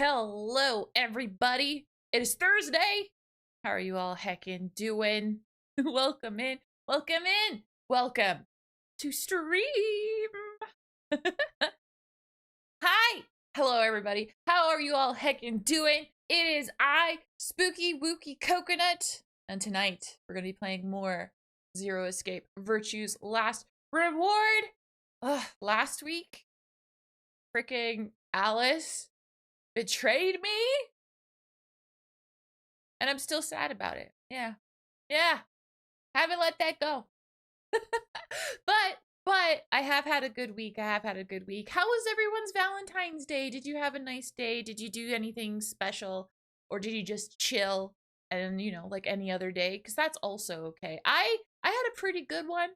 Hello, everybody. It is Thursday. How are you all heckin' doing? Welcome in. Welcome in. Welcome to stream. Hi. Hello, everybody. How are you all heckin' doing? It is I, Spooky Wookie Coconut. And tonight, we're going to be playing more Zero Escape Virtue's Last Reward. Last week, freaking Alice betrayed me, and I'm still sad about it. Yeah, haven't let that go. but I have had a good week. How was everyone's Valentine's Day? Did you have a nice day? Did you do anything special, or did you just chill and like any other day? Because that's also okay. I had a pretty good one.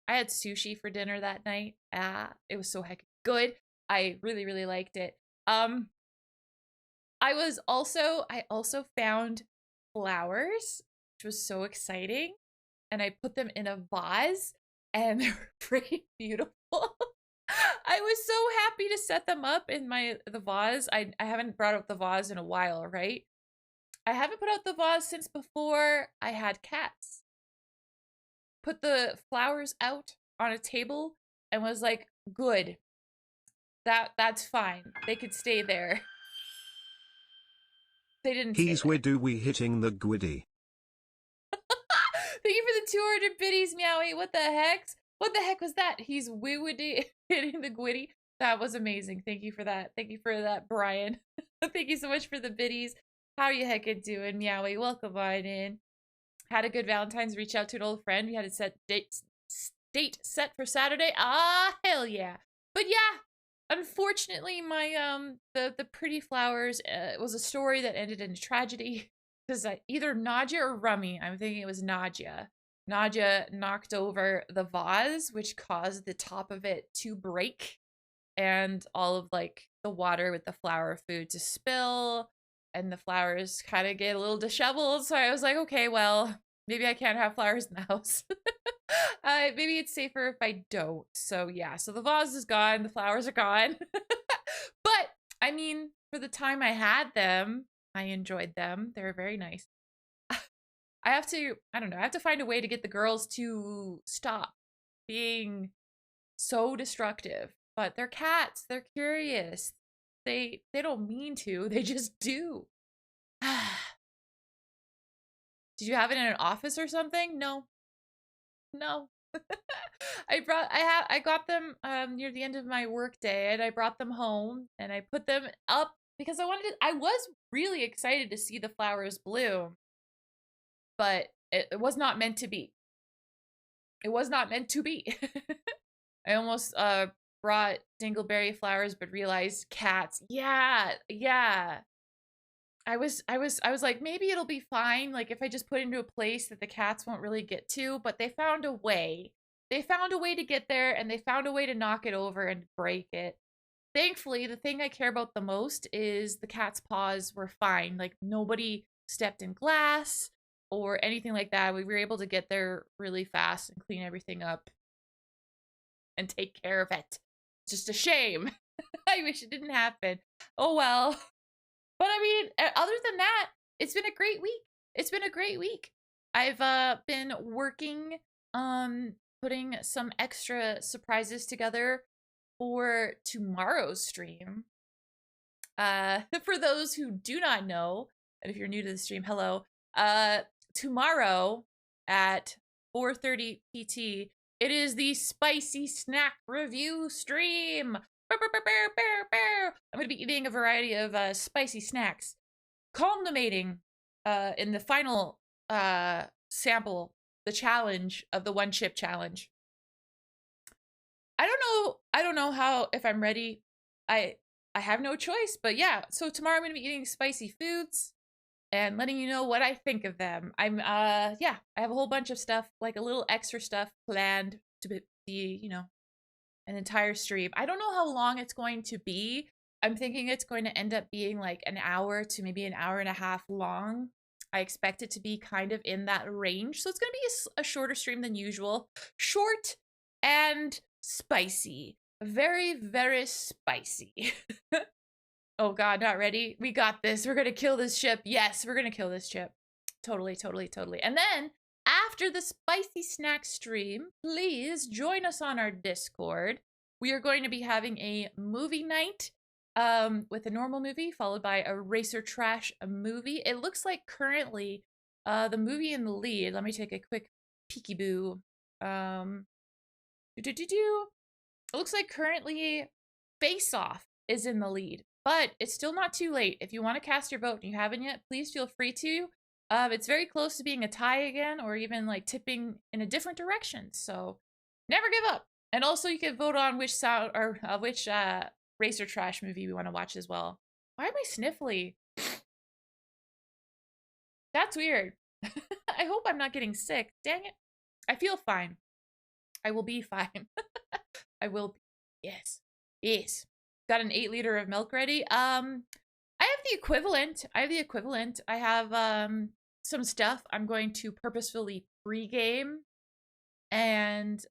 I had sushi for dinner that night. It was so heck good. I really liked it. I also found flowers, which was so exciting. And I put them in a vase, and they were pretty beautiful. I was so happy to set them up in the vase. I haven't brought out the vase in a while, right? I haven't put out the vase since before I had cats. Put the flowers out on a table and was like, good. That's fine. They could stay there. They didn't stay He's there. we hitting the gwiddy. Thank you for the 200 biddies, Meowie. What the heck? What the heck was that? He's wee-witty hitting the gwitty. That was amazing. Thank you for that. Thank you for that, Brian. Thank you so much for the biddies. How are you heckin' doing, Meowie? Welcome on in. Had a good Valentine's. Reach out to an old friend. We had a date set for Saturday. Ah, hell yeah. But yeah, unfortunately, my the pretty flowers was a story that ended in tragedy. Because either Nadia or Rummy, I'm thinking it was Nadia. Nadia knocked over the vase, which caused the top of it to break, and all of like the water with the flower food to spill, and the flowers kind of get a little disheveled. So I was like, okay, well, maybe I can't have flowers in the house. Maybe it's safer if I don't. So yeah, so the vase is gone, the flowers are gone. But I mean, for the time I had them, I enjoyed them. They were very nice. I have to find a way to get the girls to stop being so destructive. But they're cats. They're curious. They don't mean to. They just do. Did you have it in an office or something? No. I got them near the end of my work day, and I brought them home and I put them up because I was really excited to see the flowers bloom, but it was not meant to be. It was not meant to be. I almost brought dingleberry flowers, but realized cats. Yeah. I was like, maybe it'll be fine, like if I just put it into a place that the cats won't really get to, but they found a way. They found a way to get there, and they found a way to knock it over and break it. Thankfully, the thing I care about the most is the cat's paws were fine. Like nobody stepped in glass or anything like that. We were able to get there really fast and clean everything up and take care of it. It's just a shame. I wish it didn't happen. Oh well. But I mean, other than that, it's been a great week. I've been working on putting some extra surprises together for tomorrow's stream. For those who do not know, and if you're new to the stream, hello. Tomorrow at 4:30 PT, it is the spicy snack review stream. I'm going to be eating a variety of spicy snacks, culminating in the final sample, the challenge of the one chip challenge. I don't know how, if I'm ready. I have no choice, but yeah. So tomorrow I'm going to be eating spicy foods and letting you know what I think of them. I have a whole bunch of stuff, like a little extra stuff planned to be, an entire stream. I don't know how long it's going to be. I'm thinking it's going to end up being like an hour to maybe an hour and a half long. I expect it to be kind of in that range. So it's going to be a shorter stream than usual. Short and spicy. Very, very spicy. Oh God, not ready. We got this. We're gonna kill this ship. Yes, we're gonna kill this ship. Totally, totally, totally. And then after the spicy snack stream, please join us on our Discord. We are going to be having a movie night with a normal movie followed by a racer trash movie. It looks like currently the movie in the lead. Let me take a quick peekaboo. It looks like currently Face Off is in the lead, but it's still not too late. If you want to cast your vote and you haven't yet, please feel free to. It's very close to being a tie again, or even like tipping in a different direction. So never give up. And also, you can vote on which sound or which racer trash movie we want to watch as well. Why am I sniffly? That's weird. I hope I'm not getting sick. Dang it. I feel fine. I will be fine. I will be. Yes. Yes. Got an 8 liter of milk ready. I have the equivalent. I have some stuff I'm going to purposefully pre-game and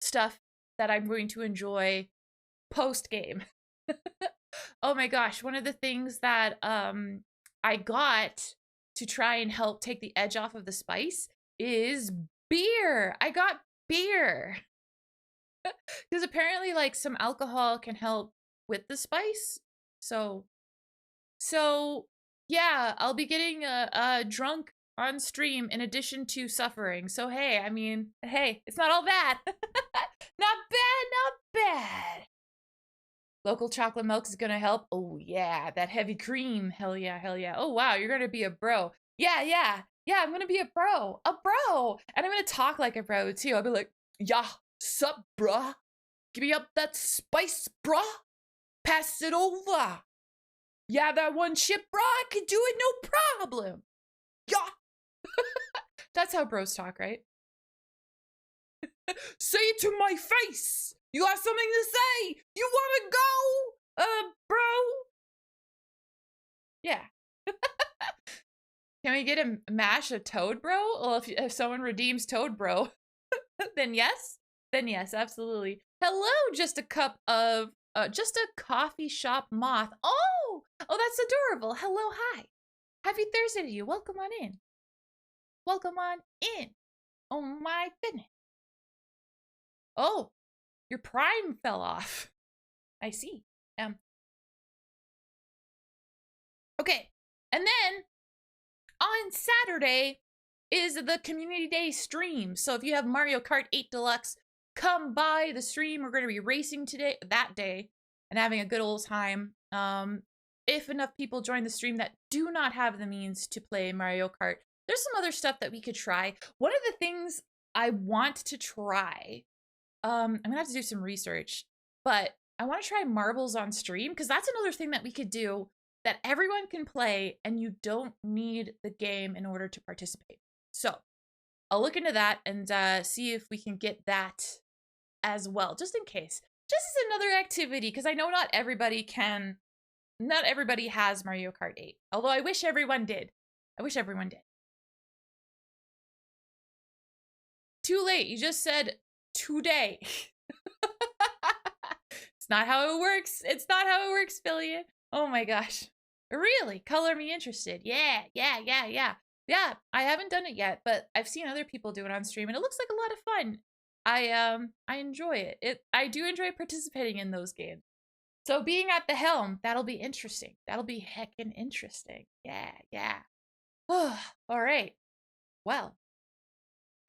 stuff that I'm going to enjoy post-game. Oh my gosh, one of the things that I got to try and help take the edge off of the spice is beer. I got beer. Because apparently like some alcohol can help with the spice. So yeah, I'll be getting drunk on stream in addition to suffering. So hey, I mean, hey, it's not all bad. Not bad, not bad. Local chocolate milk is gonna help. Oh yeah, that heavy cream. Hell yeah, hell yeah. Oh wow, you're gonna be a bro. Yeah, yeah, yeah, I'm gonna be a bro. A bro. And I'm gonna talk like a bro too. I'll be like, yeah, sup, bruh? Give me up that spice, bruh. Pass it over. Yeah, that one ship, bruh. I can do it, no problem. Yeah. That's how bros talk, right? Say it to my face. You got something to say? You wanna go? Bro? Yeah. Can we get a mash of Toad Bro? Well, if someone redeems Toad Bro, then yes. Then yes, absolutely. Hello, just a cup of, just a coffee shop moth. Oh, that's adorable. Hello, hi. Happy Thursday to you. Welcome on in. Welcome on in. Oh my goodness. Oh, your prime fell off. I see. Okay. And then on Saturday is the Community Day stream. So if you have Mario Kart 8 Deluxe, come by the stream. We're going to be racing that day, and having a good old time. If enough people join the stream that do not have the means to play Mario Kart, there's some other stuff that we could try. One of the things I want to try, I'm gonna have to do some research, but I want to try marbles on stream, because that's another thing that we could do that everyone can play, and you don't need the game in order to participate. So I'll look into that and see if we can get that as well, just in case. Just as another activity, because I know not everybody has Mario Kart 8. Although I wish everyone did. I wish everyone did. Too late. You just said today. It's not how it works. It's not how it works, Phillian. Oh my gosh. Really? Color me interested. Yeah. Yeah, I haven't done it yet, but I've seen other people do it on stream, and it looks like a lot of fun. I enjoy it. I do enjoy participating in those games. So being at the helm, that'll be interesting. That'll be heckin' interesting. Yeah. All right. Well,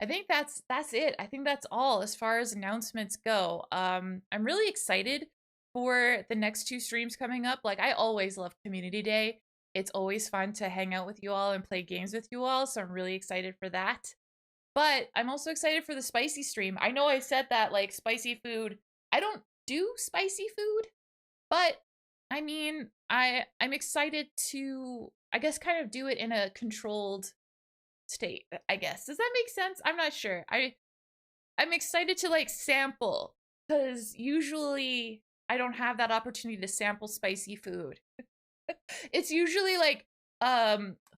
I think that's it. I think that's all as far as announcements go. I'm really excited for the next 2 streams coming up. Like, I always love Community Day. It's always fun to hang out with you all and play games with you all, so I'm really excited for that. But I'm also excited for the spicy stream. I know I said that, like, spicy food. I don't do spicy food, but I mean, I'm excited to, I guess, kind of do it in a controlled state, I guess. Does that make sense? I'm not sure. I'm excited to, like, sample, because usually I don't have that opportunity to sample spicy food. It's usually like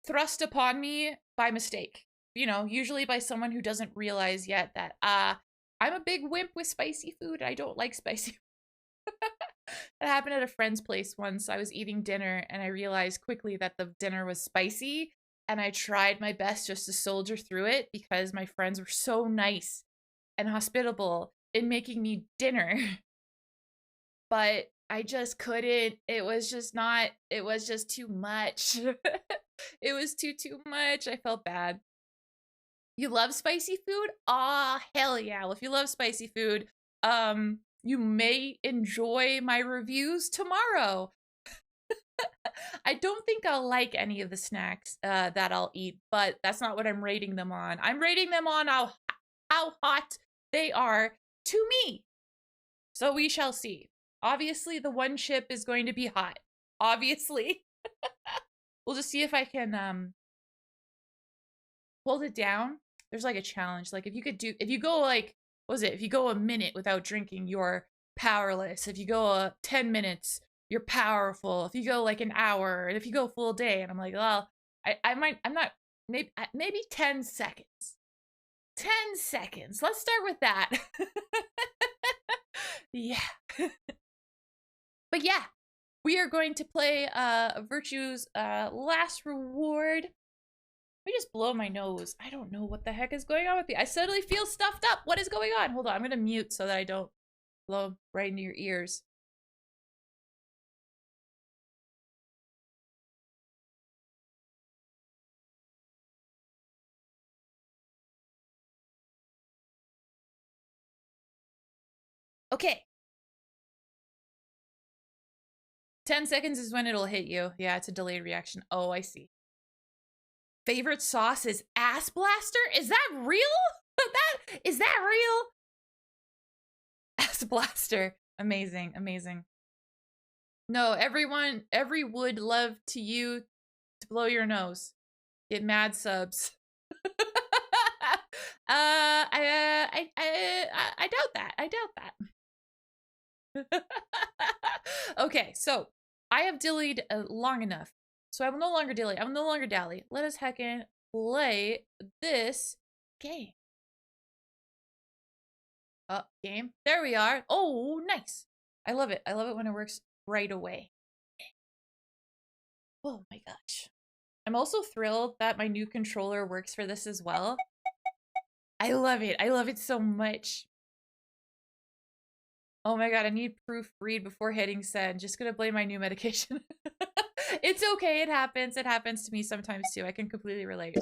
thrust upon me by mistake. You know, usually by someone who doesn't realize yet that I'm a big wimp with spicy food. I don't like spicy food. It happened at a friend's place once. I was eating dinner and I realized quickly that the dinner was spicy, and I tried my best just to soldier through it because my friends were so nice and hospitable in making me dinner. But I just couldn't. It was just too much. It was too much. I felt bad. You love spicy food? Aw, hell yeah. Well, if you love spicy food, you may enjoy my reviews tomorrow. I don't think I'll like any of the snacks that I'll eat, but that's not what I'm rating them on. I'm rating them on how hot they are to me. So we shall see. Obviously, the one chip is going to be hot. Obviously. We'll just see if I can hold it down. There's like a challenge. Like if you go like, what was it? If you go a minute without drinking, you're powerless. If you go 10 minutes, you're powerful. If you go like an hour, and if you go full day, and I'm like, well, maybe 10 seconds. 10 seconds. Let's start with that. Yeah. But yeah, we are going to play Virtue's last reward. Let me just blow my nose. I don't know what the heck is going on with me. I suddenly feel stuffed up. What is going on? Hold on. I'm going to mute so that I don't blow right into your ears. Okay. 10 seconds is when it'll hit you. Yeah, it's a delayed reaction. Oh, I see. Favorite sauce is Ass Blaster? Is that real? Is that real? Ass Blaster. Amazing, amazing. No, every would love to you to blow your nose. Get mad subs. I doubt that. I doubt that. Okay, so I have dillied long enough. So I will no longer dilly. I will no longer dally. Let us heckin' play this game. Game. There we are. Oh, nice. I love it. I love it when it works right away. Oh my gosh. I'm also thrilled that my new controller works for this as well. I love it. I love it so much. Oh my god, I need proofread before hitting send. Just gonna blame my new medication. It's okay, it happens. It happens to me sometimes too. I can completely relate.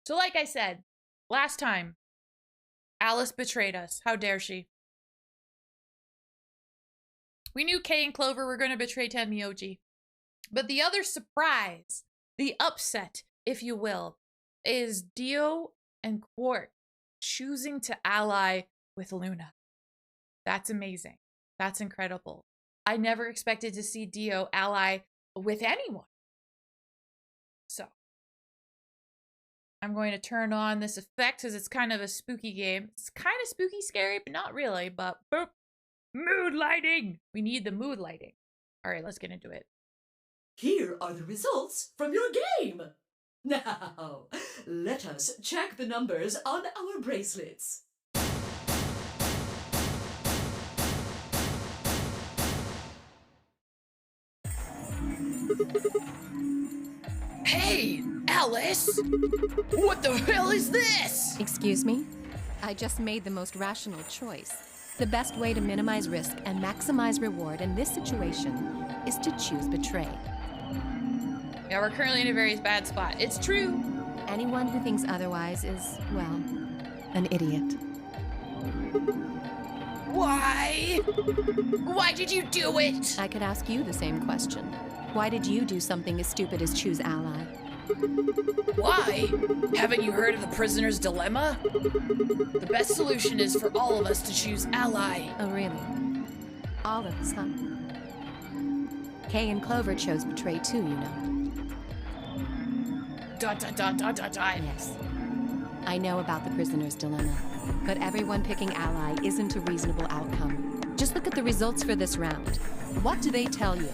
So like I said, last time, Alice betrayed us. How dare she? We knew Kay and Clover were going to betray Tenmyoji. But the other surprise, the upset, if you will, is Dio and Quark choosing to ally with Luna. That's amazing. That's incredible. I never expected to see Dio ally with anyone. So, I'm going to turn on this effect because it's kind of a spooky game. It's kind of spooky, scary, but not really. But boop, mood lighting. We need the mood lighting. All right, let's get into it. Here are the results from your game. Now, let us check the numbers on our bracelets. Hey, Alice! What the hell is this? Excuse me? I just made the most rational choice. The best way to minimize risk and maximize reward in this situation is to choose betray. Yeah, we're currently in a very bad spot. It's true. Anyone who thinks otherwise is, well, an idiot. Why? Why did you do it? I could ask you the same question. Why did you do something as stupid as choose ally? Why? Haven't you heard of the prisoner's dilemma? The best solution is for all of us to choose ally. Oh, really? All of us, huh? Kay and Clover chose betray too, you know. Dot, dot, dot, dot, dot, dot. Yes. I know about the prisoner's dilemma, but everyone picking ally isn't a reasonable outcome. Just look at the results for this round. What do they tell you?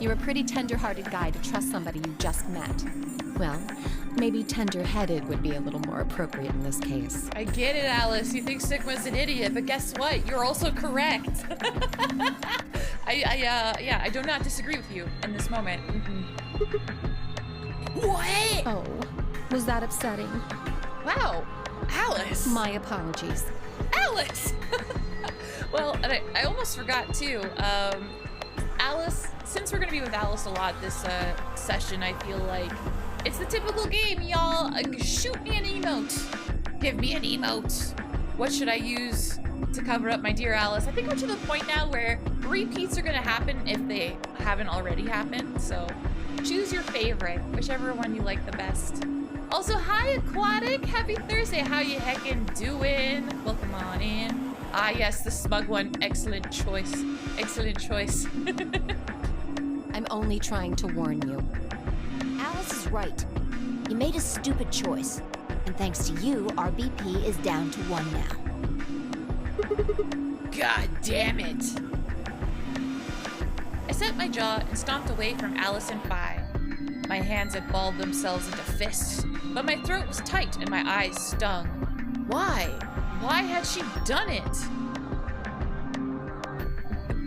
You're a pretty tender-hearted guy to trust somebody you just met. Well, maybe tender-headed would be a little more appropriate in this case. I get it, Alice. You think Sigma's an idiot, but guess what? You're also correct. I do not disagree with you in this moment. What? Oh, was that upsetting? Wow, Alice. My apologies. Alice! Well, and I almost forgot too. Alice, since we're gonna be with Alice a lot this session, I feel like it's the typical game, y'all. Shoot me an emote. Give me an emote. What should I use to cover up my dear Alice? I think we're to the point now where repeats are gonna happen if they haven't already happened. So choose your favorite, whichever one you like the best. Also, hi Aquatic, happy Thursday. How you heckin' doing? Welcome on in. Ah yes, the smug one. Excellent choice. Excellent choice. I'm only trying to warn you. Alice is right. You made a stupid choice. And thanks to you, our BP is down to 1 now. God damn it. I set my jaw and stomped away from Alice and Phi. My hands had balled themselves into fists, but my throat was tight and my eyes stung. Why? Why had she done it?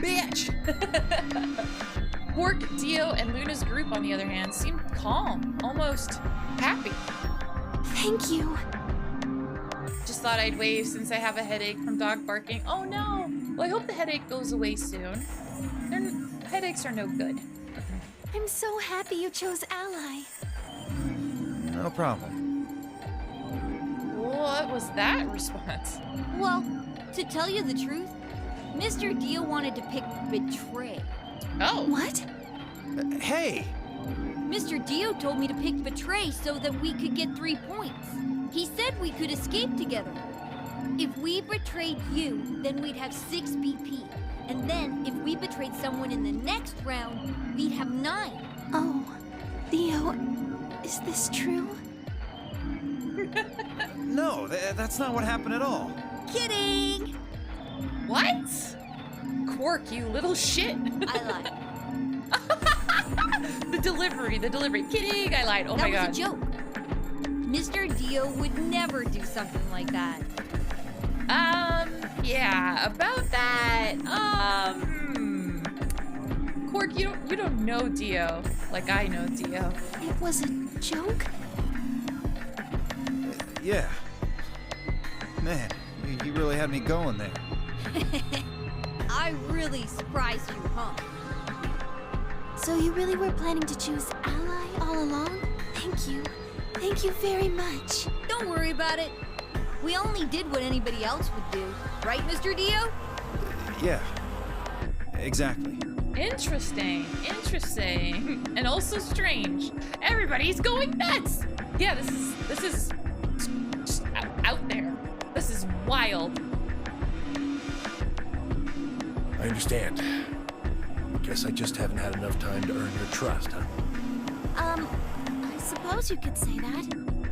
Bitch! Quark, Dio, and Luna's group, on the other hand, seemed calm, almost happy. Thank you. Just thought I'd wave since I have a headache from dog barking. Oh no! Well, I hope the headache goes away soon. Headaches are no good. I'm so happy you chose Ally. No problem. What was that response? Well, to tell you the truth, Mr. Dio wanted to pick Betray. Oh. What? Hey! Mr. Dio told me to pick Betray so that we could get 3 points. He said we could escape together. If we betrayed you, then we'd have 6 BP. And then, if we betrayed someone in the next round, we'd have 9. Oh, Theo, is this true? No, that's not what happened at all. Kidding! What? Quark, you little shit. I lied. The delivery. Kidding, I lied. Oh my god. That was a joke. Mr. Dio would never do something like that. Yeah, about that, Quark, you don't know Dio like I know Dio. It was a joke? Yeah. Man, you really had me going there. I really surprised you, huh? So you really were planning to choose Ally all along? Thank you. Thank you very much. Don't worry about it. We only did what anybody else would do. Right, Mr. Dio? Yeah. Exactly. Interesting. And also strange. Everybody's going nuts. Yeah, this is just out there. This is wild. I understand. Guess I just haven't had enough time to earn your trust, huh? I suppose you could say that.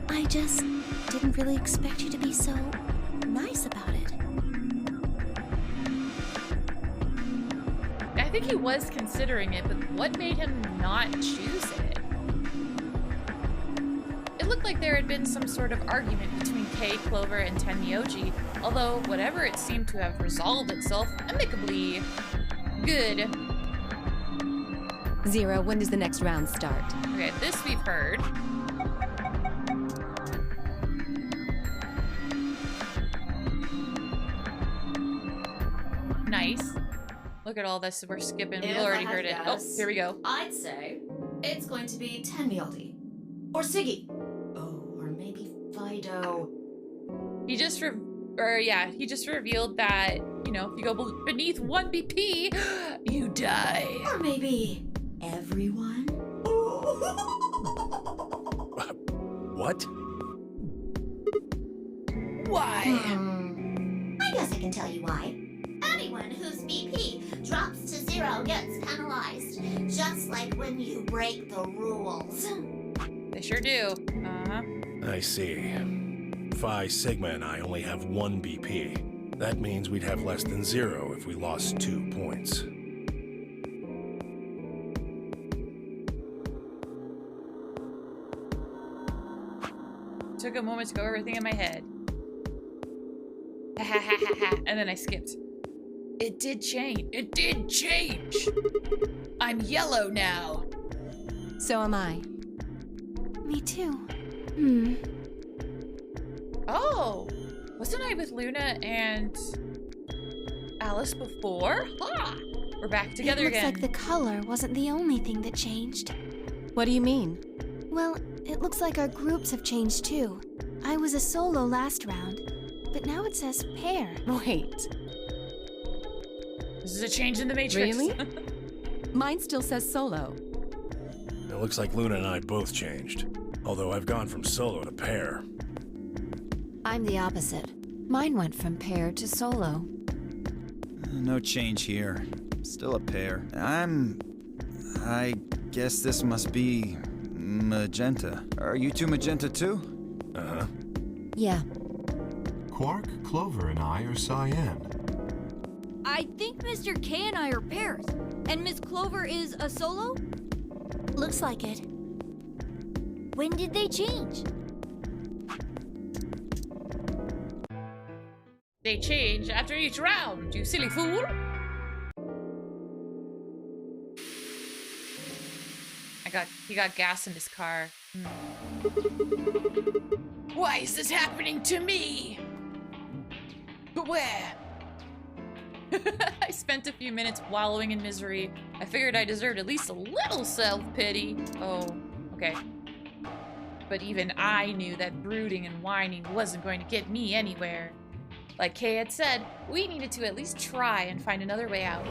I just didn't really expect you to be so nice about it. I think he was considering it, but what made him not choose it? It looked like there had been some sort of argument between Kay, Clover, and Tenmyoji, although whatever, it seemed to have resolved itself amicably. Good. Zero, when does the next round start? Okay, this we've heard. Nice. Look at all this we're skipping. We've If already I had heard to it. Oh, guess, here we go. I'd say it's going to be Tenmyaldi. Or Siggy. Oh, or maybe Fido. He just revealed that, you know, if you go beneath 1 BP, you die. Or maybe everyone. What? Why? I guess I can tell you why. Anyone whose BP drops to 0 gets penalized, just like when you break the rules. They sure do. Uh-huh. I see. Phi Sigma and I only have 1 BP. That means we'd have less than 0 if we lost 2 points. took a moment to go over everything in my head. Ha ha ha ha ha. And then I skipped. It did change. It did change. I'm yellow now. So am I. Me too. Oh, wasn't I with Luna and Alice before? Ha! We're back together it looks again. like the color wasn't the only thing that changed. What do you mean? Well, it looks like our groups have changed too. I was a solo last round, but now it says pair. Wait, This is a change in the Matrix. really? Mine still says solo. It looks like Luna and I both changed. Although I've gone from solo to pair. I'm the opposite. Mine went from pair to solo. No change here. Still a pair. I guess this must be magenta. Are you two magenta too? Uh-huh. Yeah. Quark, Clover, and I are cyan. I think Mr. K and I are pairs. And Miss Clover is a solo? Looks like it. When did they change? They change after each round, you silly fool. He got gas in his car. Why is this happening to me? But where? I spent a few minutes wallowing in misery. I figured I deserved at least a little self-pity. Oh, okay. But even I knew that brooding and whining wasn't going to get me anywhere. Like Kay had said, we needed to at least try and find another way out.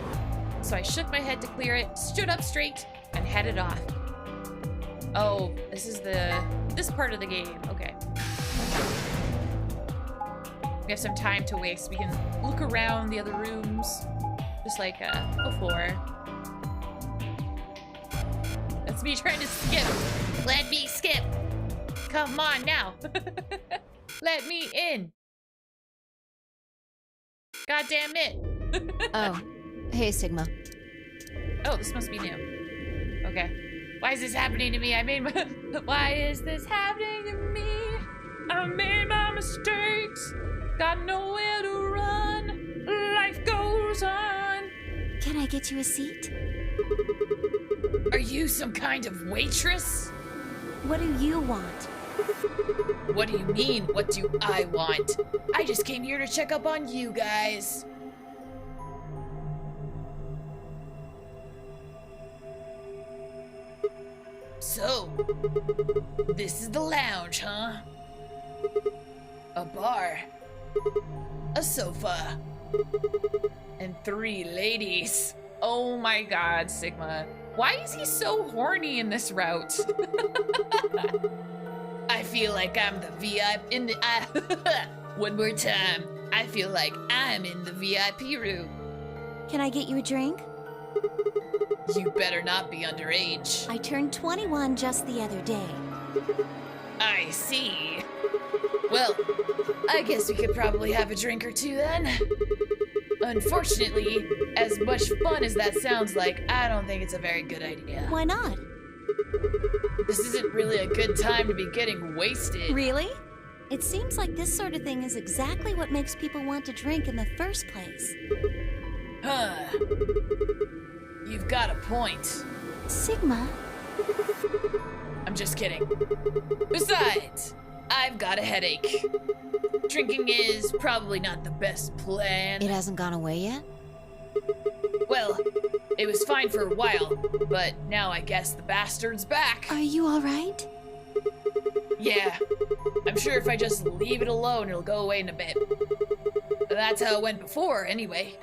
So I shook my head to clear it, stood up straight, and headed off. Oh, this part of the game. Okay. We have some time to waste. We can look around the other rooms, just like before. That's me trying to skip. Let me skip. Come on now. Let me in. God damn it. Oh, hey, Sigma. Oh, this must be new. Okay. Why is this happening to me? Why is this happening to me? I made my mistakes. Got nowhere to run. Life goes on. Can I get you a seat? Are you some kind of waitress? What do you want? What do you mean, what do I want? I just came here to check up on you guys. So, this is the lounge, huh? A bar, a sofa, And 3 ladies. Oh my god, Sigma. Why is he so horny in this route? I feel like I'm the VIP in the one more time. I feel like I'm in the VIP room. Can I get you a drink? You better not be underage. I turned 21 just the other day. I see. Well, I guess we could probably have a drink or two then. Unfortunately, as much fun as that sounds like, I don't think it's a very good idea. Why not? This isn't really a good time to be getting wasted. Really? It seems like this sort of thing is exactly what makes people want to drink in the first place. Huh. You've got a point. Sigma? I'm just kidding. Besides, I've got a headache. Drinking is probably not the best plan. It hasn't gone away yet? Well, it was fine for a while, but now I guess the bastard's back. Are you alright? Yeah. I'm sure if I just leave it alone, it'll go away in a bit. That's how it went before, anyway.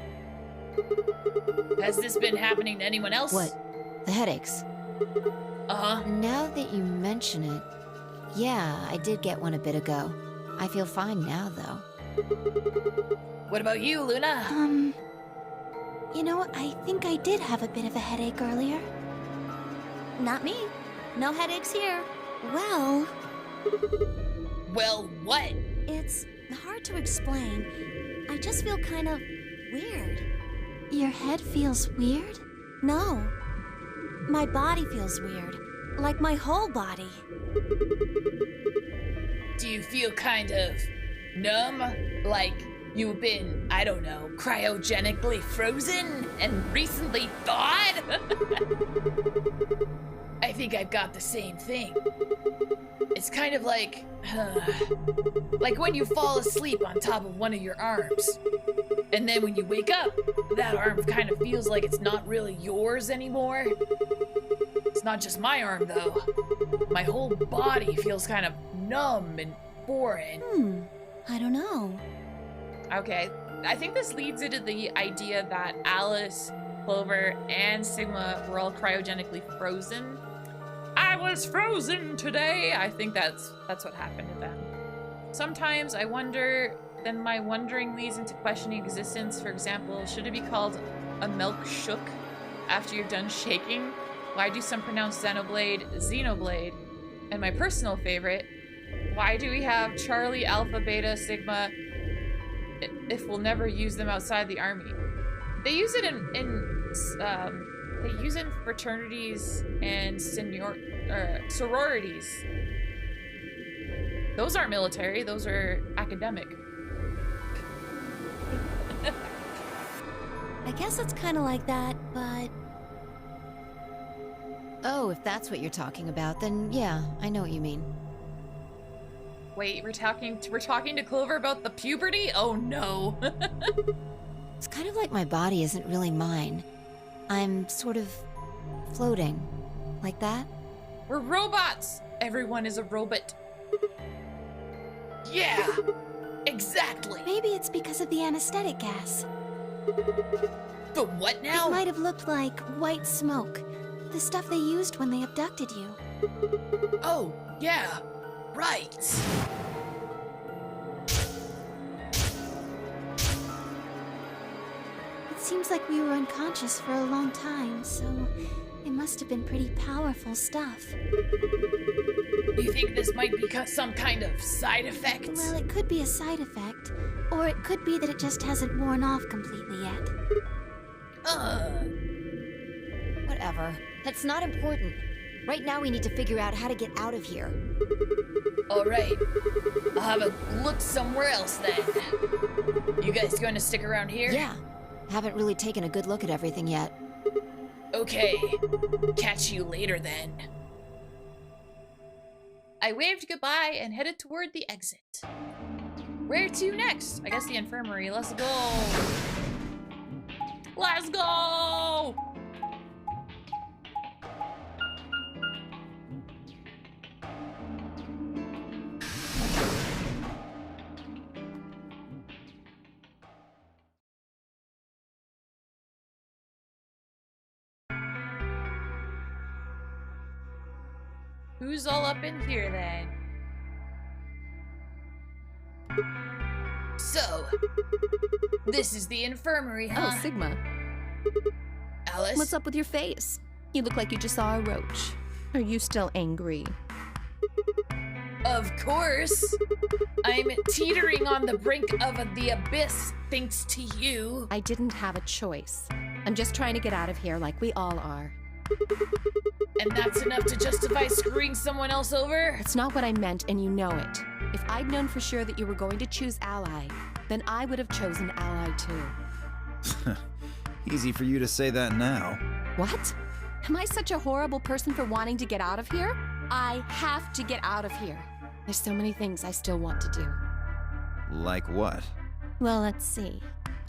Has this been happening to anyone else? What? The headaches? Uh-huh. Now that you mention it, yeah, I did get one a bit ago. I feel fine now, though. What about you, Luna? You know, I think I did have a bit of a headache earlier. Not me. No headaches here. Well... Well, what? It's hard to explain. I just feel kind of weird. Your head feels weird? No. My body feels weird. Like my whole body. Do you feel kind of numb? Like you've been, I don't know, cryogenically frozen and recently thawed? I think I've got the same thing. It's kind of like when you fall asleep on top of one of your arms. And then when you wake up, that arm kind of feels like it's not really yours anymore. It's not just my arm, though. My whole body feels kind of numb and foreign. I don't know. Okay, I think this leads into the idea that Alice, Clover, and Sigma were all cryogenically frozen. I was frozen today! I think that's what happened to them. Sometimes I wonder, then my wondering leads into questioning existence. For example, should it be called a milk shook after you're done shaking? Why do some pronounce Xenoblade Xenoblade? And my personal favorite, why do we have Charlie, Alpha, Beta, Sigma if we'll never use them outside the army? They use it they use it in fraternities and sororities. Those aren't military, those are academic. I guess it's kind of like that, but... Oh, if that's what you're talking about, then yeah, I know what you mean. Wait, we're talking to Clover about the puberty? Oh no. It's kind of like my body isn't really mine. I'm sort of floating. Like that? We're robots! Everyone is a robot. Yeah! Exactly! Maybe it's because of the anesthetic gas. The what now? It might have looked like white smoke. The stuff they used when they abducted you. Oh, yeah. Right. It seems like we were unconscious for a long time, so it must have been pretty powerful stuff. You think this might be some kind of side effect? Well, it could be a side effect, or it could be that it just hasn't worn off completely yet. Whatever. That's not important. Right now we need to figure out how to get out of here. All right. I'll have a look somewhere else then. You guys going to stick around here? Yeah. Haven't really taken a good look at everything yet. Okay. Catch you later then. I waved goodbye and headed toward the exit. Where to next? I guess the infirmary. Let's go. Let's go! Who's all up in here then? So, this is the infirmary, huh? Oh, Sigma. Alice? What's up with your face? You look like you just saw a roach. Are you still angry? Of course. I'm teetering on the brink of the abyss thanks to you. I didn't have a choice. I'm just trying to get out of here like we all are. And that's enough to justify screwing someone else over? That's not what I meant, and you know it. If I'd known for sure that you were going to choose Ally, then I would have chosen Ally too. Easy for you to say that now. What? Am I such a horrible person for wanting to get out of here? I have to get out of here. There's so many things I still want to do. Like what? Well, let's see.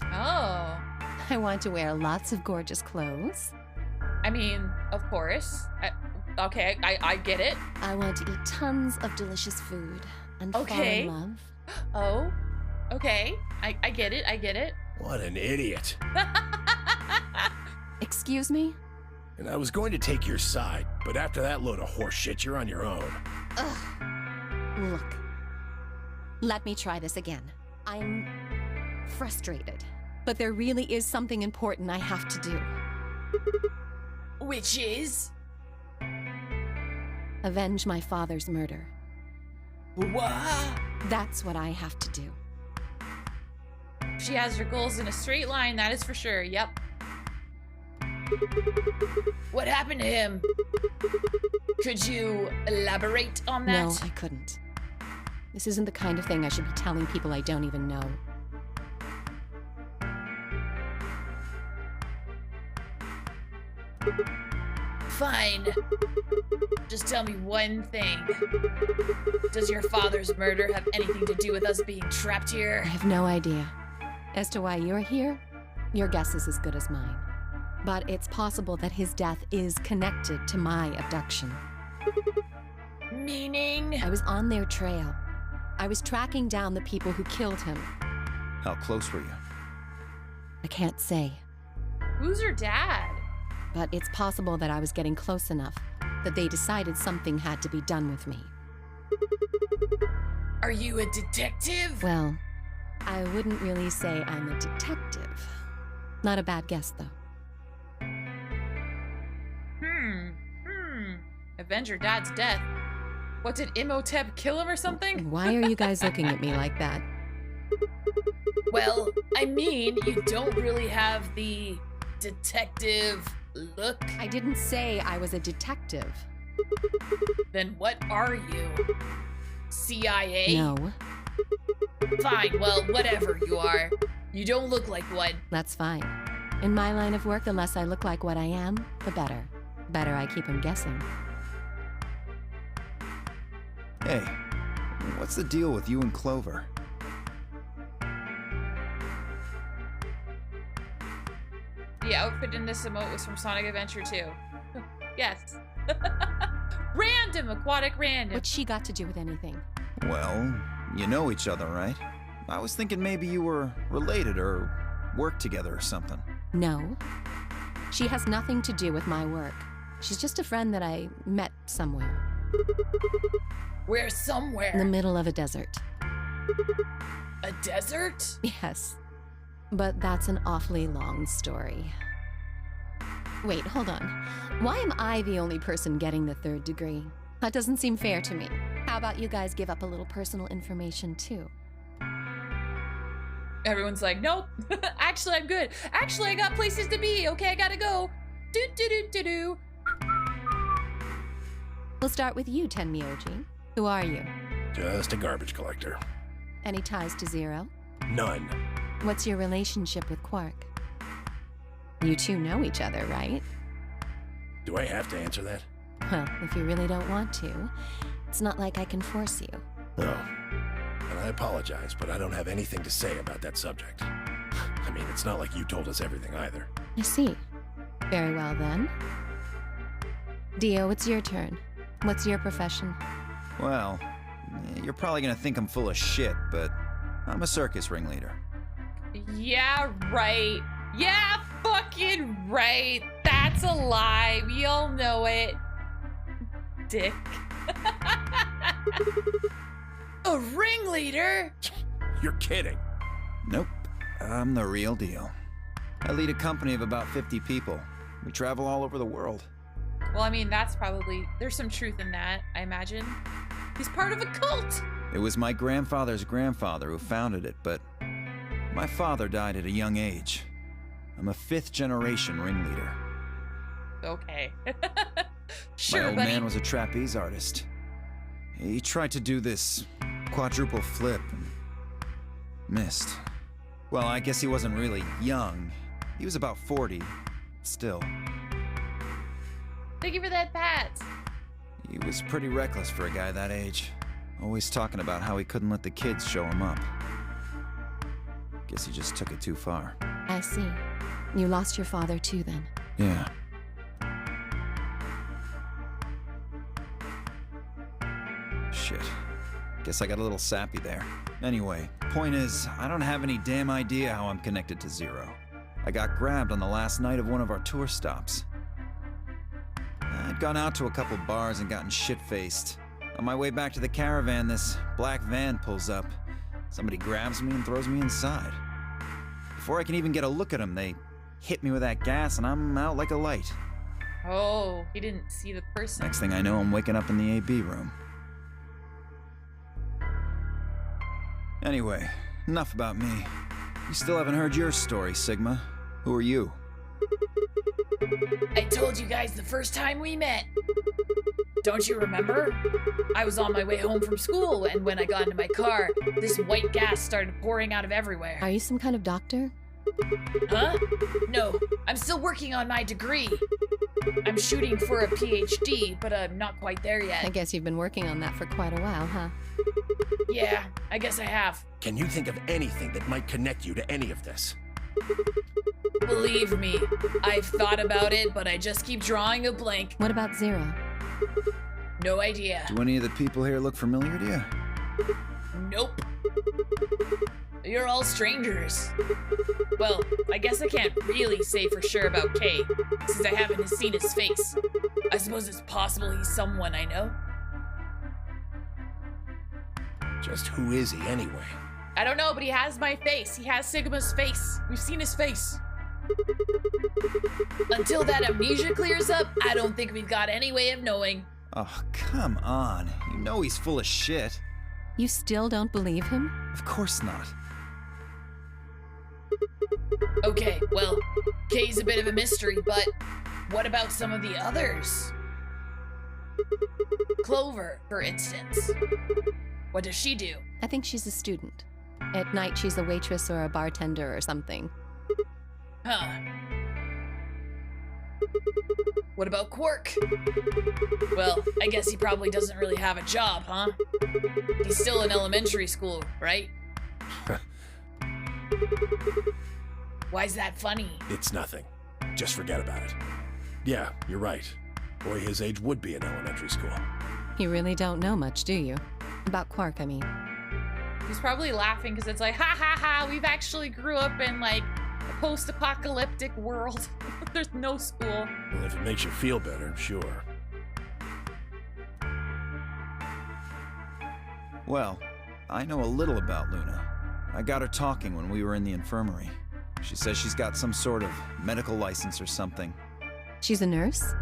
Oh. I want to wear lots of gorgeous clothes. I mean, of course. Okay, I get it. I want to eat tons of delicious food and fall in love. Oh, okay. I get it, I get it. What an idiot. Excuse me? And I was going to take your side, but after that load of horse shit, you're on your own. Ugh. Look. Let me try this again. I'm frustrated, but there really is something important I have to do. Which is? Avenge my father's murder. What? That's what I have to do. She has her goals in a straight line, that is for sure. Yep. What happened to him? Could you elaborate on that? No, I couldn't. This isn't the kind of thing I should be telling people I don't even know. Fine. Just tell me one thing. Does your father's murder have anything to do with us being trapped here? I have no idea. As to why you're here, your guess is as good as mine. But it's possible that his death is connected to my abduction. Meaning? I was on their trail. I was tracking down the people who killed him. How close were you? I can't say. Who's her dad? But it's possible that I was getting close enough that they decided something had to be done with me. Are you a detective? Well, I wouldn't really say I'm a detective. Not a bad guess, though. Avenge your dad's death. What, did Imhotep kill him or something? Why are you guys looking at me like that? Well, I mean, you don't really have the detective look. I didn't say I was a detective. Then what are you? CIA? No. Fine, well, whatever you are. You don't look like one. That's fine. In my line of work, the less I look like what I am, the better. Better I keep him guessing. Hey, what's the deal with you and Clover? The outfit in this emote was from Sonic Adventure 2. Yes. Random, aquatic random. What's she got to do with anything? Well, you know each other, right? I was thinking maybe you were related or worked together or something. No. She has nothing to do with my work. She's just a friend that I met somewhere. Where somewhere? In the middle of a desert. A desert? Yes. But that's an awfully long story. Wait, hold on. Why am I the only person getting the 3rd degree? That doesn't seem fair to me. How about you guys give up a little personal information, too? Everyone's like, nope. Actually, I'm good. Actually, I got places to be. Okay, I gotta go. Do-do-do-do-do. We'll start with you, Tenmyoji. Who are you? Just a garbage collector. Any ties to Zero? None. What's your relationship with Quark? You two know each other, right? Do I have to answer that? Well, if you really don't want to, it's not like I can force you. No. And I apologize, but I don't have anything to say about that subject. I mean, it's not like you told us everything either. I see. Very well, then. Dio, it's your turn. What's your profession? Well, you're probably gonna think I'm full of shit, but I'm a circus ringleader. Yeah, right. Yeah, fucking right. That's a lie. We all know it. Dick. A ringleader? You're kidding. Nope. I'm the real deal. I lead a company of about 50 people. We travel all over the world. Well, I mean, that's probably... There's some truth in that, I imagine. He's part of a cult! It was my grandfather's grandfather who founded it, but my father died at a young age. I'm a 5th-generation ringleader. Okay. My Sure, old buddy. man was a trapeze artist. He tried to do this quadruple flip and missed. Well, I guess he wasn't really young. He was about 40. Still, Thank you for that pat. he was pretty reckless for a guy that age. Always talking about how he couldn't let the kids show him up. Guess he just took it too far. I see. You lost your father, too, then. Yeah. Shit. Guess I got a little sappy there. Anyway, point is, I don't have any damn idea how I'm connected to Zero. I got grabbed on the last night of one of our tour stops. I'd gone out to a couple bars and gotten shit-faced. On my way back to the caravan, this black van pulls up. Somebody grabs me and throws me inside. Before I can even get a look at them, they hit me with that gas and I'm out like a light. Oh, he didn't see the person. Next thing I know, I'm waking up in the AB room. Anyway, enough about me. You still haven't heard your story, Sigma. Who are you? I told you guys the first time we met. Don't you remember? I was on my way home from school, and when I got into my car, this white gas started pouring out of everywhere. Are you some kind of doctor? Huh? No, I'm still working on my degree. I'm shooting for a PhD, but I'm not quite there yet. I guess you've been working on that for quite a while, huh? Yeah, I guess I have. Can you think of anything that might connect you to any of this? Believe me, I've thought about it, but I just keep drawing a blank. What about Zero? No idea. Do any of the people here look familiar to you? Nope. You're all strangers. Well, I guess I can't really say for sure about Kay, since I haven't seen his face. I suppose it's possible he's someone I know. Just who is he anyway? I don't know, but he has my face. He has Sigma's face. We've seen his face. Until that amnesia clears up, I don't think we've got any way of knowing. Oh, come on. You know he's full of shit. You still don't believe him? Of course not. Okay, well, Kay's a bit of a mystery, but what about some of the others? Clover, for instance. What does she do? I think she's a student. At night, she's a waitress or a bartender or something. Huh. What about Quark? Well, I guess he probably doesn't really have a job, huh? He's still in elementary school, right? Why's that funny? It's nothing. Just forget about it. Yeah, you're right. Boy his age would be in elementary school. You really don't know much, do you? About Quark, I mean. He's probably laughing because it's like, ha ha ha, we've actually grew up in like a post-apocalyptic world. There's no school. Well, if it makes you feel better, sure. Well, I know a little about Luna. I got her talking when we were in the infirmary. She says she's got some sort of medical license or something. She's a nurse?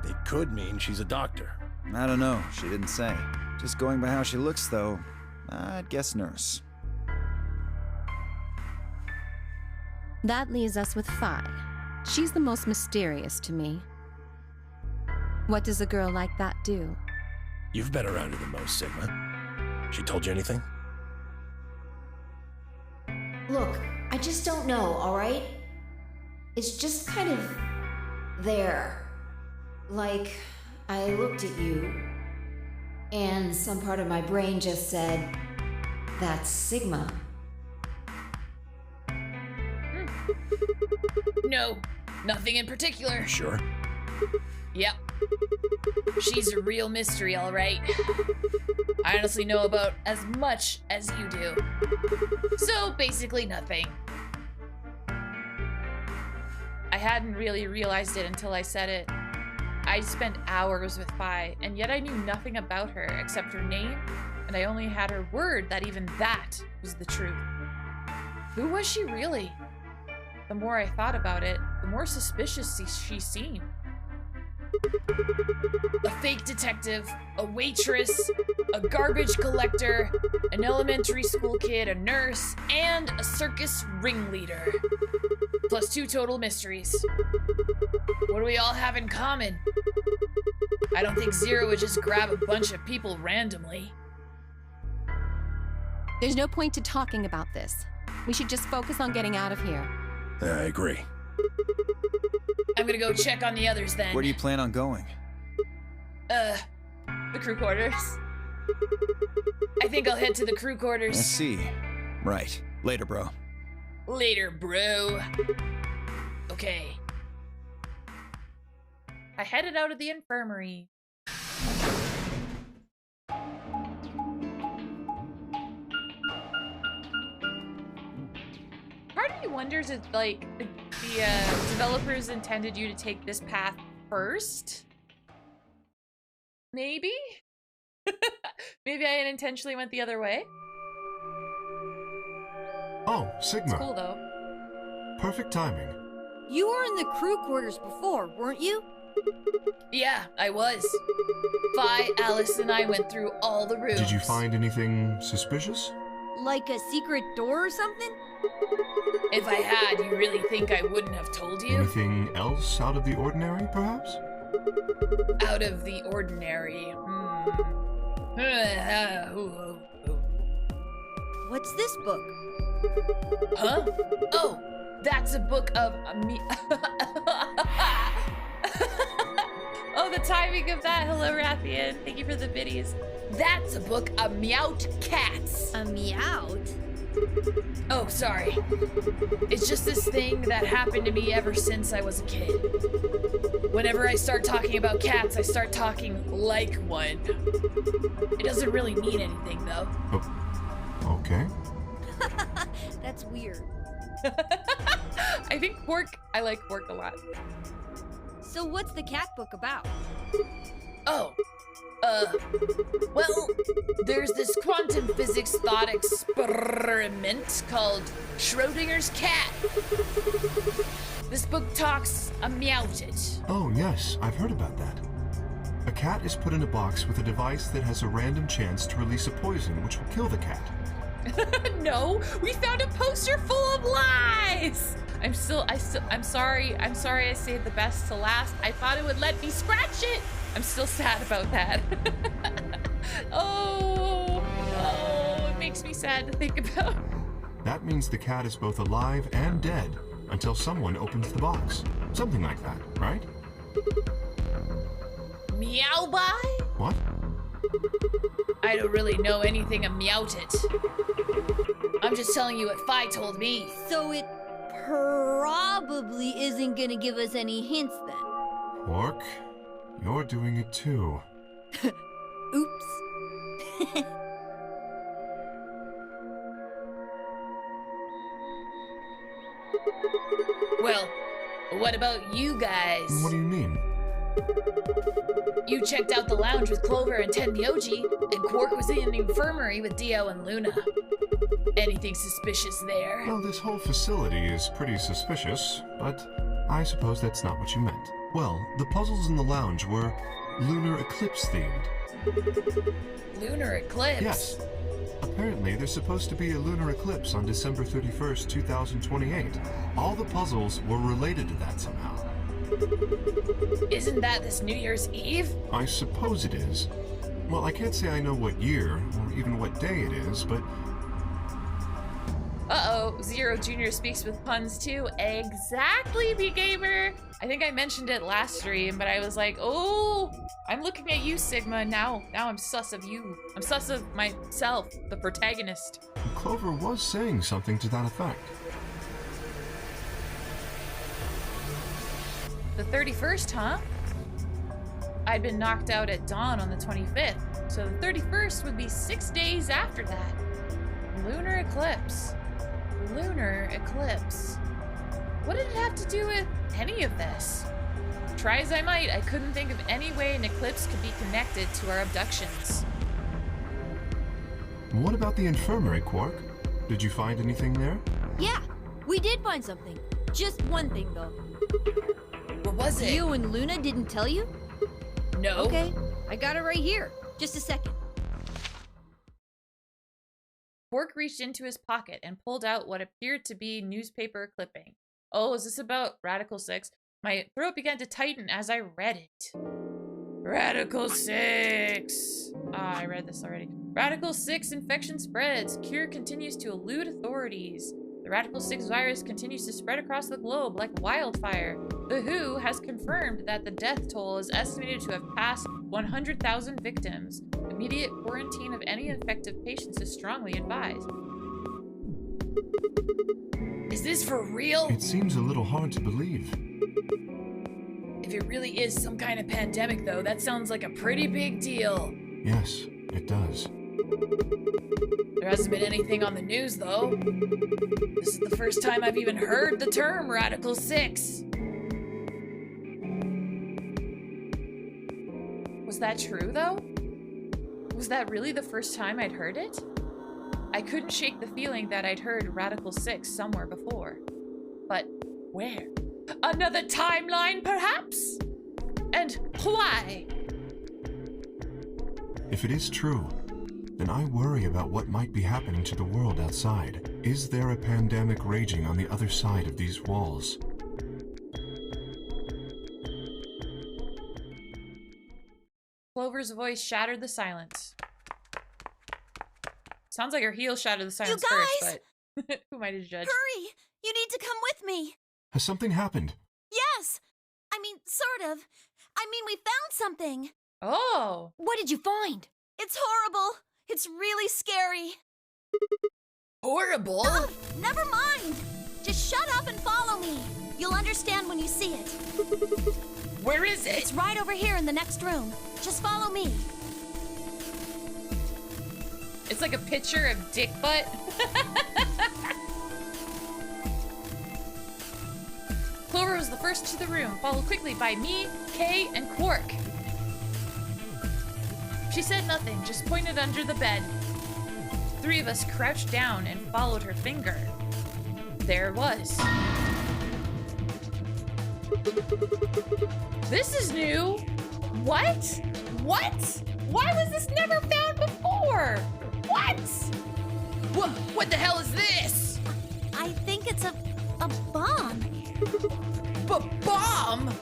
It could mean she's a doctor. I don't know, she didn't say. Just going by how she looks, though, I'd guess nurse. That leaves us with Phi. She's the most mysterious to me. What does a girl like that do? You've been around her the most, Sigma. She told you anything? Look, I just don't know, alright? It's just kind of there. Like, I looked at you, and some part of my brain just said, that's Sigma. No, nothing in particular. Sure? Yep. She's a real mystery, all right. I honestly know about as much as you do. So, basically nothing. I hadn't really realized it until I said it. I spent hours with Phi, and yet I knew nothing about her except her name, and I only had her word that even that was the truth. Who was she really? The more I thought about it, the more suspicious she seemed. A fake detective, a waitress, a garbage collector, an elementary school kid, a nurse, and a circus ringleader. Plus 2 total mysteries. What do we all have in common? I don't think Zero would just grab a bunch of people randomly. There's no point to talking about this. We should just focus on getting out of here. I agree. I'm gonna go check on the others then. Where do you plan on going? The crew quarters. I think I'll head to the crew quarters. I see. Right. Later, bro. Later, bro. Okay. I headed out of the infirmary. Part of me wonders if, like, the developers intended you to take this path first? Maybe? Maybe I unintentionally went the other way? Oh, Sigma. It's cool, though. Perfect timing. You were in the crew quarters before, weren't you? Yeah, I was. Phi, Alice, and I went through all the rooms. Did you find anything suspicious? Like a secret door or something? If I had, you really think I wouldn't have told you? Anything else out of the ordinary, perhaps? Out of the ordinary. What's this book? Huh? Oh, that's a book of me. Oh, the timing of that. Hello, Rathian. Thank you for the biddies. That's a book of meowed cats. A meowed? Oh, sorry. It's just this thing that happened to me ever since I was a kid. Whenever I start talking about cats, I start talking like one. It doesn't really mean anything, though. Oh, okay. That's weird. I think I like Quark a lot. So what's the cat book about? Oh, well, there's this quantum physics thought experiment called Schrodinger's cat. This book talks about it. Oh, yes, I've heard about that. A cat is put in a box with a device that has a random chance to release a poison which will kill the cat. No, we found a poster full of lies. I'm sorry I saved the best to last. I thought it would let me scratch it. I'm still sad about that. Oh, it makes me sad to think about. That means the cat is both alive and dead until someone opens the box. Something like that, right? Meow bye? What? I don't really know anything about it. I'm just telling you what Fi told me. So it probably isn't gonna give us any hints then. Quark, you're doing it too. Oops. Well, what about you guys? What do you mean? You checked out the lounge with Clover and Tenmyoji, and Quark was in the infirmary with Dio and Luna. Anything suspicious there? Well, this whole facility is pretty suspicious, but I suppose that's not what you meant. Well, the puzzles in the lounge were lunar eclipse themed. Lunar eclipse? Yes. Apparently, there's supposed to be a lunar eclipse on December 31st, 2028. All the puzzles were related to that somehow. Isn't that this New Year's Eve? I suppose it is. Well, I can't say I know what year, or even what day it is, but... Uh-oh, Zero Jr. speaks with puns too. Exactly, B-Gamer! I think I mentioned it last stream, but I was like, oh, I'm looking at you, Sigma. Now I'm sus of you. I'm sus of myself, the protagonist. Clover was saying something to that effect. The 31st, huh? I'd been knocked out at dawn on the 25th, so the 31st would be 6 days after that. Lunar eclipse. Lunar eclipse. What did it have to do with any of this? Try as I might, I couldn't think of any way an eclipse could be connected to our abductions. What about the infirmary, Quark? Did you find anything there? Yeah, we did find something. Just one thing, though. What was it? You and Luna didn't tell you? No. Okay, I got it right here. Just a second. Quark reached into his pocket and pulled out what appeared to be newspaper clipping. Oh, is this about Radical 6? My throat began to tighten as I read it. Radical 6! I read this already. Radical 6 infection spreads. Cure continues to elude authorities. The Radical 6 virus continues to spread across the globe like wildfire. The WHO has confirmed that the death toll is estimated to have passed 100,000 victims. Immediate quarantine of any infected patients is strongly advised. Is this for real? It seems a little hard to believe. If it really is some kind of pandemic, though, that sounds like a pretty big deal. Yes, it does. There hasn't been anything on the news, though. This is the first time I've even heard the term Radical 6. Was that true, though? Was that really the first time I'd heard it? I couldn't shake the feeling that I'd heard Radical 6 somewhere before. But where? Another timeline, perhaps? And why? If it is true, then I worry about what might be happening to the world outside. Is there a pandemic raging on the other side of these walls? Clover's voice shattered the silence. Sounds like her heels shattered the silence You guys! first, but who am I to judge? Hurry! You need to come with me. Has something happened? Yes. I mean, sort of. I mean, we found something. Oh. What did you find? It's horrible. It's really scary. Horrible? Ugh, never mind. Just shut up and follow me. You'll understand when you see it. Where is it? It's right over here in the next room. Just follow me. It's like a picture of dick butt. Clover was the first to the room, followed quickly by me, Kay, and Quark. She said nothing, just pointed under the bed. Three of us crouched down and followed her finger. There it was. This is new. What? What? Why was this never found before? What? What the hell is this? I think it's a bomb. Bomb?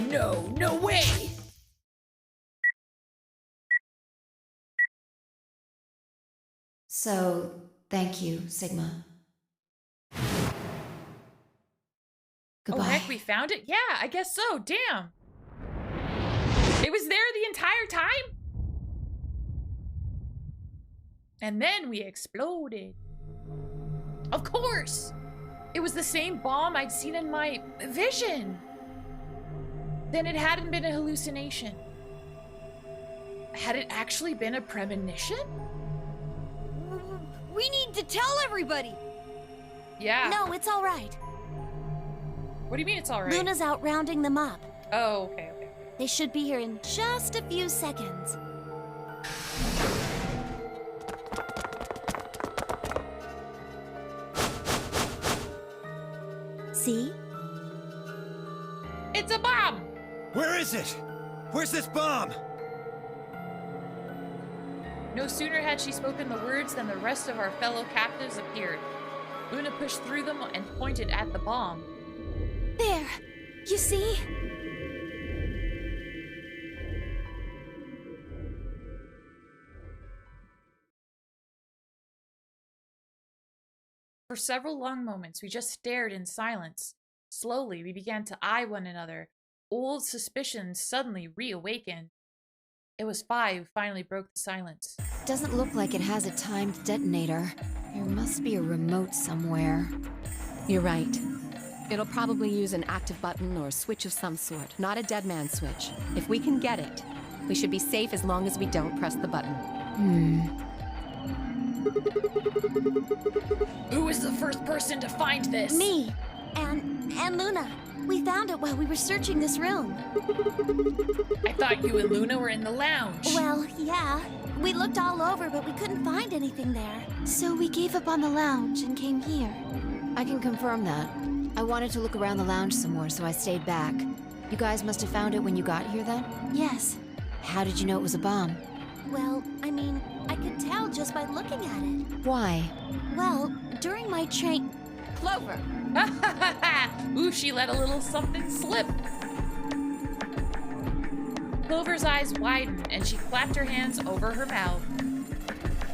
No way. So, thank you, Sigma. Goodbye. Oh heck, we found it? Yeah, I guess so. Damn. It was there the entire time? And then we exploded. Of course! It was the same bomb I'd seen in my vision. Then it hadn't been a hallucination. Had it actually been a premonition? We need to tell everybody. Yeah. No, it's all right. What do you mean it's all right? Luna's out rounding them up. Oh, okay. They should be here in just a few seconds. See? It's a bomb! Where is it? Where's this bomb? No sooner had she spoken the words than the rest of our fellow captives appeared. Luna pushed through them and pointed at the bomb. There! You see? For several long moments, we just stared in silence. Slowly, we began to eye one another. Old suspicions suddenly reawakened. It was Fi who finally broke the silence. Doesn't look like it has a timed detonator. There must be a remote somewhere. You're right. It'll probably use an active button or switch of some sort, not a dead man switch. If we can get it, we should be safe as long as we don't press the button. Who was the first person to find this? Me. And Luna. We found it while we were searching this room. I thought you and Luna were in the lounge. Well, yeah. We looked all over, but we couldn't find anything there. So we gave up on the lounge and came here. I can confirm that. I wanted to look around the lounge some more, so I stayed back. You guys must have found it when you got here then? Yes. How did you know it was a bomb? Well, I mean, I could tell just by looking at it. Why? Well, during my train... Clover. Ooh, she let a little something slip. Clover's eyes widened and she clapped her hands over her mouth.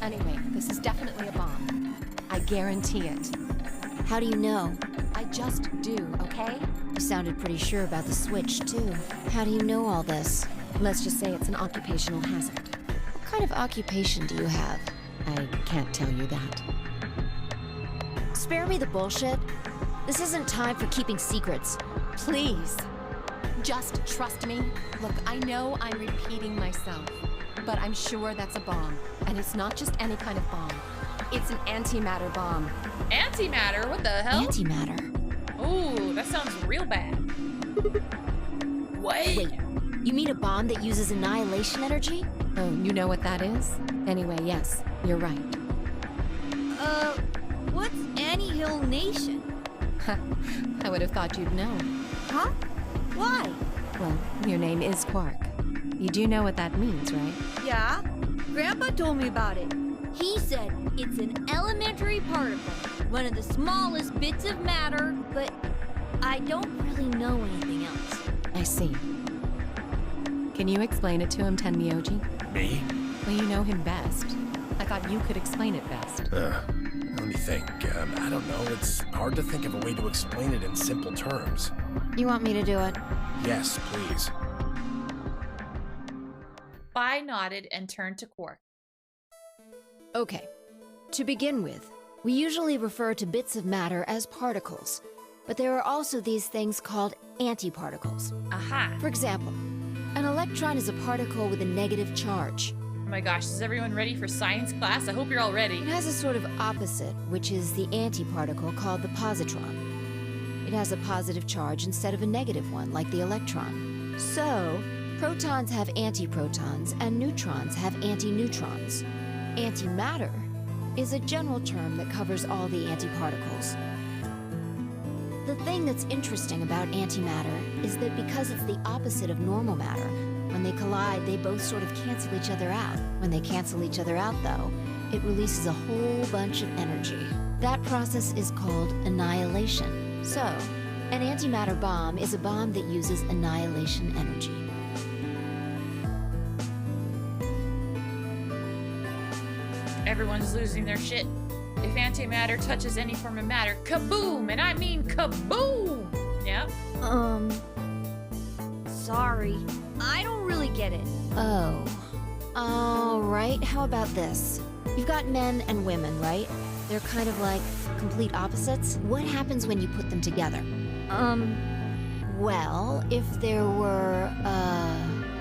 Anyway, this is definitely a bomb. I guarantee it. How do you know? I just do, okay? You sounded pretty sure about the switch, too. How do you know all this? Let's just say it's an occupational hazard. What kind of occupation do you have? I can't tell you that. Spare me the bullshit. This isn't time for keeping secrets. Please, just trust me. Look, I know I'm repeating myself, but I'm sure that's a bomb. And it's not just any kind of bomb. It's an antimatter bomb. Antimatter? What the hell? Antimatter? Ooh, that sounds real bad. What? Wait, you mean a bomb that uses annihilation energy? Oh, you know what that is? Anyway, yes, you're right. What's annihilation? I would have thought you'd know. Huh? Why? Well, your name is Quark. You do know what that means, right? Yeah, Grandpa told me about it. He said it's an elementary particle, one of the smallest bits of matter, but I don't really know anything else. I see. Can you explain it to him, Tenmyoji? Me? Well, you know him best. I thought you could explain it best. Let me think. I don't know. It's hard to think of a way to explain it in simple terms. You want me to do it? Yes, please. Phi nodded and turned to Quark. Okay. To begin with, we usually refer to bits of matter as particles, but there are also these things called antiparticles. Aha. For example, an electron is a particle with a negative charge. Oh my gosh, is everyone ready for science class? I hope you're all ready. It has a sort of opposite, which is the antiparticle called the positron. It has a positive charge instead of a negative one, like the electron. So, protons have antiprotons, and neutrons have antineutrons. Antimatter is a general term that covers all the antiparticles. The thing that's interesting about antimatter is that because it's the opposite of normal matter, when they collide, they both sort of cancel each other out. When they cancel each other out, though, it releases a whole bunch of energy. That process is called annihilation. So, an antimatter bomb is a bomb that uses annihilation energy. Everyone's losing their shit. If antimatter touches any form of matter, kaboom! And I mean kaboom! Yep. Sorry. I don't really get it. Oh. Alright, how about this? You've got men and women, right? They're kind of like complete opposites. What happens when you put them together? Well, if there were,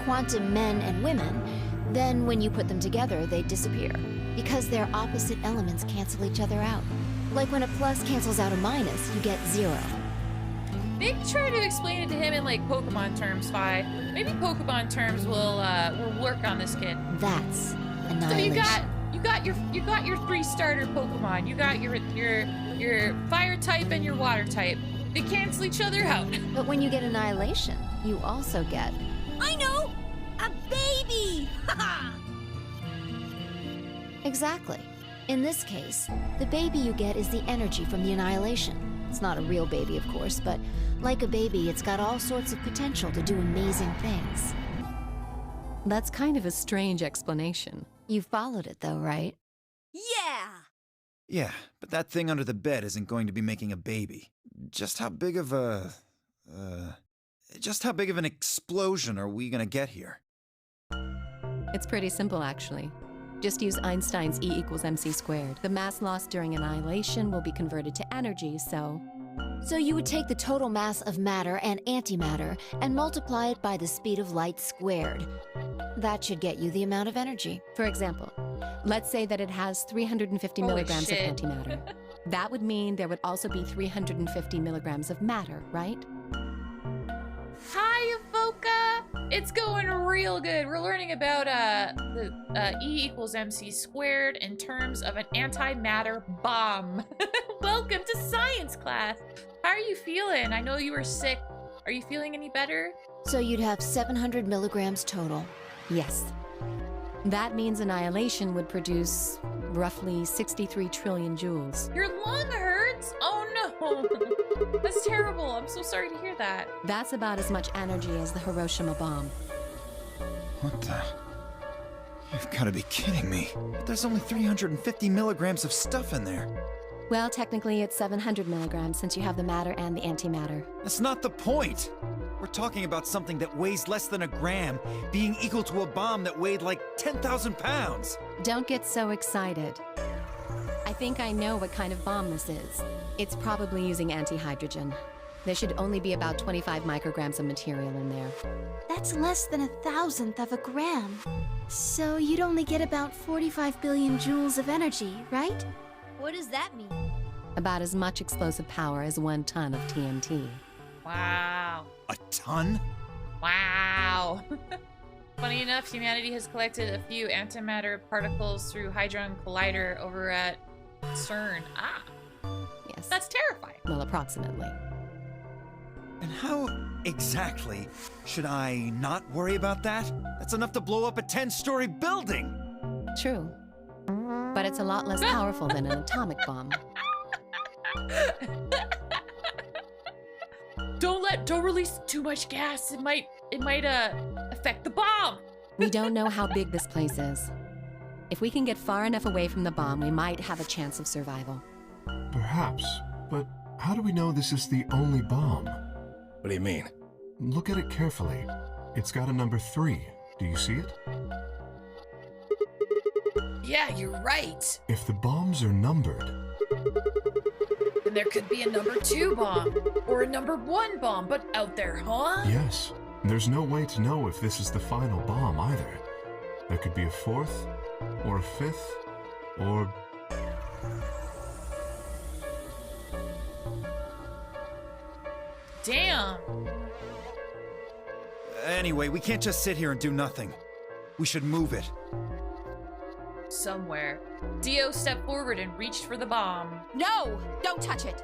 quantum men and women, then when you put them together, they disappear. Because their opposite elements cancel each other out. Like when a plus cancels out a minus, you get 0. Maybe try to explain it to him in like Pokemon terms, Phi. Maybe Pokemon terms will work on this kid. That's annihilation. So you got your 3 starter Pokemon. You got your fire type and your water type. They cancel each other out. But when you get annihilation, you also get... I know! A baby! Haha! Exactly. In this case, the baby you get is the energy from the annihilation. It's not a real baby, of course, but like a baby, it's got all sorts of potential to do amazing things. That's kind of a strange explanation. You followed it, though, right? Yeah! Yeah, but that thing under the bed isn't going to be making a baby. Just how big of an explosion are we gonna get here? It's pretty simple, actually. Just use Einstein's E equals mc squared. The mass lost during annihilation will be converted to energy, so... So you would take the total mass of matter and antimatter and multiply it by the speed of light squared. That should get you the amount of energy. For example, let's say that it has 350 milligrams of antimatter. That would mean there would also be 350 milligrams of matter, right? Hi, Evoca! It's going real good. We're learning about the E equals mc squared in terms of an antimatter bomb. Welcome to science class. How are you feeling? I know you were sick. Are you feeling any better? So you'd have 700 milligrams total. Yes. That means annihilation would produce roughly 63 trillion joules. Your lung hurts? Oh no! That's terrible. I'm so sorry to hear that. That's about as much energy as the Hiroshima bomb. What the? You've got to be kidding me. But there's only 350 milligrams of stuff in there. Well, technically it's 700 milligrams since you have the matter and the antimatter. That's not the point. We're talking about something that weighs less than a gram being equal to a bomb that weighed like 10,000 pounds. Don't get so excited. I think I know what kind of bomb this is. It's probably using antihydrogen. There should only be about 25 micrograms of material in there. That's less than 1,000th of a gram. So you'd only get about 45 billion joules of energy, right? What does that mean? About as much explosive power as 1 ton of TNT. Wow. A ton? Wow. Funny enough, humanity has collected a few antimatter particles through Hadron Collider over at CERN. Ah. Yes. That's terrifying. Well, approximately. And how exactly should I not worry about that? That's enough to blow up a 10-story building! True. But it's a lot less powerful than an atomic bomb. Don't release too much gas. It might affect the bomb. We don't know how big this place is. If we can get far enough away from the bomb, we might have a chance of survival. Perhaps, but how do we know this is the only bomb? What do you mean? Look at it carefully. It's got a number 3. Do you see it? Yeah, you're right. If the bombs are numbered, Then there could be a number 2 bomb. Or a number 1 bomb, but out there, huh? yes, there's no way to know if this is the final bomb either. There could be a 4th, or a 5th, or... Damn. Anyway, we can't just sit here and do nothing. We should move it. Somewhere. Dio stepped forward and reached for the bomb. No! Don't touch it!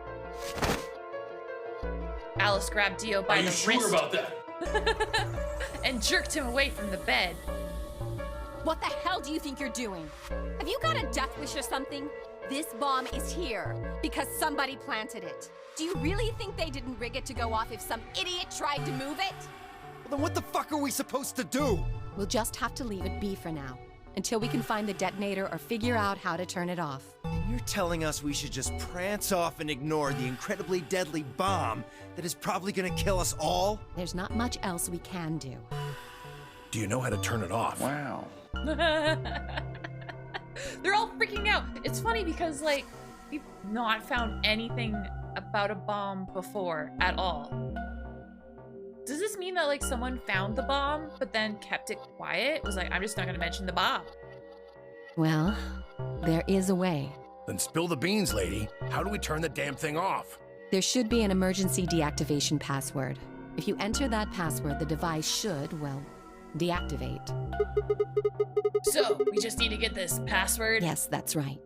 Alice grabbed Dio by Are the you wrist sure about that? and jerked him away from the bed. What the hell do you think you're doing? Have you got a death wish or something? This bomb is here because somebody planted it. Do you really think they didn't rig it to go off if some idiot tried to move it? Well, then what the fuck are we supposed to do? We'll just have to leave it be for now, until we can find the detonator or figure out how to turn it off. You're telling us we should just prance off and ignore the incredibly deadly bomb that is probably gonna kill us all? There's not much else we can do. Do you know how to turn it off? Wow. They're all freaking out. It's funny because, like, we've not found anything about a bomb before at all. Does this mean that, like, someone found the bomb but then kept it quiet? Was like, I'm just not gonna mention the bomb. Well, there is a way. Then spill the beans, lady. How do we turn the damn thing off? There should be an emergency deactivation password. If you enter that password, the device should, well, deactivate. So, we just need to get this password? Yes, that's right.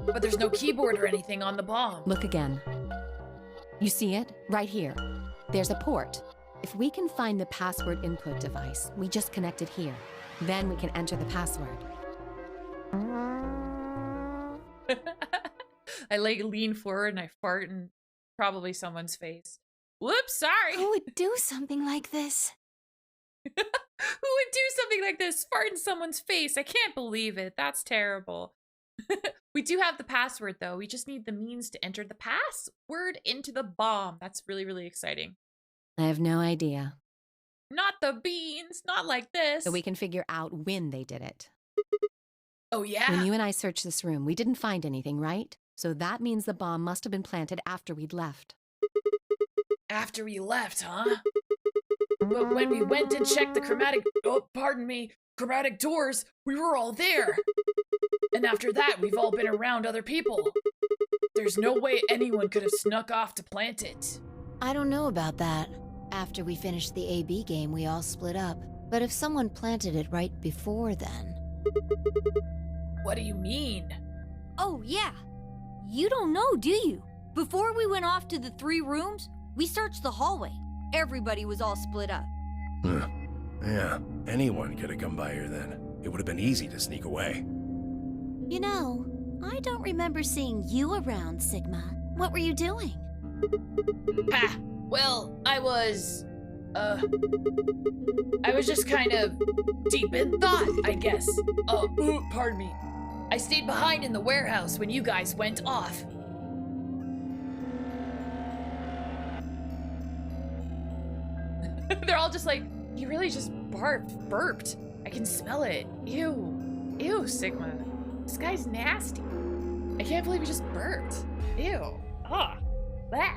But there's no keyboard or anything on the bomb. Look again. You see it? Right here. There's a port. If we can find the password input device, we just connect it here. Then we can enter the password. I like lean forward and I fart in probably someone's face. Whoops, sorry. Who would do something like this? Who would do something like this? Fart in someone's face. I can't believe it. That's terrible. We do have the password though. We just need the means to enter the password into the bomb. That's really, really exciting. I have no idea. Not the beans. Not like this. So we can figure out when they did it. Oh, yeah? When you and I searched this room, we didn't find anything, right? So that means the bomb must have been planted after we'd left. After we left, huh? But when we went and checked the chromatic doors, we were all there. And after that, we've all been around other people. There's no way anyone could have snuck off to plant it. I don't know about that. After we finished the AB game, we all split up. But if someone planted it right before then... What do you mean? Oh, yeah. You don't know, do you? Before we went off to the 3 rooms, we searched the hallway. Everybody was all split up. Yeah, anyone could have come by here then. It would have been easy to sneak away. You know, I don't remember seeing you around, Sigma. What were you doing? Ha! Well, I was just kind of deep in thought, I guess. Pardon me. I stayed behind in the warehouse when you guys went off. They're all just like, he really just burped. I can smell it. Ew. Ew, Sigma. This guy's nasty. I can't believe he just burped. Ew. Ugh. Blah.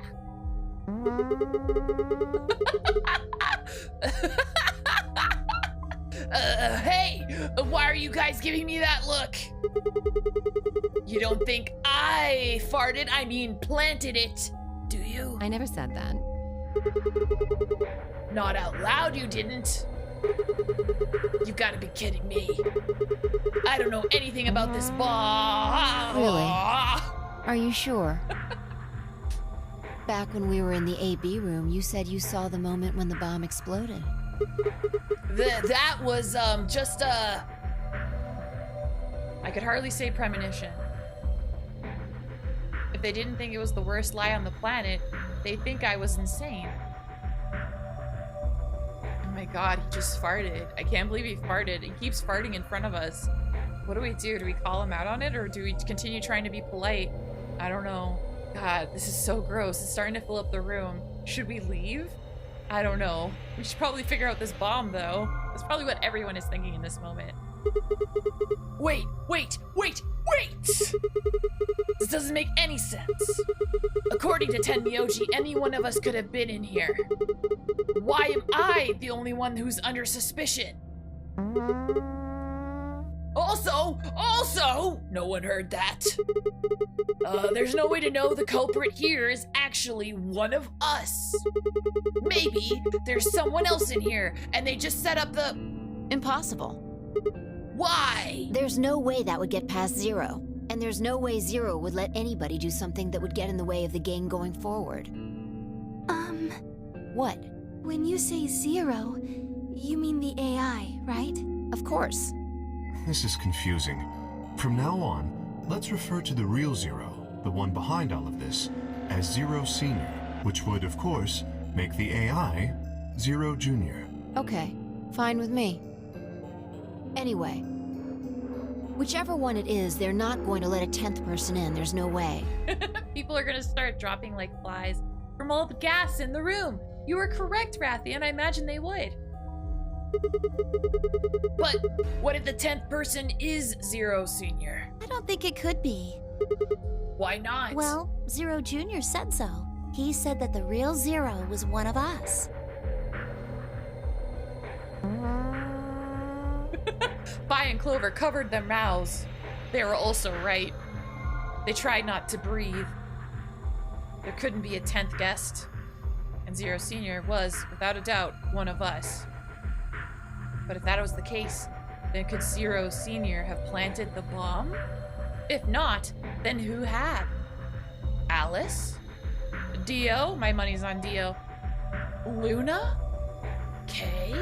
Hey! Why are you guys giving me that look? You don't think I farted, I mean planted it, do you? I never said that. Not out loud, you didn't. You've got to be kidding me. I don't know anything about this bomb. Really? Are you sure? Back when we were in the AB room, you said you saw the moment when the bomb exploded. That was, just, I could hardly say premonition. If they didn't think it was the worst lie on the planet, they think I was insane. my god, he just farted. I can't believe he farted. He keeps farting in front of us. What do we do? Do we call him out on it or do we continue trying to be polite? I don't know. God, this is so gross. It's starting to fill up the room. Should we leave? I don't know. We should probably figure out this bomb though. That's probably what everyone is thinking in this moment. Wait! This doesn't make any sense. According to Tenmyoji, any one of us could have been in here. Why am I the only one who's under suspicion? Also, no one heard that. There's no way to know the culprit here is actually one of us. Maybe there's someone else in here and they just set up the... Impossible. Why? There's no way that would get past Zero. And there's no way Zero would let anybody do something that would get in the way of the game going forward. What? When you say Zero, you mean the AI, right? Of course. This is confusing. From now on, let's refer to the real Zero, the one behind all of this, as Zero Senior, which would, of course, make the AI Zero Junior. Okay, fine with me. Anyway, whichever one it is, they're not going to let a 10th person in. There's no way. People are gonna start dropping like flies from all the gas in the room. You were correct, Rathian. I imagine they would. But what if the 10th person is Zero Senior? I don't think it could be. Why not? Well, Zero Junior said so. He said that the real Zero was one of us. Fi and Clover covered their mouths. They were also right. They tried not to breathe. There couldn't be a 10th guest. And Zero Senior was, without a doubt, one of us. But if that was the case, then could Zero Senior have planted the bomb? If not, then who had? Alice? Dio? My money's on Dio. Luna? Kay?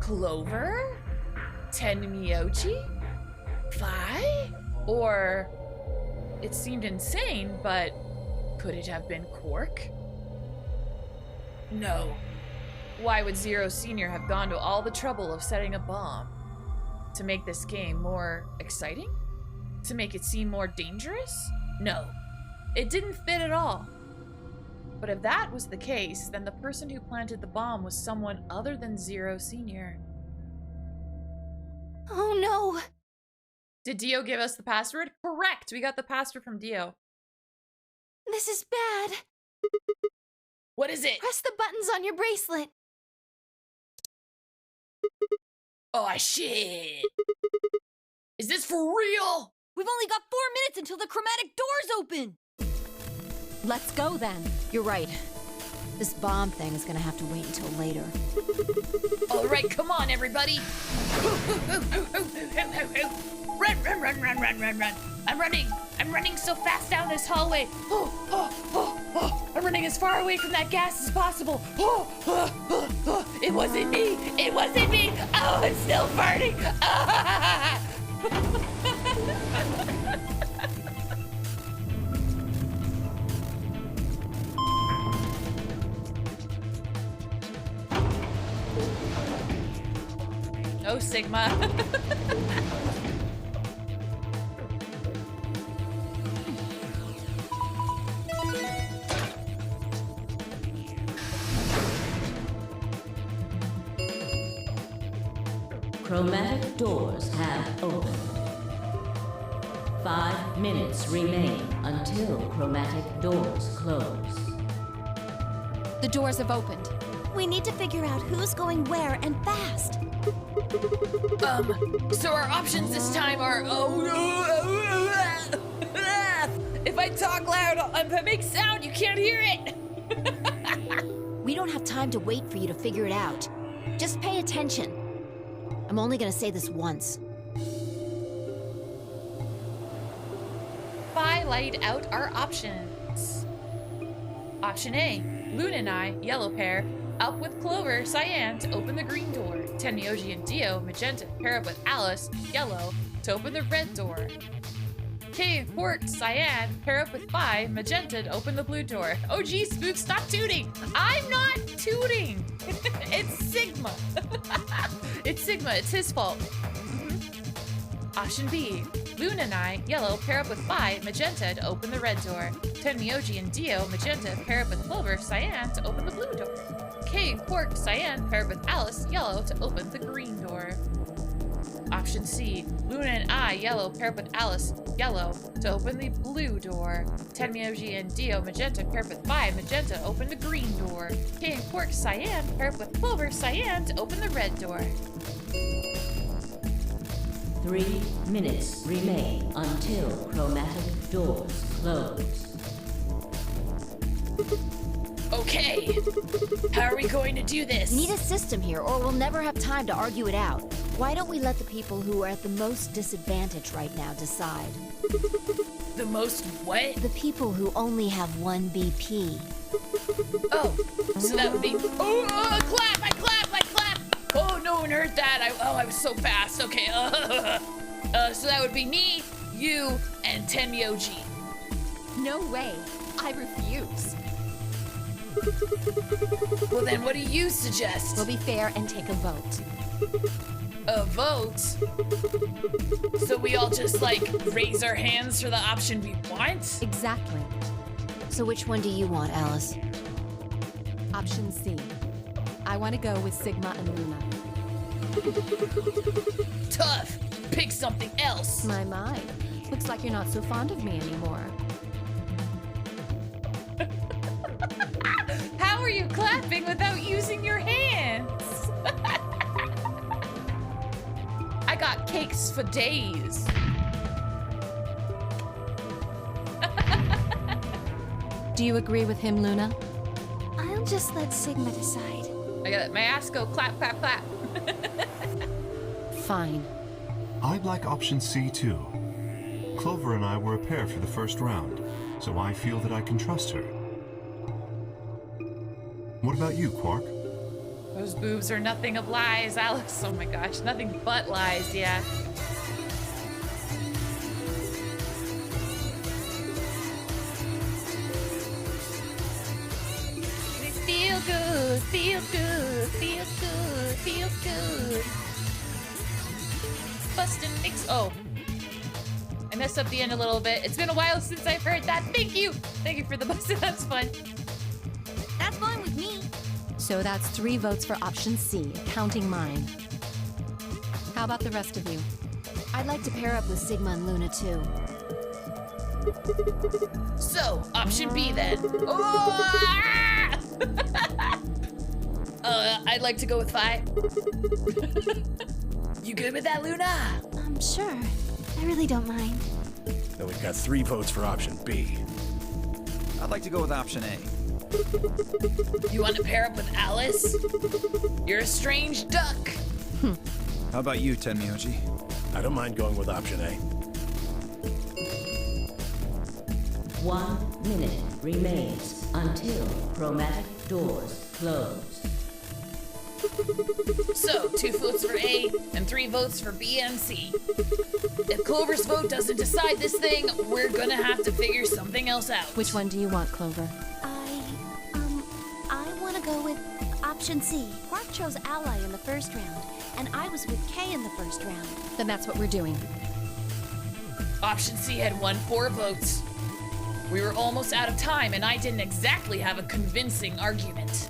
Clover? Tenmyoji? Fi? Or... it seemed insane, but could it have been Quark? No. Why would Zero Senior have gone to all the trouble of setting a bomb? To make this game more exciting? To make it seem more dangerous? No. It didn't fit at all. But if that was the case, then the person who planted the bomb was someone other than Zero Senior. Oh no! Did Dio give us the password? Correct! We got the password from Dio. This is bad. What is it? Press the buttons on your bracelet. Oh, shit. Is this for real? We've only got 4 minutes until the chromatic doors open. Let's go then. You're right. This bomb thing is gonna have to wait until later. All right, come on, everybody. Run. I'm running so fast down this hallway. I'm running as far away from that gas as possible. It wasn't me. Oh, I'm still farting. Oh, Sigma. Chromatic doors have opened. 5 minutes remain until chromatic doors close. The doors have opened. We need to figure out who's going where and fast. So our options this time are if I talk loud, if I make sound, you can't hear it. We don't have time to wait for you to figure it out. Just pay attention. I'm only gonna say this once. Fi laid out our options. Option A, Luna and I, yellow pair, up with Clover, cyan, to open the green door. Tenmyoji and Dio, magenta, pair up with Alice, yellow, to open the red door. K, Quark, Cyan, pair up with Phi, Magenta to open the blue door. Oh geez, Spook, stop tooting! I'm not tooting! It's Sigma! It's Sigma, it's his fault. Option B, Luna and I, Yellow, pair up with Phi, Magenta to open the red door. Tenmyoji and Dio, Magenta, pair up with Clover, Cyan to open the blue door. K, Quark, Cyan, pair up with Alice, Yellow to open the green door. Option C, Luna and I, Yellow, pair up with Alice, Yellow to open the blue door. Tenmyoji and Dio, Magenta, pair up with Phi, Magenta, open the green door. K and Quark, Cyan, pair up with Clover, Cyan to open the red door. 3 minutes remain until chromatic doors close. Okay, how are we going to do this? Need a system here, or we'll never have time to argue it out. Why don't we let the people who are at the most disadvantage right now decide? The most what? The people who only have 1 BP. Oh, so that would be. Oh, clap! I clap! Oh, no one heard that. I was so fast. Okay. So that would be me, you, and Tenmyoji. No way. I refuse. Well, then, what do you suggest? We'll be fair and take a vote. A vote? So we all just, like, raise our hands for the option we want? Exactly. So which one do you want, Alice? Option C. I want to go with Sigma and Luna. Tough. Pick something else. My. Looks like you're not so fond of me anymore. How are you clapping without using your hands? I got cakes for days. Do you agree with him, Luna? I'll just let Sigma decide. I got my ass go clap, clap, clap. Fine. I'd like option C too. Clover and I were a pair for the first round, so I feel that I can trust her. What about you, Quark? Those boobs are nothing of lies, Alice. Oh my gosh, nothing but lies, yeah. Feel good, feel good, feel good, feel good. Bustin' mix. Oh. I messed up the end a little bit. It's been a while since I've heard that. Thank you. Thank you for the bustin'. That's fun. That's fine with me. So that's 3 votes for option C, counting mine. How about the rest of you? I'd like to pair up with Sigma and Luna too. So, option B then. Oh! I'd like to go with Phi. You good with that, Luna? Sure. I really don't mind. Then we've got 3 votes for option B. I'd like to go with option A. You want to pair up with Alice? You're a strange duck. How about you, Tenmyoji? I don't mind going with option A. 1 minute remains until chromatic doors close. So, 2 votes for A and 3 votes for B and C. If Clover's vote doesn't decide this thing, we're gonna have to figure something else out. Which one do you want, Clover? I want to go with option C. Quark chose Ally in the first round, and I was with K in the first round. Then that's what we're doing. Option C had won 4 votes. We were almost out of time, and I didn't exactly have a convincing argument.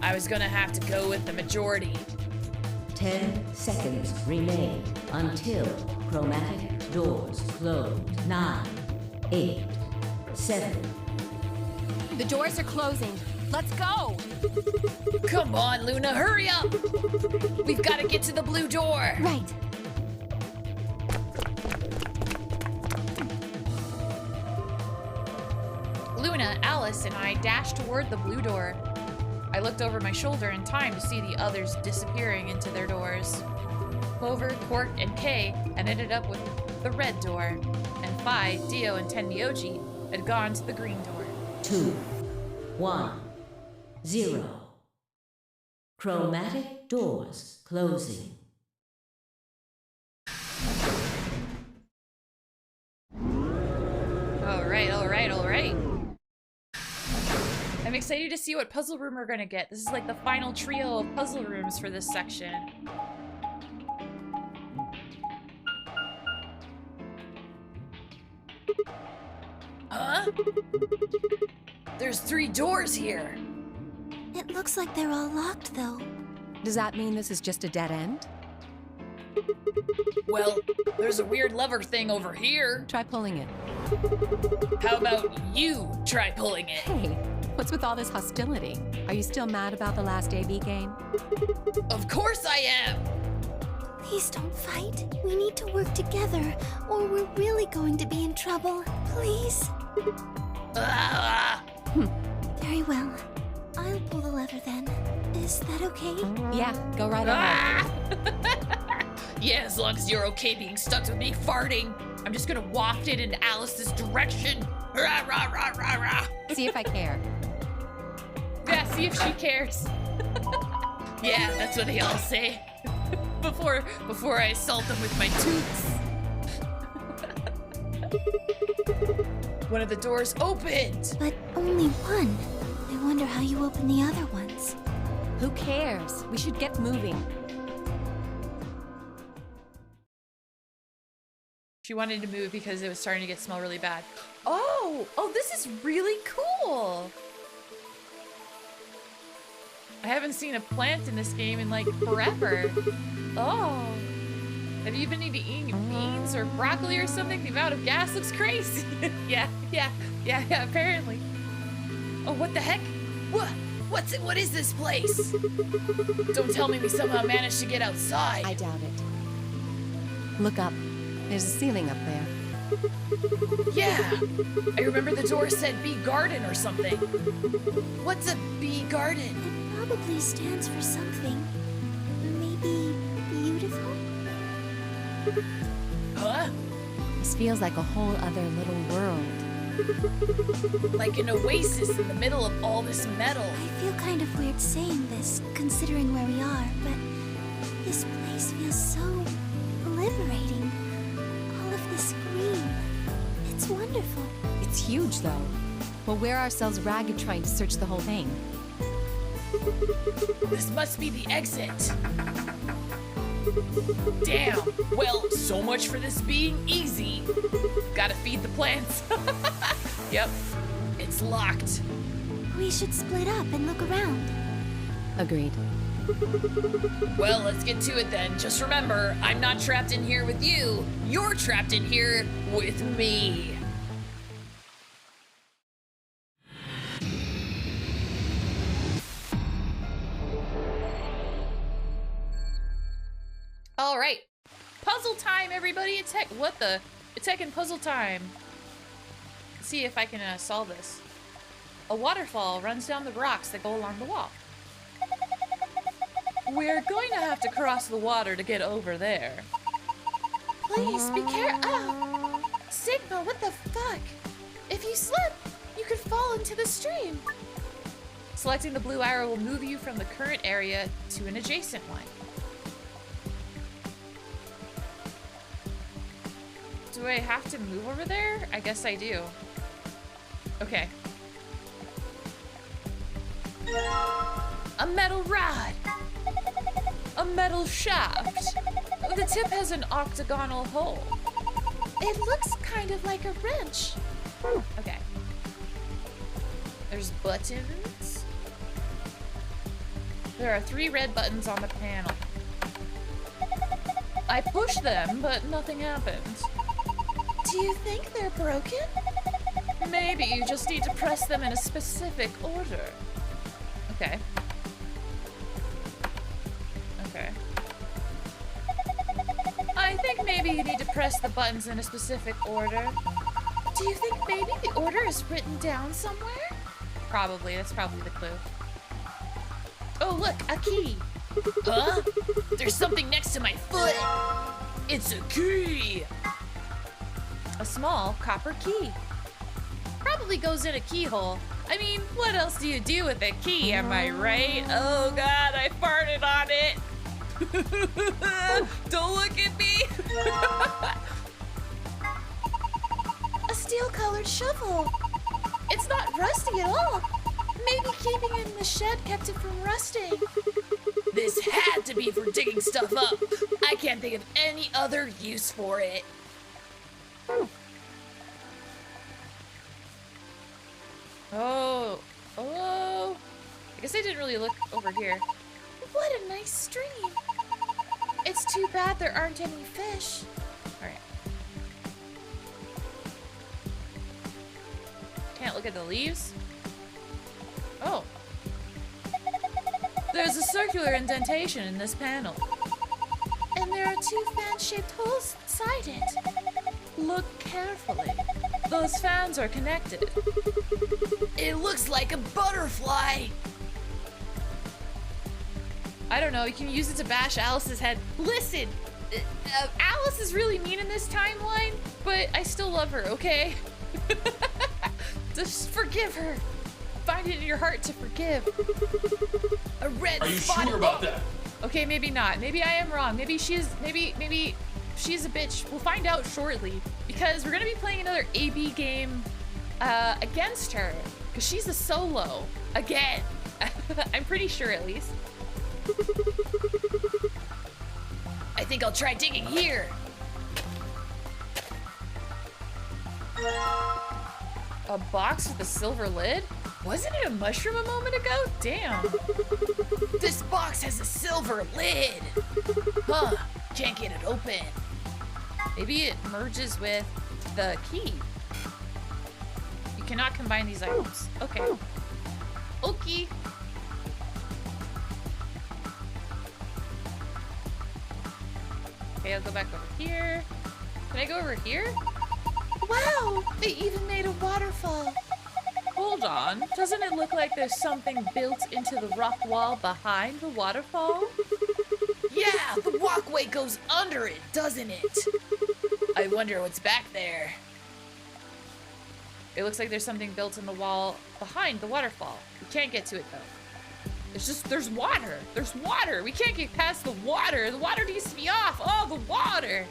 I was gonna have to go with the majority. 10 seconds remain until chromatic doors close. 9, 8, 7. The doors are closing. Let's go! Come on, Luna, hurry up! We've got to get to the blue door. Right. Luna, Alice, and I dashed toward the blue door. I looked over my shoulder in time to see the others disappearing into their doors. Clover, Quark, and Kay had ended up with the red door, and Phi, Dio, and Tenmyoji had gone to the green door. 2, 1, 0. Chromatic doors closing. I'm excited to see what puzzle room we're gonna get. This is like the final trio of puzzle rooms for this section. Huh? There's 3 doors here. It looks like they're all locked, though. Does that mean this is just a dead end? Well, there's a weird lever thing over here. Try pulling it. How about you try pulling it? Hey, what's with all this hostility? Are you still mad about the last AB game? Of course I am! Please don't fight. We need to work together, or we're really going to be in trouble. Please? Very well. I'll pull the lever then. Is that okay? Yeah, go right ahead. Yeah, as long as you're okay being stuck with me farting. I'm just gonna waft it in Alice's direction. Rah, rah, rah, rah, rah. See if I care. Yeah, see if she cares. Yeah, that's what they all say. Before I assault them with my toots. One of the doors opened. But only one. I wonder how you open the other ones. Who cares? We should get moving. She wanted to move because it was starting to smell really bad. Oh, this is really cool. I haven't seen a plant in this game in like forever. Oh, have you been eating beans or broccoli or something? The amount of gas looks crazy. yeah, apparently. Oh, what the heck? What is this place? Don't tell me we somehow managed to get outside. I doubt it. Look up. There's a ceiling up there. Yeah, I remember the door said bee garden or something. What's a bee garden? It probably stands for something. Maybe beautiful? Huh? This feels like a whole other little world. Like an oasis in the middle of all this metal. I feel kind of weird saying this, considering where we are, but this place feels so liberating. All of this green. It's wonderful. It's huge, though. We'll wear ourselves ragged trying to search the whole thing. This must be the exit. Damn. Well, so much for this being easy. Gotta feed the plants. Yep. It's locked. We should split up and look around. Agreed. Well, let's get to it then. Just remember, I'm not trapped in here with you. You're trapped in here with me. All right, puzzle time, everybody! It's heckin' puzzle time. Let's see if I can solve this. A waterfall runs down the rocks that go along the wall. We're going to have to cross the water to get over there. Please be careful. Oh, Sigma, what the fuck? If you slip, you could fall into the stream. Selecting the blue arrow will move you from the current area to an adjacent one. Do I have to move over there? I guess I do. Okay. A metal rod. A metal shaft. The tip has an octagonal hole. It looks kind of like a wrench. Okay. There's buttons. There are 3 red buttons on the panel. I push them, but nothing happens. Do you think they're broken? Maybe you just need to press them in a specific order. Okay. Okay. I think maybe you need to press the buttons in a specific order. Do you think maybe the order is written down somewhere? Probably. That's probably the clue. Oh, look, a key. Huh? There's something next to my foot. It's a key. A small copper key. Probably goes in a keyhole. I mean, what else do you do with a key, am I right? Oh god, I farted on it. Don't look at me. A steel-colored shovel. It's not rusty at all. Maybe keeping it in the shed kept it from rusting. This had to be for digging stuff up. I can't think of any other use for it. Oh. I guess I didn't really look over here. What a nice stream. It's too bad there aren't any fish. Alright. Can't look at the leaves. Oh. There's a circular indentation in this panel. And there are 2 fan-shaped holes inside it. Look carefully. Those fans are connected. It looks like a butterfly. I don't know, you can use it to bash Alice's head. Listen! Alice is really mean in this timeline, but I still love her, okay? Just forgive her. Find it in your heart to forgive. A red Are you sure about that? Okay, maybe not. Maybe I am wrong. Maybe she's a bitch. We'll find out shortly, because we're gonna be playing another AB game against her, because she's a solo again. I'm pretty sure, at least. I think I'll try digging here. A box with a silver lid? Wasn't it a mushroom a moment ago? Damn. This box has a silver lid. Huh, can't get it open. Maybe it merges with the key. You cannot combine these items. Okay. Okay. Okay, I'll go back over here. Can I go over here? Wow, they even made a waterfall. Hold on, doesn't it look like there's something built into the rock wall behind the waterfall? Yeah, the walkway goes under it, doesn't it? I wonder what's back there. It looks like there's something built in the wall behind the waterfall. We can't get to it though. There's water. There's water. We can't get past the water. The water needs to be off. Oh, the water.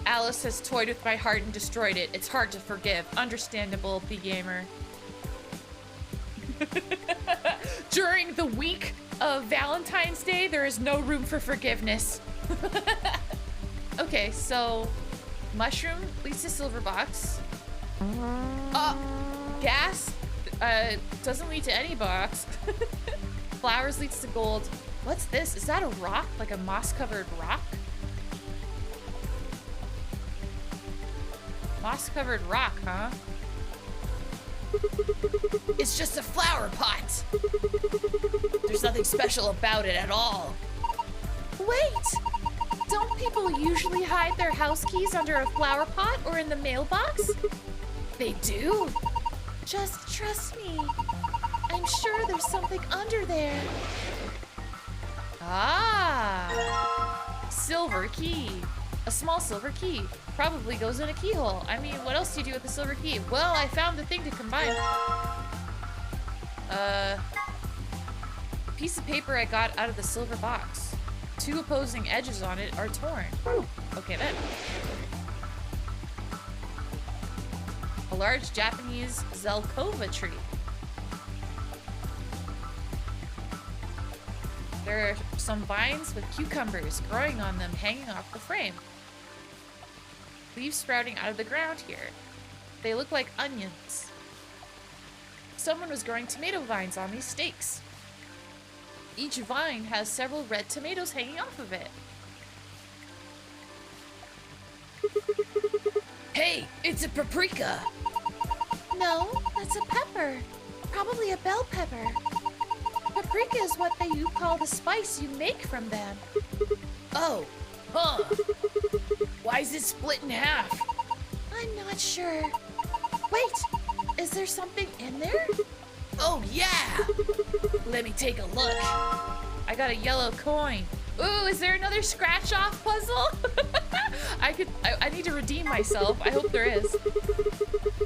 Alice has toyed with my heart and destroyed it. It's hard to forgive. Understandable, B-Gamer. During the week of Valentine's Day, there is no room for forgiveness. Okay, so mushroom leads to silver box. Gas doesn't lead to any box. Flowers leads to gold. What's this? Is that a rock? Like a moss-covered rock? Moss-covered rock, huh? It's just a flower pot. There's nothing special about it at all. Wait! Don't people usually hide their house keys under a flower pot or in the mailbox? They do? Just trust me. I'm sure there's something under there. Ah! Silver key. A small silver key. Probably goes in a keyhole. I mean, what else do you do with a silver key? Well, I found the thing to combine. Piece of paper I got out of the silver box. 2 opposing edges on it are torn. Okay then. A large Japanese Zelkova tree. There are some vines with cucumbers growing on them hanging off the frame. Leaves sprouting out of the ground here. They look like onions. Someone was growing tomato vines on these stakes. Each vine has several red tomatoes hanging off of it. Hey, it's a paprika. No, that's a pepper. Probably a bell pepper. Paprika is what you call the spice you make from them. Oh, huh. Why is it split in half? I'm not sure. Wait, is there something in there? Oh, yeah. Let me take a look. I got a yellow coin. Ooh, is there another scratch-off puzzle? I need to redeem myself. I hope there is.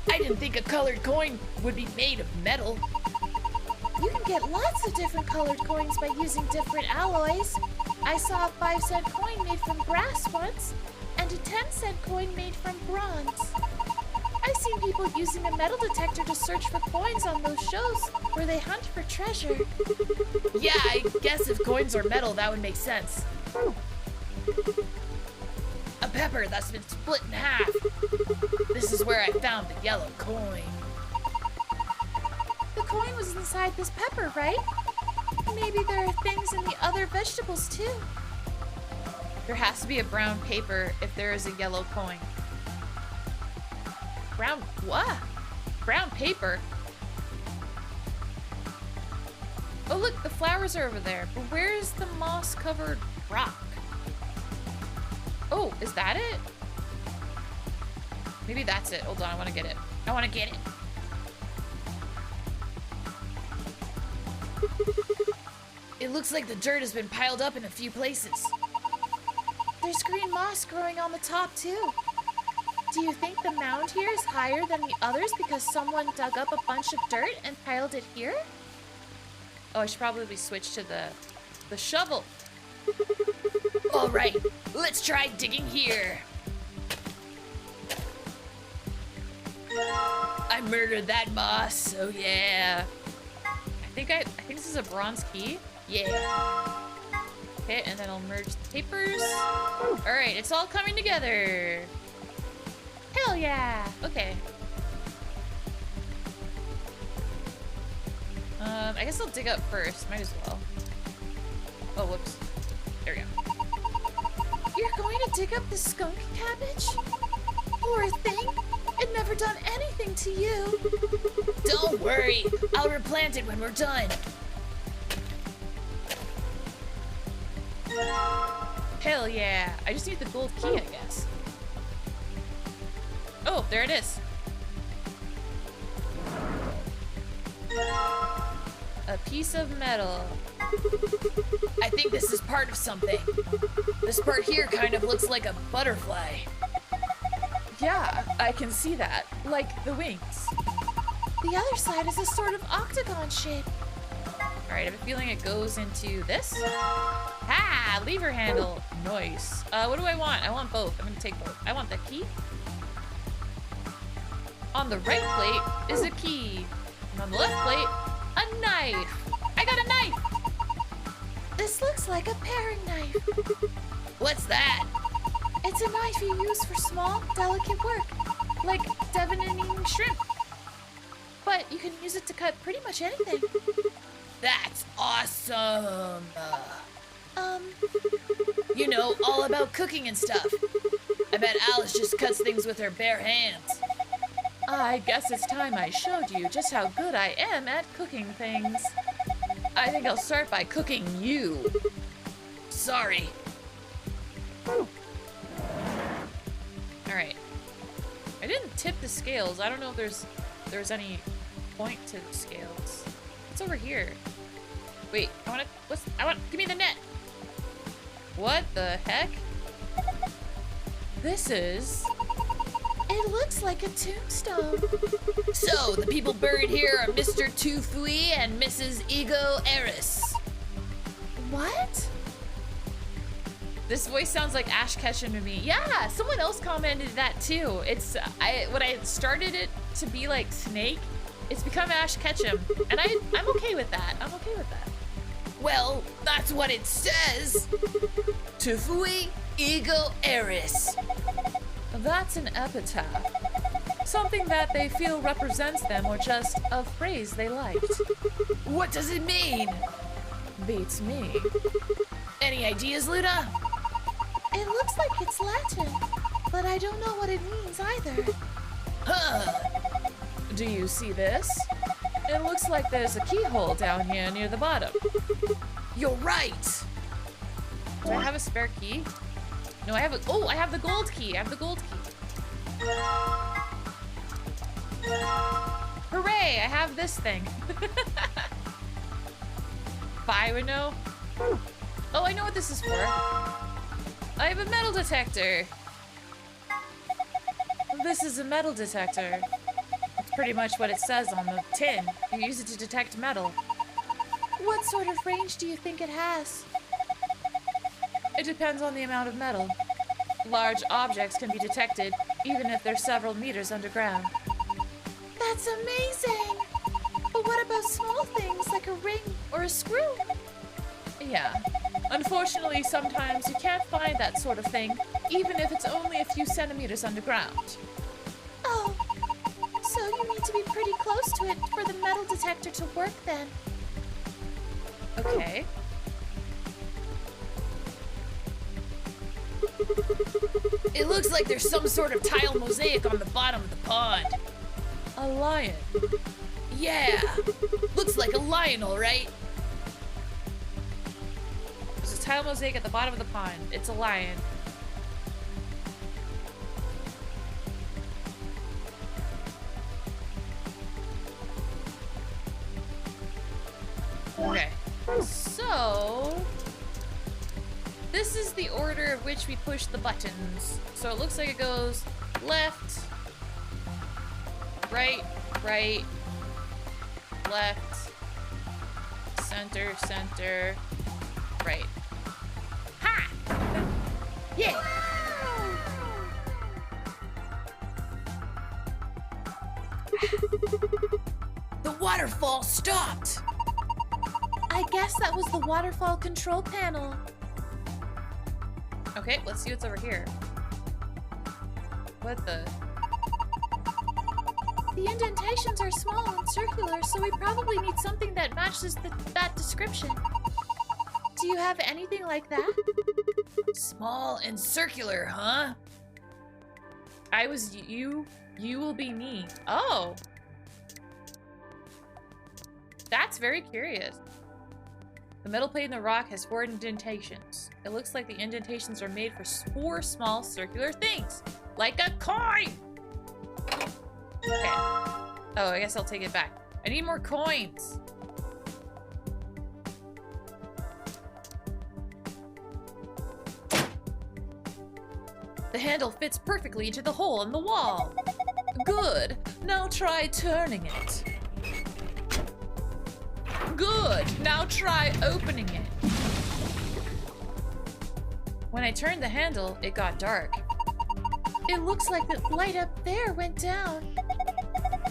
I didn't think a colored coin would be made of metal. You can get lots of different colored coins by using different alloys. I saw a 5-cent coin made from brass once, and a 10-cent coin made from bronze. I've seen people using a metal detector to search for coins on those shows where they hunt for treasure. Yeah, I guess if coins are metal, that would make sense. A pepper that's been split in half. This is where I found the yellow coin. The coin was inside this pepper, right? Maybe there are things in the other vegetables too. There has to be a brown paper if there is a yellow coin. Brown what? Brown paper? Oh look, the flowers are over there. But where is the moss-covered rock? Oh, is that it? Maybe that's it. Hold on, I want to get it. I want to get it. It looks like the dirt has been piled up in a few places. There's green moss growing on the top too. Do you think the mound here is higher than the others because someone dug up a bunch of dirt and piled it here? Oh, I should probably switch to the shovel. All right, let's try digging here. I murdered that moss, so yeah. I think this is a bronze key. Yeah. Okay, and then I'll merge the papers. All right, it's all coming together. Hell yeah. Okay. I guess I'll dig up first. Might as well. Oh, whoops. There we go. You're going to dig up the skunk cabbage? Poor thing. It never done anything to you. Don't worry. I'll replant it when we're done. Hell yeah. I just need the gold key, I guess. Oh, there it is. A piece of metal. I think this is part of something. This part here kind of looks like a butterfly. Yeah, I can see that. Like the wings. The other side is a sort of octagon shape. Alright, I have a feeling it goes into this. Ah, lever handle. Nice. What do I want? I want both. I'm gonna take both. I want the key. On the right plate is a key. And on the left plate, a knife. I got a knife. This looks like a paring knife. What's that? It's a knife you use for small, delicate work, like devining shrimp. But you can use it to cut pretty much anything. That's awesome. You know, all about cooking and stuff. I bet Alice just cuts things with her bare hands. I guess it's time I showed you just how good I am at cooking things. I think I'll start by cooking you. Sorry. Alright. I didn't tip the scales. I don't know if there's any point to the scales. It's over here. Wait, give me the net. What the heck? This is... It looks like a tombstone. So, the people buried here are Mr. Tufui and Mrs. Ego Eris. What? This voice sounds like Ash Ketchum to me. Yeah, someone else commented that too. It's when I started it to be like Snake, it's become Ash Ketchum, and I'm okay with that. I'm okay with that. Well, that's what it says. Tufui Ego Eris. That's an epitaph. Something that they feel represents them or just a phrase they liked. What does it mean? Beats me. Any ideas, Luna? It looks like it's Latin, but I don't know what it means either. Huh. Do you see this? It looks like there's a keyhole down here near the bottom. You're right. Do I have a spare key? No, I have the gold key. I have the gold key. Hooray, I have this thing. If I would know. Oh, I know what this is for. I have a metal detector. This is a metal detector. It's pretty much what it says on the tin. You use it to detect metal. What sort of range do you think it has? It depends on the amount of metal. Large objects can be detected even if they're several meters underground. That's amazing! But what about small things like a ring or a screw? Yeah. Unfortunately, sometimes you can't find that sort of thing, even if it's only a few centimeters underground. Oh, so you need to be pretty close to it for the metal detector to work then. Okay. It looks like there's some sort of tile mosaic on the bottom of the pond. A lion. Yeah, looks like a lion, all right. There's a tile mosaic at the bottom of the pond. It's a lion. Okay, so this is the order of which we push the buttons. So it looks like it goes left, right, right, left, center, center, right. Ha! Yeah! The waterfall stopped! I guess that was the waterfall control panel. Okay, let's see what's over here. What the? The indentations are small and circular, so we probably need something that matches that description. Do you have anything like that? Small and circular, huh? I was you, you will be me. Oh! That's very curious. The metal plate in the rock has 4 indentations. It looks like the indentations are made for 4 small circular things. Like a coin! Okay. Oh, I guess I'll take it back. I need more coins. The handle fits perfectly into the hole in the wall. Good. Now try turning it. Good. Now try opening it. When I turned the handle, it got dark. It looks like the light up there went down.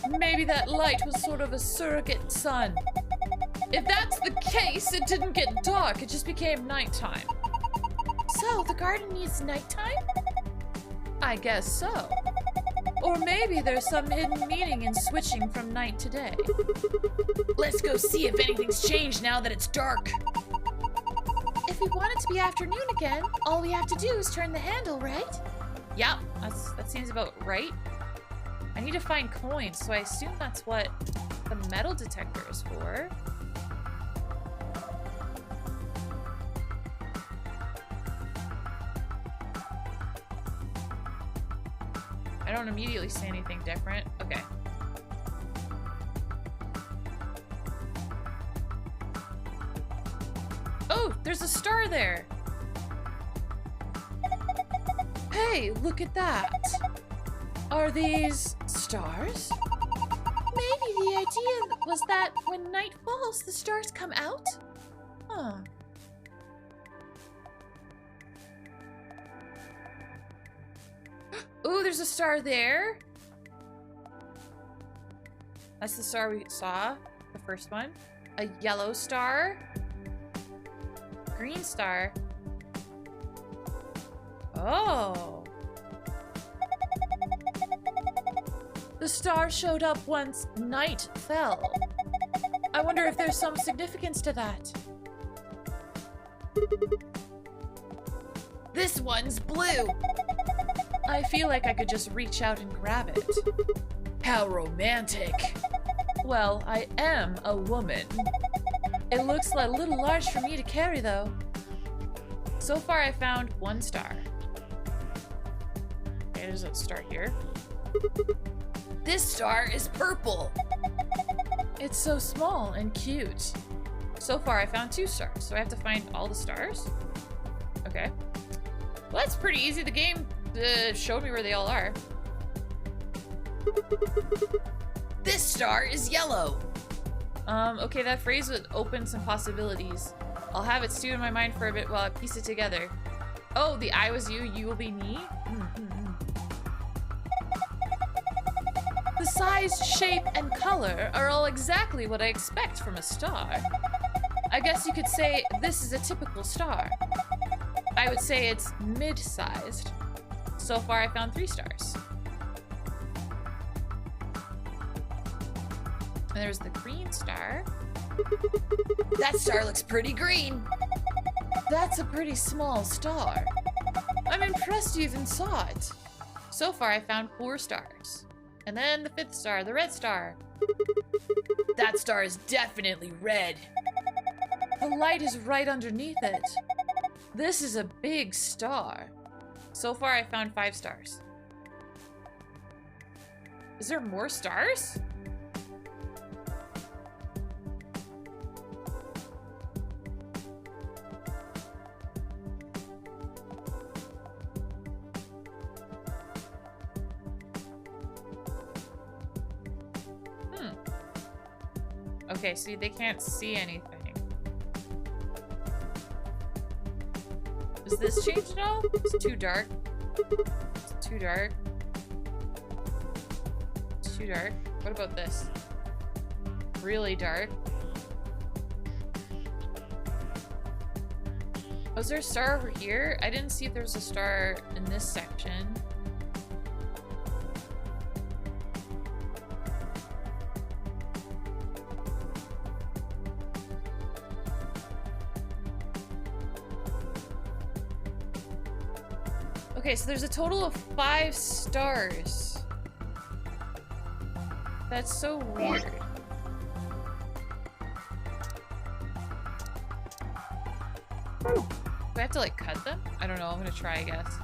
Maybe that light was sort of a surrogate sun. If that's the case, it didn't get dark, it just became nighttime. So, the garden needs nighttime? I guess so. Or maybe there's some hidden meaning in switching from night to day. Let's go see if anything's changed now that it's dark. If we want it to be afternoon again, all we have to do is turn the handle, right? Yep, that seems about right. I need to find coins, so I assume that's what the metal detector is for. I don't immediately see anything different. Okay. Oh, there's a star there. Hey, look at that. Are these stars? Maybe the idea was that when night falls, the stars come out? Huh. Ooh, there's a star there. That's the star we saw, the first one. A yellow star. Green star. Oh. The star showed up once night fell. I wonder if there's some significance to that. This one's blue. I feel like I could just reach out and grab it. How romantic. Well, I am a woman. It looks a little large for me to carry, though. So far, I found 1 star. Okay, there's a star here. This star is purple. It's so small and cute. So far, I found 2 stars, so I have to find all the stars? Okay. Well, that's pretty easy. The game showed me where they all are. This star is yellow. Okay, that phrase would open some possibilities. I'll have it stew in my mind for a bit while I piece it together. Oh, the I was you, you will be me? size, shape, and color are all exactly what I expect from a star. I guess you could say this is a typical star. I would say it's mid-sized. So far I found 3 stars. And there's the green star. That star looks pretty green. That's a pretty small star. I'm impressed you even saw it. So far I found 4 stars. And then the 5th star, the red star. That star is definitely red. The light is right underneath it. This is a big star. So far I found 5 stars. Is there more stars? Okay, see, they can't see anything. Does this change at all? It's too dark. It's too dark. It's too dark. What about this? Really dark. Was there a star over here? I didn't see if there was a star in this section. Okay, so there's a total of 5 stars. That's so weird. Do I have to like cut them? I don't know, I'm gonna try, I guess.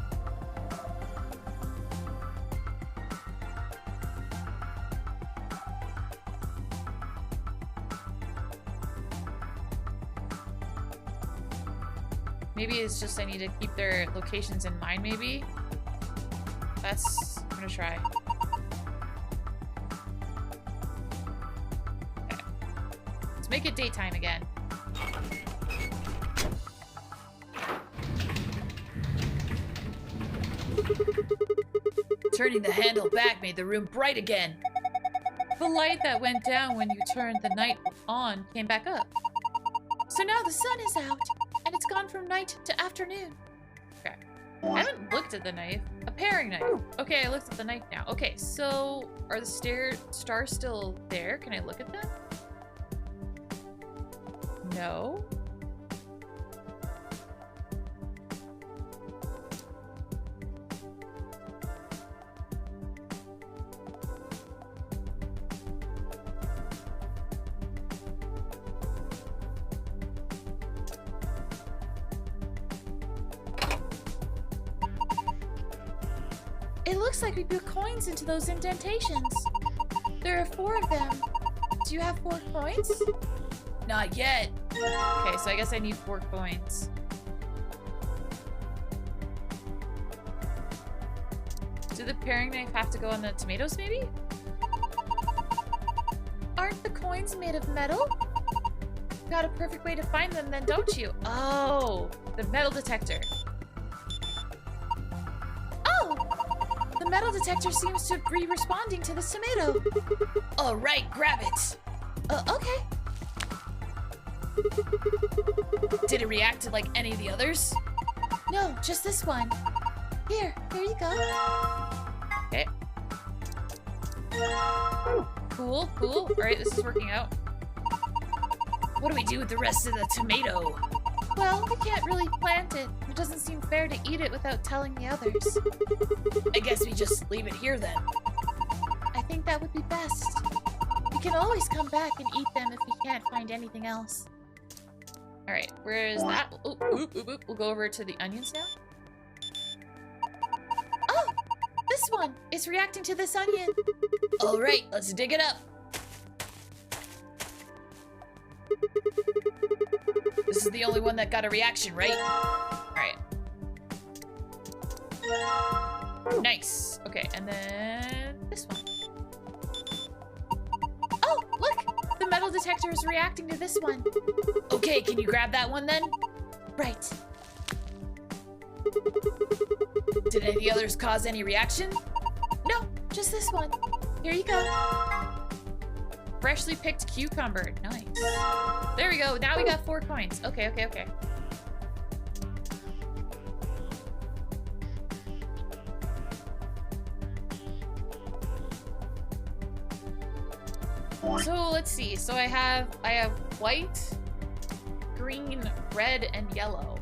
Maybe it's just I need to keep their locations in mind, maybe? I'm gonna try. Okay. Let's make it daytime again. Turning the handle back made the room bright again. The light that went down when you turned the night on came back up. So now the sun is out. And it's gone from night to afternoon. Okay. I haven't looked at the knife. A paring knife. Okay, I looked at the knife now. Okay, so are the stars still there? Can I look at them? No. It looks like we put coins into those indentations. There are 4 of them. Do you have 4 coins? Not yet. Okay, so I guess I need 4 coins. Do the paring knife have to go on the tomatoes, maybe? Aren't the coins made of metal? Got a perfect way to find them then, don't you? Oh, the metal detector. The metal detector seems to be responding to this tomato. All right, grab it. Okay. Did it react to like any of the others? No, just this one. Here you go. Okay. Cool. All right, this is working out. What do we do with the rest of the tomato? Well, we can't really plant it. It doesn't seem fair to eat it without telling the others. I guess we just leave it here then. I think that would be best. We can always come back and eat them if we can't find anything else. Alright, where is that? Oop. We'll go over to the onions now. Oh! This one is reacting to this onion. Alright, let's dig it up. This is the only one that got a reaction, right? Alright. Nice. Okay, and then this one. Oh, look! The metal detector is reacting to this one. Okay, can you grab that one then? Right. Did any of the others cause any reaction? No, just this one. Here you go. Freshly picked cucumber. Nice. There we go. Now we got 4 coins. Okay, okay, okay. So let's see. So I have white, green, red, and yellow.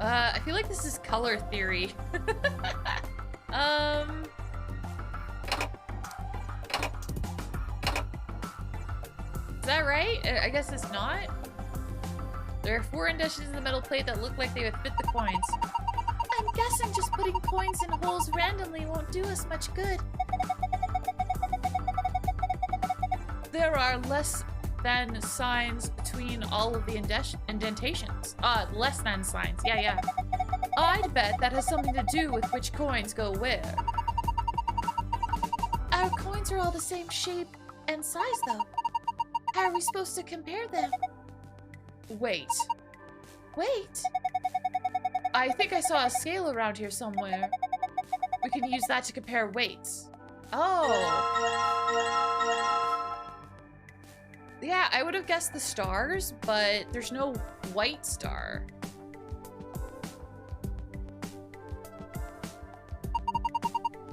I feel like this is color theory. Is that right? I guess it's not. There are 4 indentations in the metal plate that look like they would fit the coins. I'm guessing just putting coins in holes randomly won't do us much good. There are less than signs between all of the indentations. Less than signs. Yeah, yeah. I'd bet that has something to do with which coins go where. Our coins are all the same shape and size, though. How are we supposed to compare them? Wait. Wait. I think I saw a scale around here somewhere. We can use that to compare weights. Oh. Yeah, I would have guessed the stars, but there's no white star.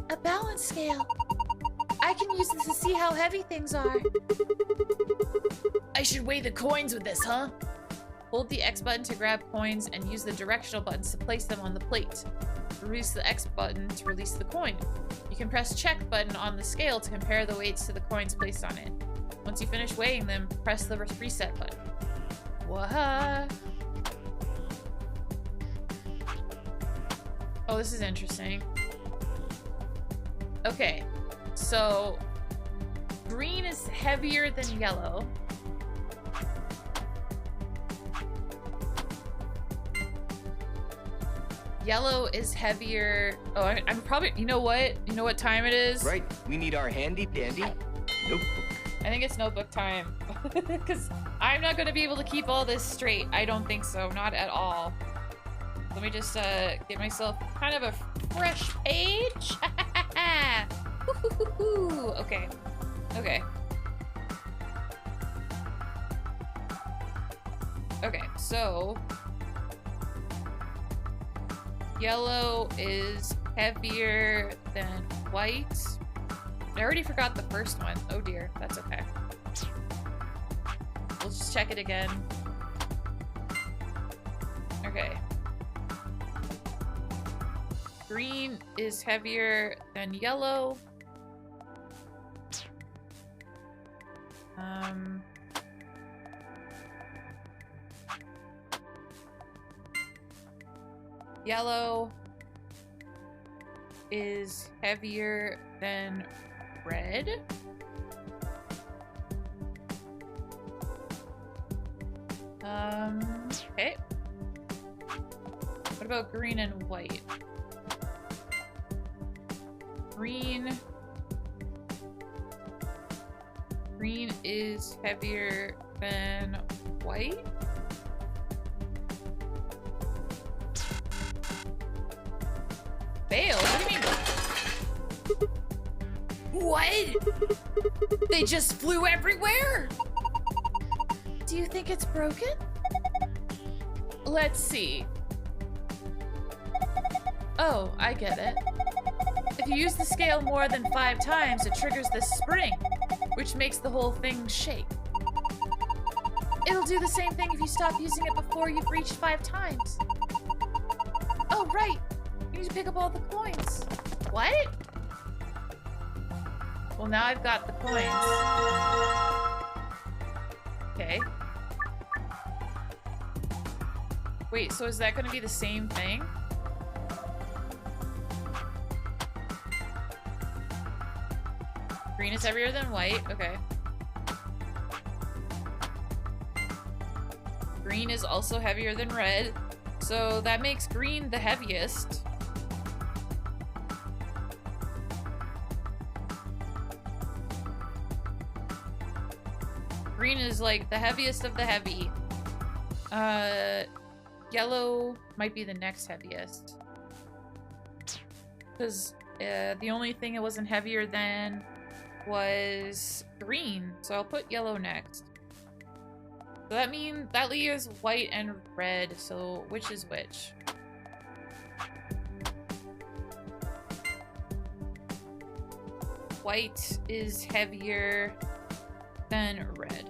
A balance scale. I can use this to see how heavy things are. I should weigh the coins with this, huh? Hold the X button to grab coins and use the directional buttons to place them on the plate. Release the X button to release the coin. You can press check button on the scale to compare the weights to the coins placed on it. Once you finish weighing them, press the reset button. What? Oh, this is interesting. Okay, so green is heavier than yellow. Yellow is heavier. Oh, I'm probably, you know what time it is? Right, we need our handy dandy notebook. I think it's notebook time. Because I'm not going to be able to keep all this straight. I don't think so, not at all. Let me just get myself kind of a fresh page. Okay. Okay. Okay, so yellow is heavier than white. I already forgot the first one. Oh dear, that's okay. We'll just check it again. Okay. Green is heavier than yellow. Yellow is heavier than red. Okay. What about green and white? Green is heavier than white. Failed? What do you mean? What? They just flew everywhere? Do you think it's broken? Let's see. Oh, I get it. If you use the scale more than 5 times, it triggers this spring, which makes the whole thing shake. It'll do the same thing if you stop using it before you've reached 5 times. Oh, right. You need to pick up all the coins. What? Well, now I've got the coins. Okay. Wait, so is that going to be the same thing? Green is heavier than white. Okay. Green is also heavier than red. So that makes green the heaviest. is like the heaviest of the heavy. Yellow might be the next heaviest. Because the only thing it wasn't heavier than was green. So I'll put yellow next. So that means that leaves white and red. So which is which? White is heavier than red.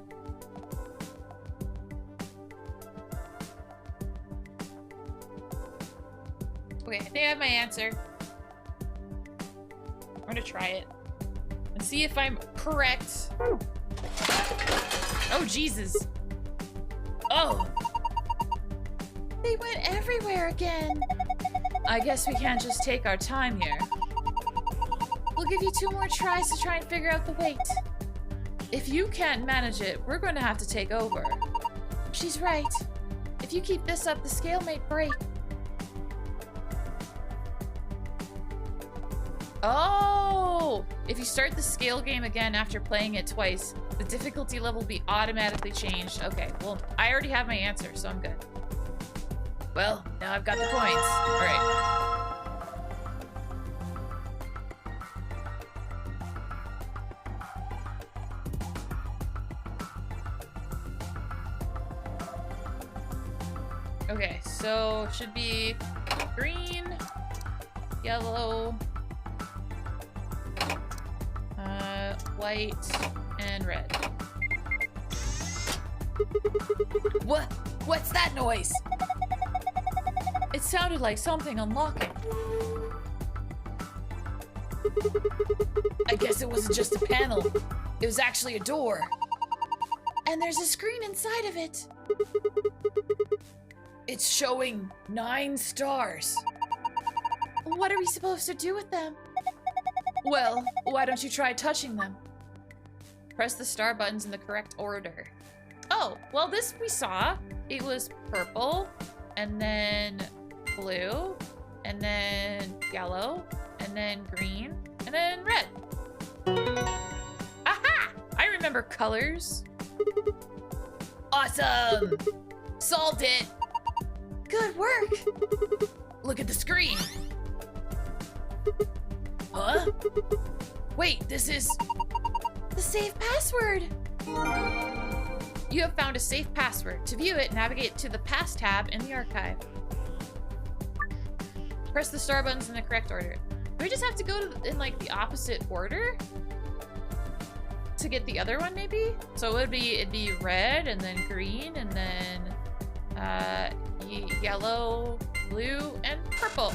Okay, I think I have my answer. I'm gonna try it and see if I'm correct. Oh, Jesus. Oh. They went everywhere again. I guess we can't just take our time here. We'll give you 2 more tries to try and figure out the weight. If you can't manage it, we're going to have to take over. She's right. If you keep this up, the scale may break. Oh! If you start the scale game again after playing it twice, the difficulty level will be automatically changed. Okay, well, I already have my answer, so I'm good. Well, now I've got the coins. All right. Okay, so should be green, yellow, white, and red. What? What's that noise? It sounded like something unlocking. I guess it wasn't just a panel. It was actually a door. And there's a screen inside of it. It's showing 9 stars. What are we supposed to do with them? Well, why don't you try touching them? Press the star buttons in the correct order. Oh, well, this we saw. It was purple, and then blue, and then yellow, and then green, and then red. Aha! I remember colors. Awesome! Solved it! Good work! Look at the screen. Huh? Wait, this is... the safe password! You have found a safe password. To view it, navigate to the Past tab in the archive. Press the star buttons in the correct order. Do we just have to go in like the opposite order? To get the other one, maybe? So it'd be red, and then green, and then yellow, blue, and purple.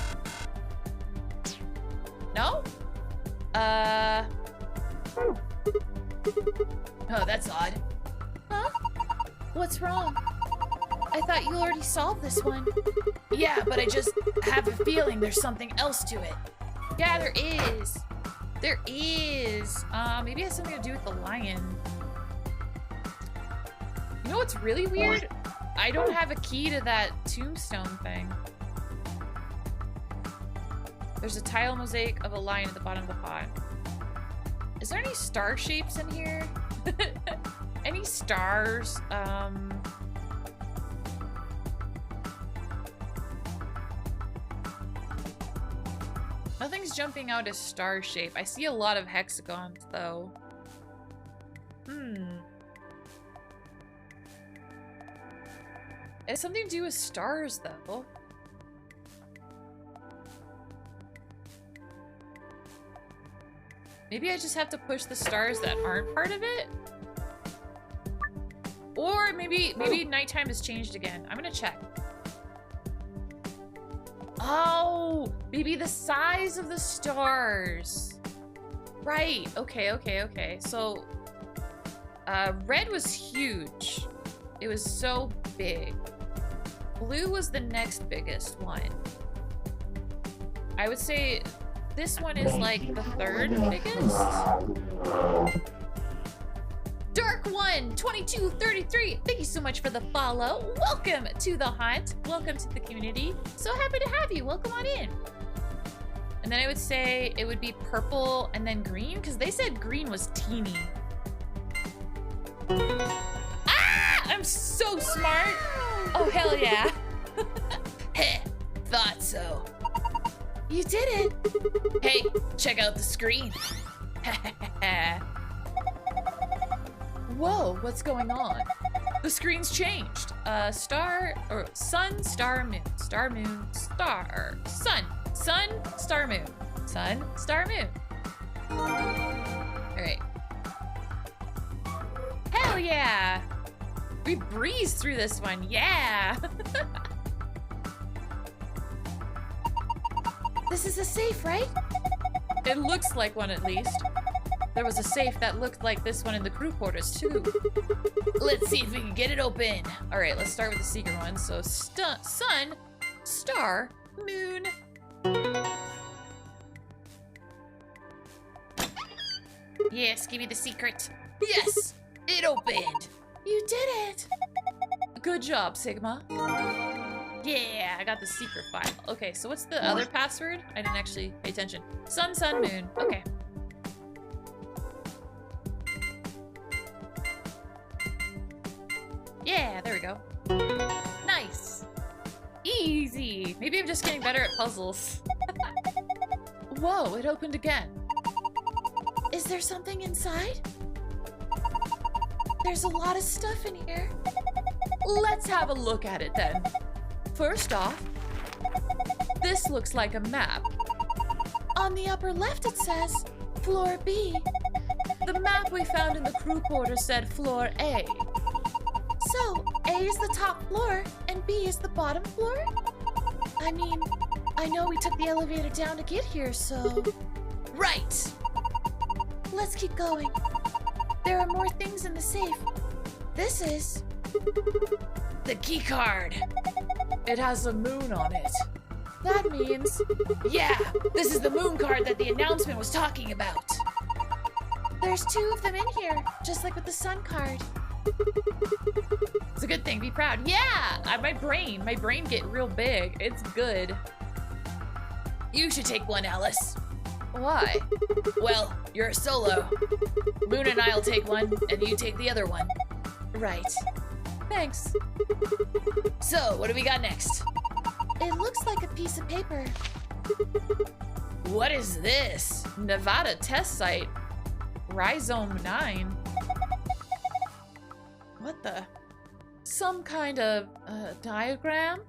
No? Oh, that's odd. Huh? What's wrong? I thought you already solved this one. Yeah, but I just have a feeling there's something else to it. Yeah, there is. There is. Maybe it has something to do with the lion. You know what's really weird? I don't have a key to that tombstone thing. There's a tile mosaic of a lion at the bottom of the pot. Is there any star shapes in here? Any stars? Nothing's jumping out as star shape. I see a lot of hexagons though. It has something to do with stars though. Maybe I just have to push the stars that aren't part of it? Or maybe nighttime has changed again. I'm gonna check. Oh, maybe the size of the stars. Right, okay. So, red was huge. It was so big. Blue was the next biggest one. I would say this one is like the third biggest. Dark One 2233, thank you so much for the follow. Welcome to the hunt. Welcome to the community. So happy to have you. Welcome on in. And then I would say it would be purple and then green, because they said green was teeny. I'm so smart. Oh, hell yeah. Heh, thought so. You did it. Hey, check out the screen. Whoa, what's going on? The screen's changed. Star, or sun, star, moon. Star, moon, star. Sun. Sun, star, moon. Sun, star, moon. Alright. Hell yeah! We breezed through this one, yeah! This is a safe, right? It looks like one at least. There was a safe that looked like this one in the crew quarters too. Let's see if we can get it open. Alright, let's start with the secret one. So, sun, star, moon. Yes, give me the secret. Yes, it opened. You did it. Good job, Sigma. Yeah, I got the secret file. Okay, so what's the other password? I didn't actually pay attention. Sun, sun, moon. Okay. Yeah, there we go. Nice. Easy. Maybe I'm just getting better at puzzles. Whoa, it opened again. Is there something inside? There's a lot of stuff in here. Let's have a look at it then. First off, this looks like a map. On the upper left it says Floor B. The map we found in the crew quarters said Floor A. So, A is the top floor and B is the bottom floor? I mean, I know we took the elevator down to get here, so... Right! Let's keep going. There are more things in the safe. This is... the key card. It has a moon on it. That means... Yeah, this is the moon card that the announcement was talking about. There's 2 of them in here, just like with the sun card. It's a good thing, be proud. Yeah! My brain get real big. It's good. You should take one, Alice. Why? Well, you're a solo. Moon and I'll take one, and you take the other one. Right. Thanks. So, what do we got next? It looks like a piece of paper. What is this? Nevada test site. Rhizome 9. What the? Some kind of diagram?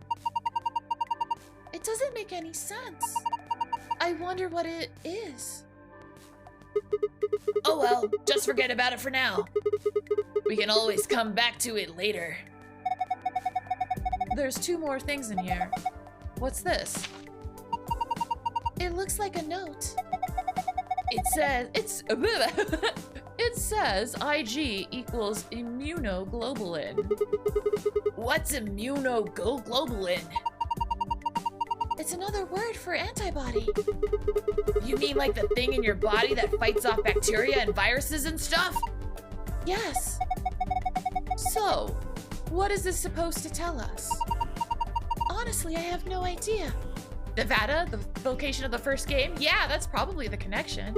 It doesn't make any sense. I wonder what it is. Oh well, just forget about it for now. We can always come back to it later. There's 2 more things in here. What's this? It looks like a note. It says, it says IG equals immunoglobulin. What's immunoglobulin? It's another word for antibody. You mean like the thing in your body that fights off bacteria and viruses and stuff? Yes. So, what is this supposed to tell us? Honestly, I have no idea. Nevada, the location of the first game? Yeah, that's probably the connection.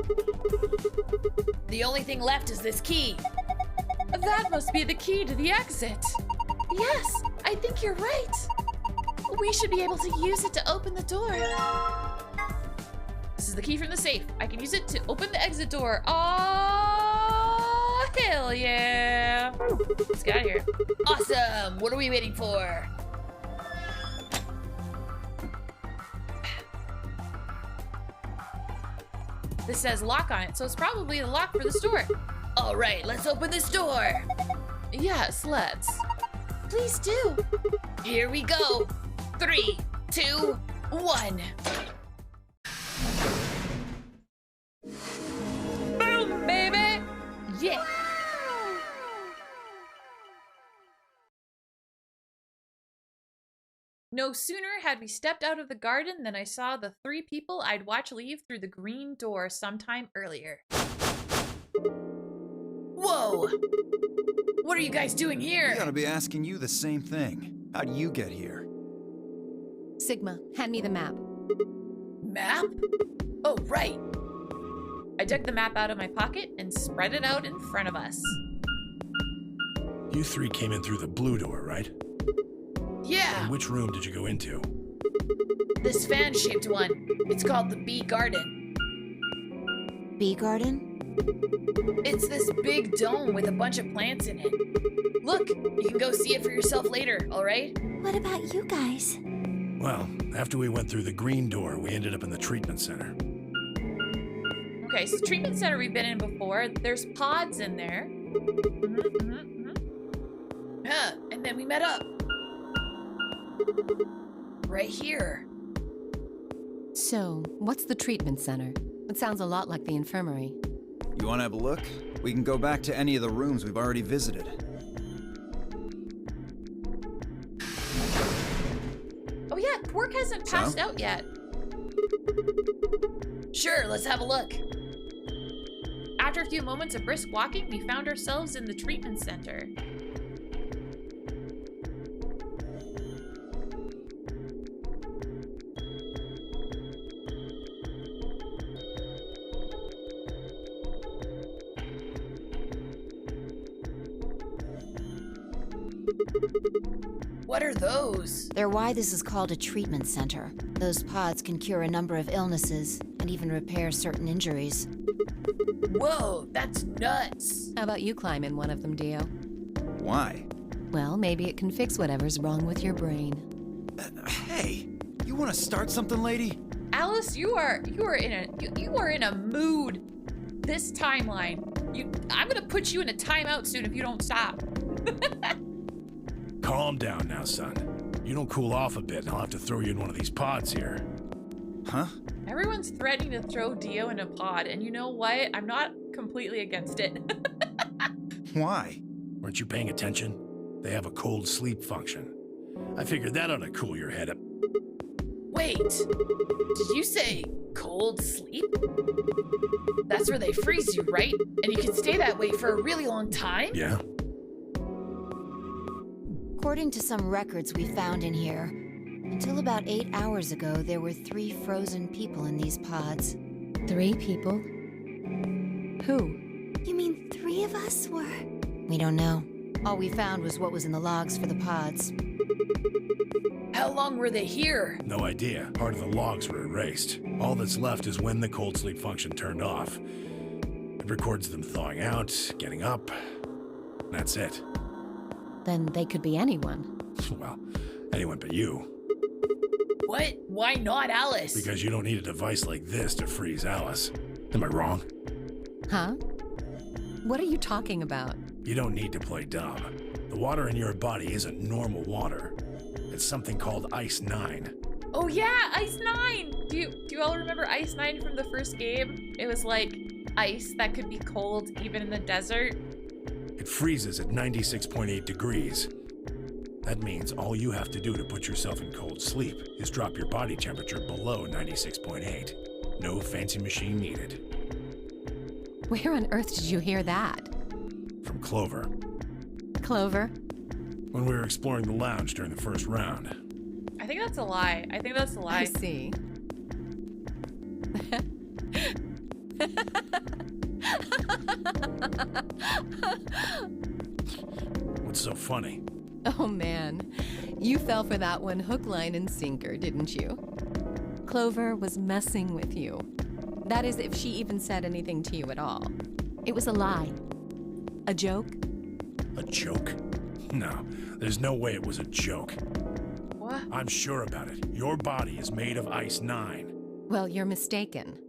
The only thing left is this key. That must be the key to the exit. Yes, I think you're right. We should be able to use it to open the door. This is the key from the safe. I can use it to open the exit door. Oh, hell yeah. Let's get out of here. Awesome. What are we waiting for? This says lock on it, so it's probably the lock for this door. All right, let's open this door. Yes, let's. Please do. Here we go. 3, 2, 1. Boom, baby! Yeah! No sooner had we stepped out of the garden than I saw the 3 people I'd watch leave through the green door sometime earlier. Whoa! What are you guys doing here? I gotta be asking you the same thing. How'd you get here? Sigma, hand me the map. Map? Oh, right. I took the map out of my pocket and spread it out in front of us. You three came in through the blue door, right? Yeah, And which room did you go into? this fan-shaped one. It's called the Bee Garden. Bee garden? It's this big dome with a bunch of plants in it. Look, you can go see it for yourself later, alright? What about you guys? Well, after we went through the green door, we ended up in the treatment center. Okay, so treatment center we've been in before. There's pods in there. Yeah, and then we met up. Right here. So, what's the treatment center? It sounds a lot like the infirmary. You want to have a look? We can go back to any of the rooms we've already visited. Oh yeah, Quark hasn't passed out yet. Sure, let's have a look. After a few moments of brisk walking, we found ourselves in the treatment center. What are those? They're why this is called a treatment center. Those pods can cure a number of illnesses and even repair certain injuries. Whoa, that's nuts. How about you climb in one of them, Dio? Why? Well, maybe it can fix whatever's wrong with your brain. Hey, you want to start something, lady? Alice, you are in a mood. This timeline. I'm gonna put you in a timeout soon if you don't stop. Calm down now, son. You don't cool off a bit, and I'll have to throw you in one of these pods here. Huh? Everyone's threatening to throw Dio in a pod, and you know what? I'm not completely against it. Why? Weren't you paying attention? They have a cold sleep function. I figured that ought to cool your head up. Wait, did you say cold sleep? That's where they freeze you, right? And you can stay that way for a really long time? Yeah. According to some records we found in here, until about 8 hours ago, there were 3 frozen people in these pods. 3 people? Who? You mean 3 of us were? We don't know. All we found was what was in the logs for the pods. How long were they here? No idea. Part of the logs were erased. All that's left is when the cold sleep function turned off. It records them thawing out, getting up. That's it. Then they could be anyone. Well, anyone but you. What? Why not Alice? Because you don't need a device like this to freeze Alice. Am I wrong? Huh? What are you talking about? You don't need to play dumb. The water in your body isn't normal water. It's something called Ice 9. Oh yeah, Ice 9! Do you all remember Ice 9 from the first game? It was like ice that could be cold even in the desert. It freezes at 96.8 degrees. That means all you have to do to put yourself in cold sleep is drop your body temperature below 96.8. No fancy machine needed. Where on earth did you hear that? From Clover. Clover? When we were exploring the lounge during the first round. I think that's a lie. I see. What's so funny? Oh man, you fell for that one hook, line, and sinker, didn't you? Clover was messing with you. That is, if she even said anything to you at all. It was a lie. A joke? A joke? No, there's no way it was a joke. What? I'm sure about it. Your body is made of Ice 9. Well, you're mistaken.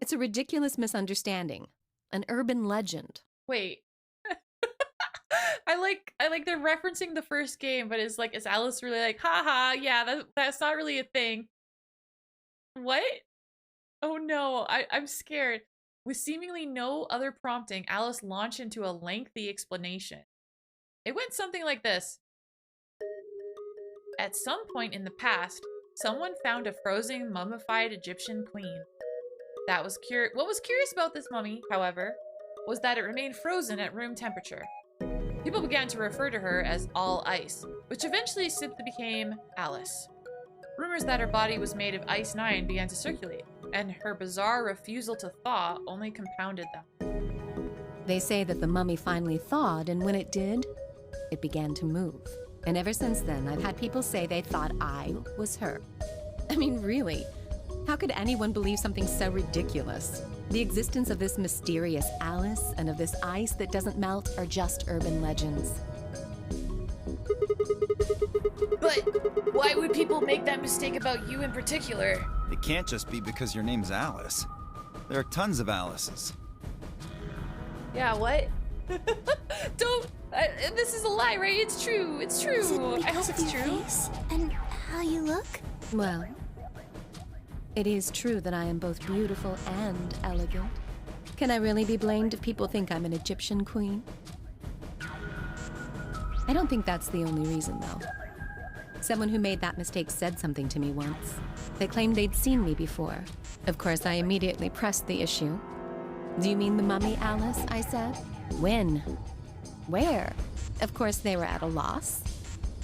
It's a ridiculous misunderstanding. An urban legend. Wait. I like they're referencing the first game, but is Alice really like, haha, yeah, that's not really a thing. What? Oh no, I'm scared. With seemingly no other prompting, Alice launched into a lengthy explanation. It went something like this. At some point in the past, someone found a frozen, mummified Egyptian queen. What was curious about this mummy, however, was that it remained frozen at room temperature. People began to refer to her as All Ice, which eventually simply became Alice. Rumors that her body was made of Ice 9 began to circulate, and her bizarre refusal to thaw only compounded them. They say that the mummy finally thawed, and when it did, it began to move. And ever since then, I've had people say they thought I was her. I mean, really, how could anyone believe something so ridiculous? The existence of this mysterious Alice and of this ice that doesn't melt are just urban legends. But why would people make that mistake about you in particular? It can't just be because your name's Alice. There are tons of Alices. Yeah, what? Don't. This is a lie, right? It's true. It's true. Is it I because hope of it's your true. face and how you look? Well, it is true that I am both beautiful and elegant. Can I really be blamed if people think I'm an Egyptian queen? I don't think that's the only reason, though. Someone who made that mistake said something to me once. They claimed they'd seen me before. Of course, I immediately pressed the issue. Do you mean the mummy, Alice? I said. When? Where? Of course, they were at a loss.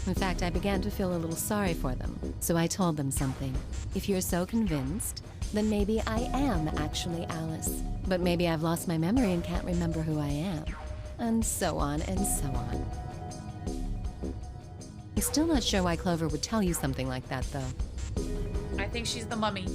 In fact, I began to feel a little sorry for them, so I told them something. If you're so convinced, then maybe I am actually Alice. But maybe I've lost my memory and can't remember who I am. And so on and so on. I'm still not sure why Clover would tell you something like that, though. I think she's the mummy.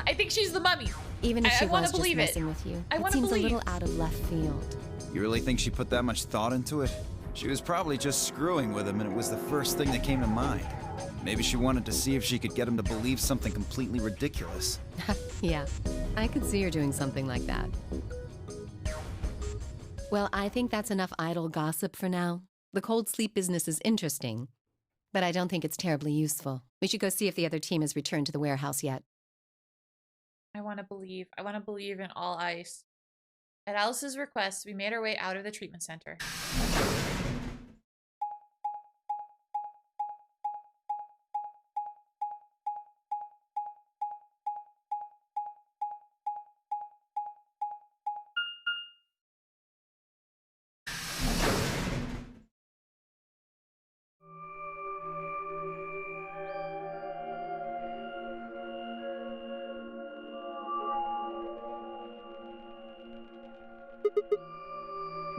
I think she's the mummy. Even if she wanna was just believe messing with you, I it wanna seems believe. a little out of left field. You really think she put that much thought into it? She was probably just screwing with him and it was the first thing that came to mind. Maybe she wanted to see if she could get him to believe something completely ridiculous. Yeah, I could see her doing something like that. Well, I think that's enough idle gossip for now. The cold sleep business is interesting, but I don't think it's terribly useful. We should go see if the other team has returned to the warehouse yet. I want to believe. I want to believe in all ice. At Alice's request, we made our way out of the treatment center.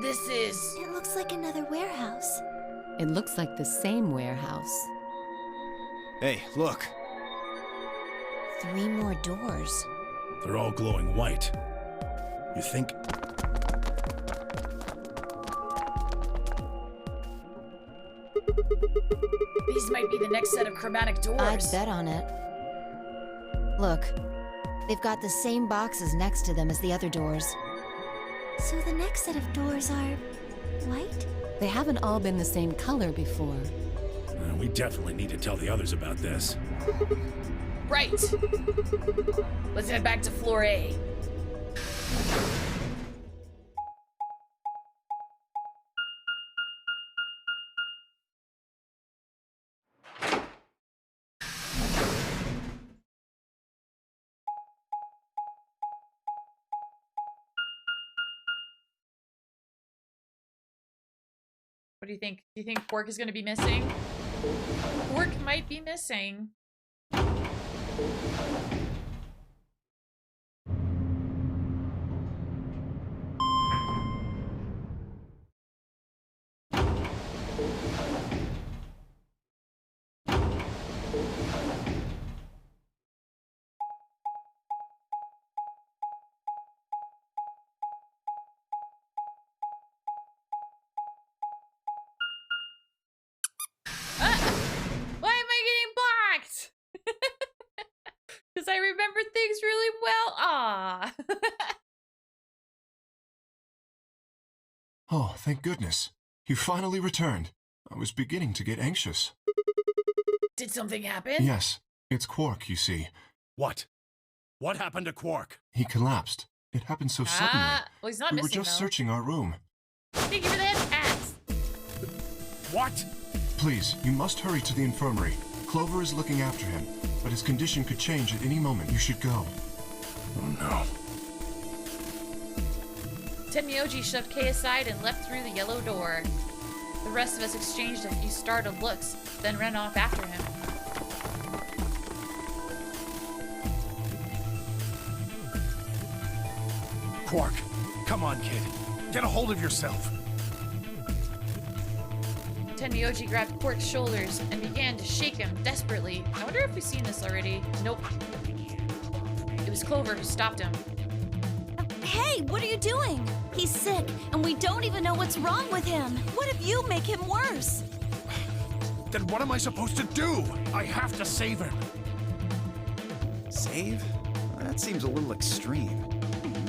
This is... It looks like another warehouse. It looks like the same warehouse. Hey, look. 3 more doors. They're all glowing white. You think... These might be the next set of chromatic doors. I'd bet on it. Look, they've got the same boxes next to them as the other doors. So the next set of doors are white? They haven't all been the same color before. We definitely need to tell the others about this. Right. Let's head back to floor A. What do you think? Do you think Quark is going to be missing? Quark might be missing. Why am I getting blocked? Because I remember things really well. Ah. Oh, thank goodness. You finally returned. I was beginning to get anxious. Did something happen? Yes, it's Quark, you see. What? What happened to Quark? He collapsed. It happened so suddenly. Well, he's not We were missing, just though. searching our room. Thank you for the ads. What? Please, you must hurry to the infirmary. Clover is looking after him, but his condition could change at any moment. You should go. Oh no. Tenmyoji shoved Kay aside and leapt through the yellow door. The rest of us exchanged a few startled looks, then ran off after him. Quark, come on, kid. Get a hold of yourself. Tenmyoji grabbed Quark's shoulders and began to shake him desperately. I wonder if we've seen this already. Nope. It was Clover who stopped him. Hey, what are you doing? He's sick, and we don't even know what's wrong with him. What if you make him worse? Then what am I supposed to do? I have to save him. Save? That seems a little extreme.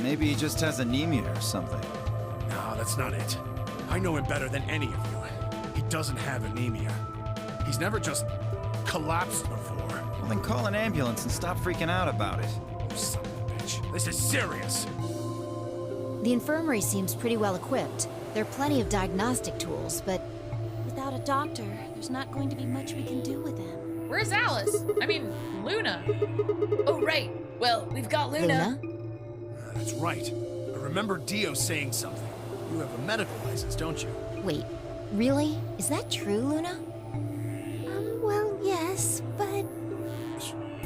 Maybe he just has anemia or something. No, that's not it. I know him better than any of you. He doesn't have anemia. He's never just collapsed before. Well, then call an ambulance and stop freaking out about it. You son of a bitch. This is serious. The infirmary seems pretty well equipped. There are plenty of diagnostic tools, but Without a doctor, there's not going to be much we can do with him. Where's Alice? I mean, Luna. Oh, right. Well, we've got Luna. That's right. I remember Dio saying something. You have a medical license, don't you? Wait, really? Is that true, Luna? Well, yes, but...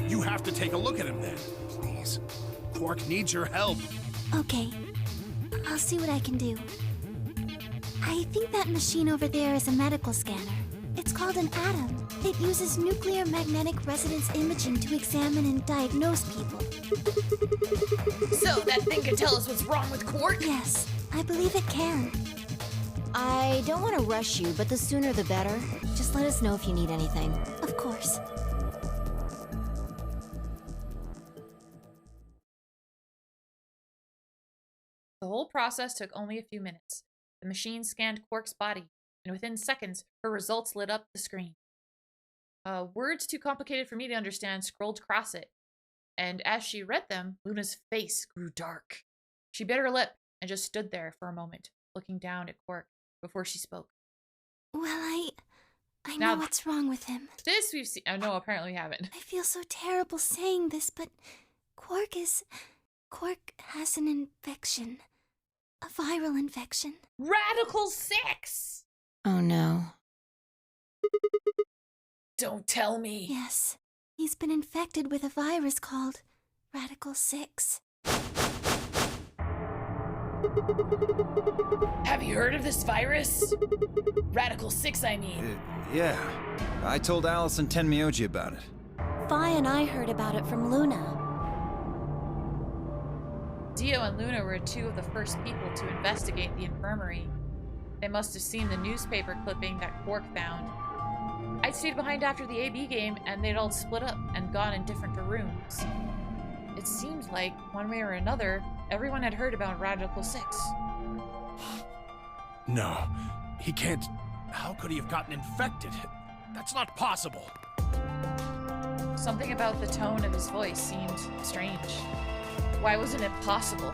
You have to take a look at him then, please. Quark needs your help. Okay, I'll see what I can do. I think that machine over there is a medical scanner. It's called an Atom. It uses nuclear magnetic resonance imaging to examine and diagnose people. So that thing can tell us what's wrong with Quark? Yes, I believe it can. I don't want to rush you, but the sooner the better. Just let us know if you need anything. Of course. The whole process took only a few minutes. The machine scanned Quark's body, and within seconds, her results lit up the screen. Words too complicated for me to understand scrolled across it, and as she read them, Luna's face grew dark. She bit her lip and just stood there for a moment, looking down at Quark before she spoke. Well, I know what's wrong with him. This we've seen. Oh, no, apparently we haven't. I feel so terrible saying this, but Quark has an infection. A viral infection. Radical 6! Oh no. Don't tell me. Yes. He's been infected with a virus called Radical 6. Have you heard of this virus? Radical 6, I mean. Yeah. I told Alice and Tenmyoji about it. Fi and I heard about it from Luna. Dio and Luna were two of the first people to investigate the infirmary. They must have seen the newspaper clipping that Quark found. I stayed behind after the AB game, and they'd all split up and gone in different rooms. It seemed like, one way or another, everyone had heard about Radical 6. No, he can't. How could he have gotten infected? That's not possible. Something about the tone of his voice seemed strange. Why wasn't it possible?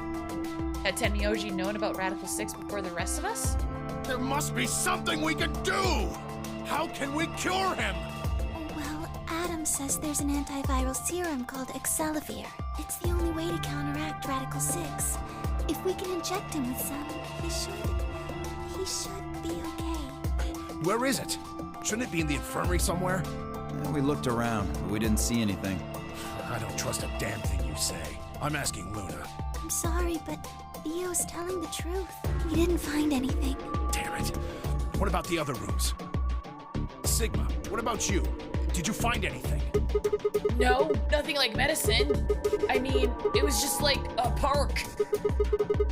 Had Tenmyoji known about Radical 6 before the rest of us? There must be something we can do! How can we cure him? Well, Adam says there's an antiviral serum called Excelavir. It's the only way to counteract Radical 6. If we can inject him with some, he should be okay. Where is it? Shouldn't it be in the infirmary somewhere? We looked around, but we didn't see anything. I don't trust a damn thing you say. I'm asking Luna. I'm sorry, but Theo's telling the truth. We didn't find anything. Damn it. What about the other rooms? Sigma, what about you? Did you find anything? No, nothing like medicine. I mean, it was just like a park.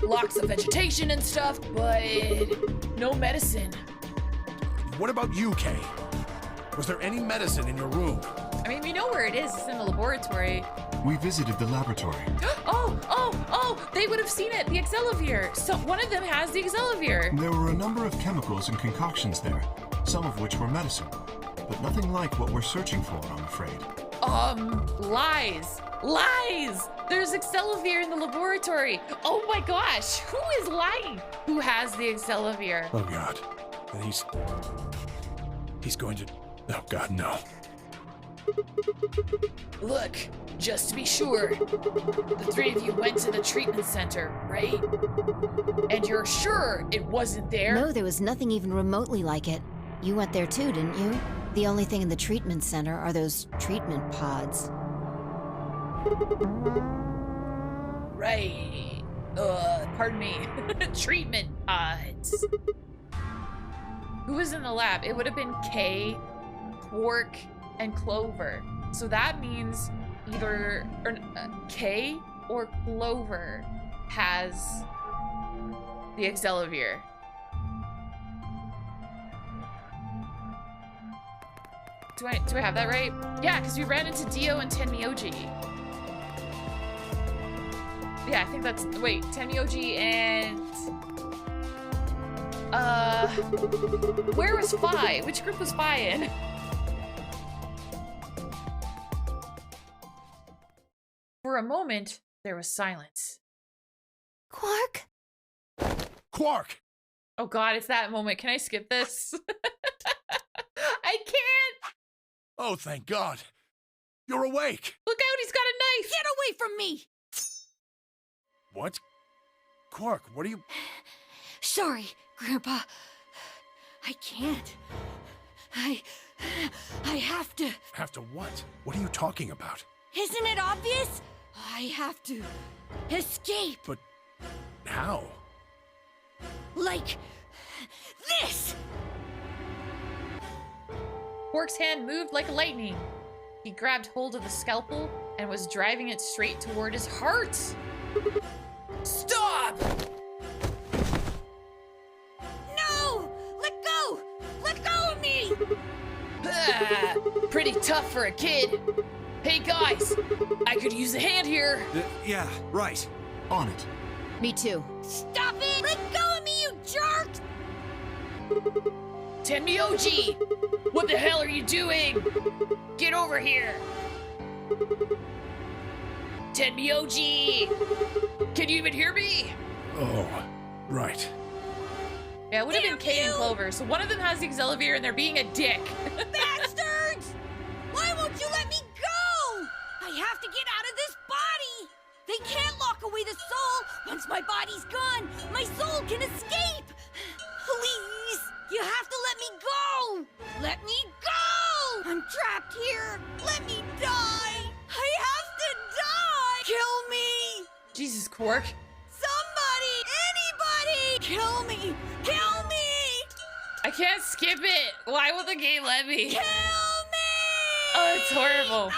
Lots of vegetation and stuff, but no medicine. What about you, Kay? Was there any medicine in your room? I mean, we know where it is. It's in the laboratory. We visited the laboratory. Oh, they would have seen it, the Excelavir. So one of them has the Excelavir. There were a number of chemicals and concoctions there, some of which were medicine, but nothing like what we're searching for, I'm afraid. Lies. There's Excelavir in the laboratory. Oh my gosh, who is lying? Who has the Excelavir? Oh God, and he's going to, oh God, no. Look, just to be sure, the three of you went to the treatment center, right? And you're sure it wasn't there? No, there was nothing even remotely like it. You went there too, didn't you? The only thing in the treatment center are those treatment pods. Right. Pardon me. Treatment pods. Who was in the lab? It would have been Kay, Quark, and Clover. So that means either Kay or Clover has the Excelavir. Do I have that right? Yeah, because we ran into Dio and Tenmyoji. Yeah, I think that's... Wait, Tenmyoji and... Where was Phi? Which group was Phi in? For a moment, there was silence. Quark? Quark! Oh god, it's that moment. Can I skip this? I can't! Oh, thank God. You're awake. Look out, he's got a knife! Get away from me! What? Quark, what are you... Sorry, Grandpa. I can't. I have to. Have to what? What are you talking about? Isn't it obvious? I have to escape. But how? Like this! Quark's hand moved like lightning. He grabbed hold of the scalpel and was driving it straight toward his heart. Stop! No! Let go! Let go of me! Ah, pretty tough for a kid. Hey guys, I could use a hand here. Yeah, right. On it. Me too. Stop it! Let go of me, you jerk! Tenmyoji, what the hell are you doing? Get over here. Tenmyoji, can you even hear me? Oh, right. Yeah, it would have been Kay and Clover. So one of them has the Excelavir and they're being a dick. Bastards! Why won't you let me go? I have to get out of this body! They can't lock away the soul! Once my body's gone, my soul can escape! Please! You have to let me go! Let me go! I'm trapped here! Let me die! I have to die! Kill me! Jesus, Quark. Somebody! Anybody! Kill me! Kill me! I can't skip it. Why will the game let me? Kill me! Oh, it's horrible.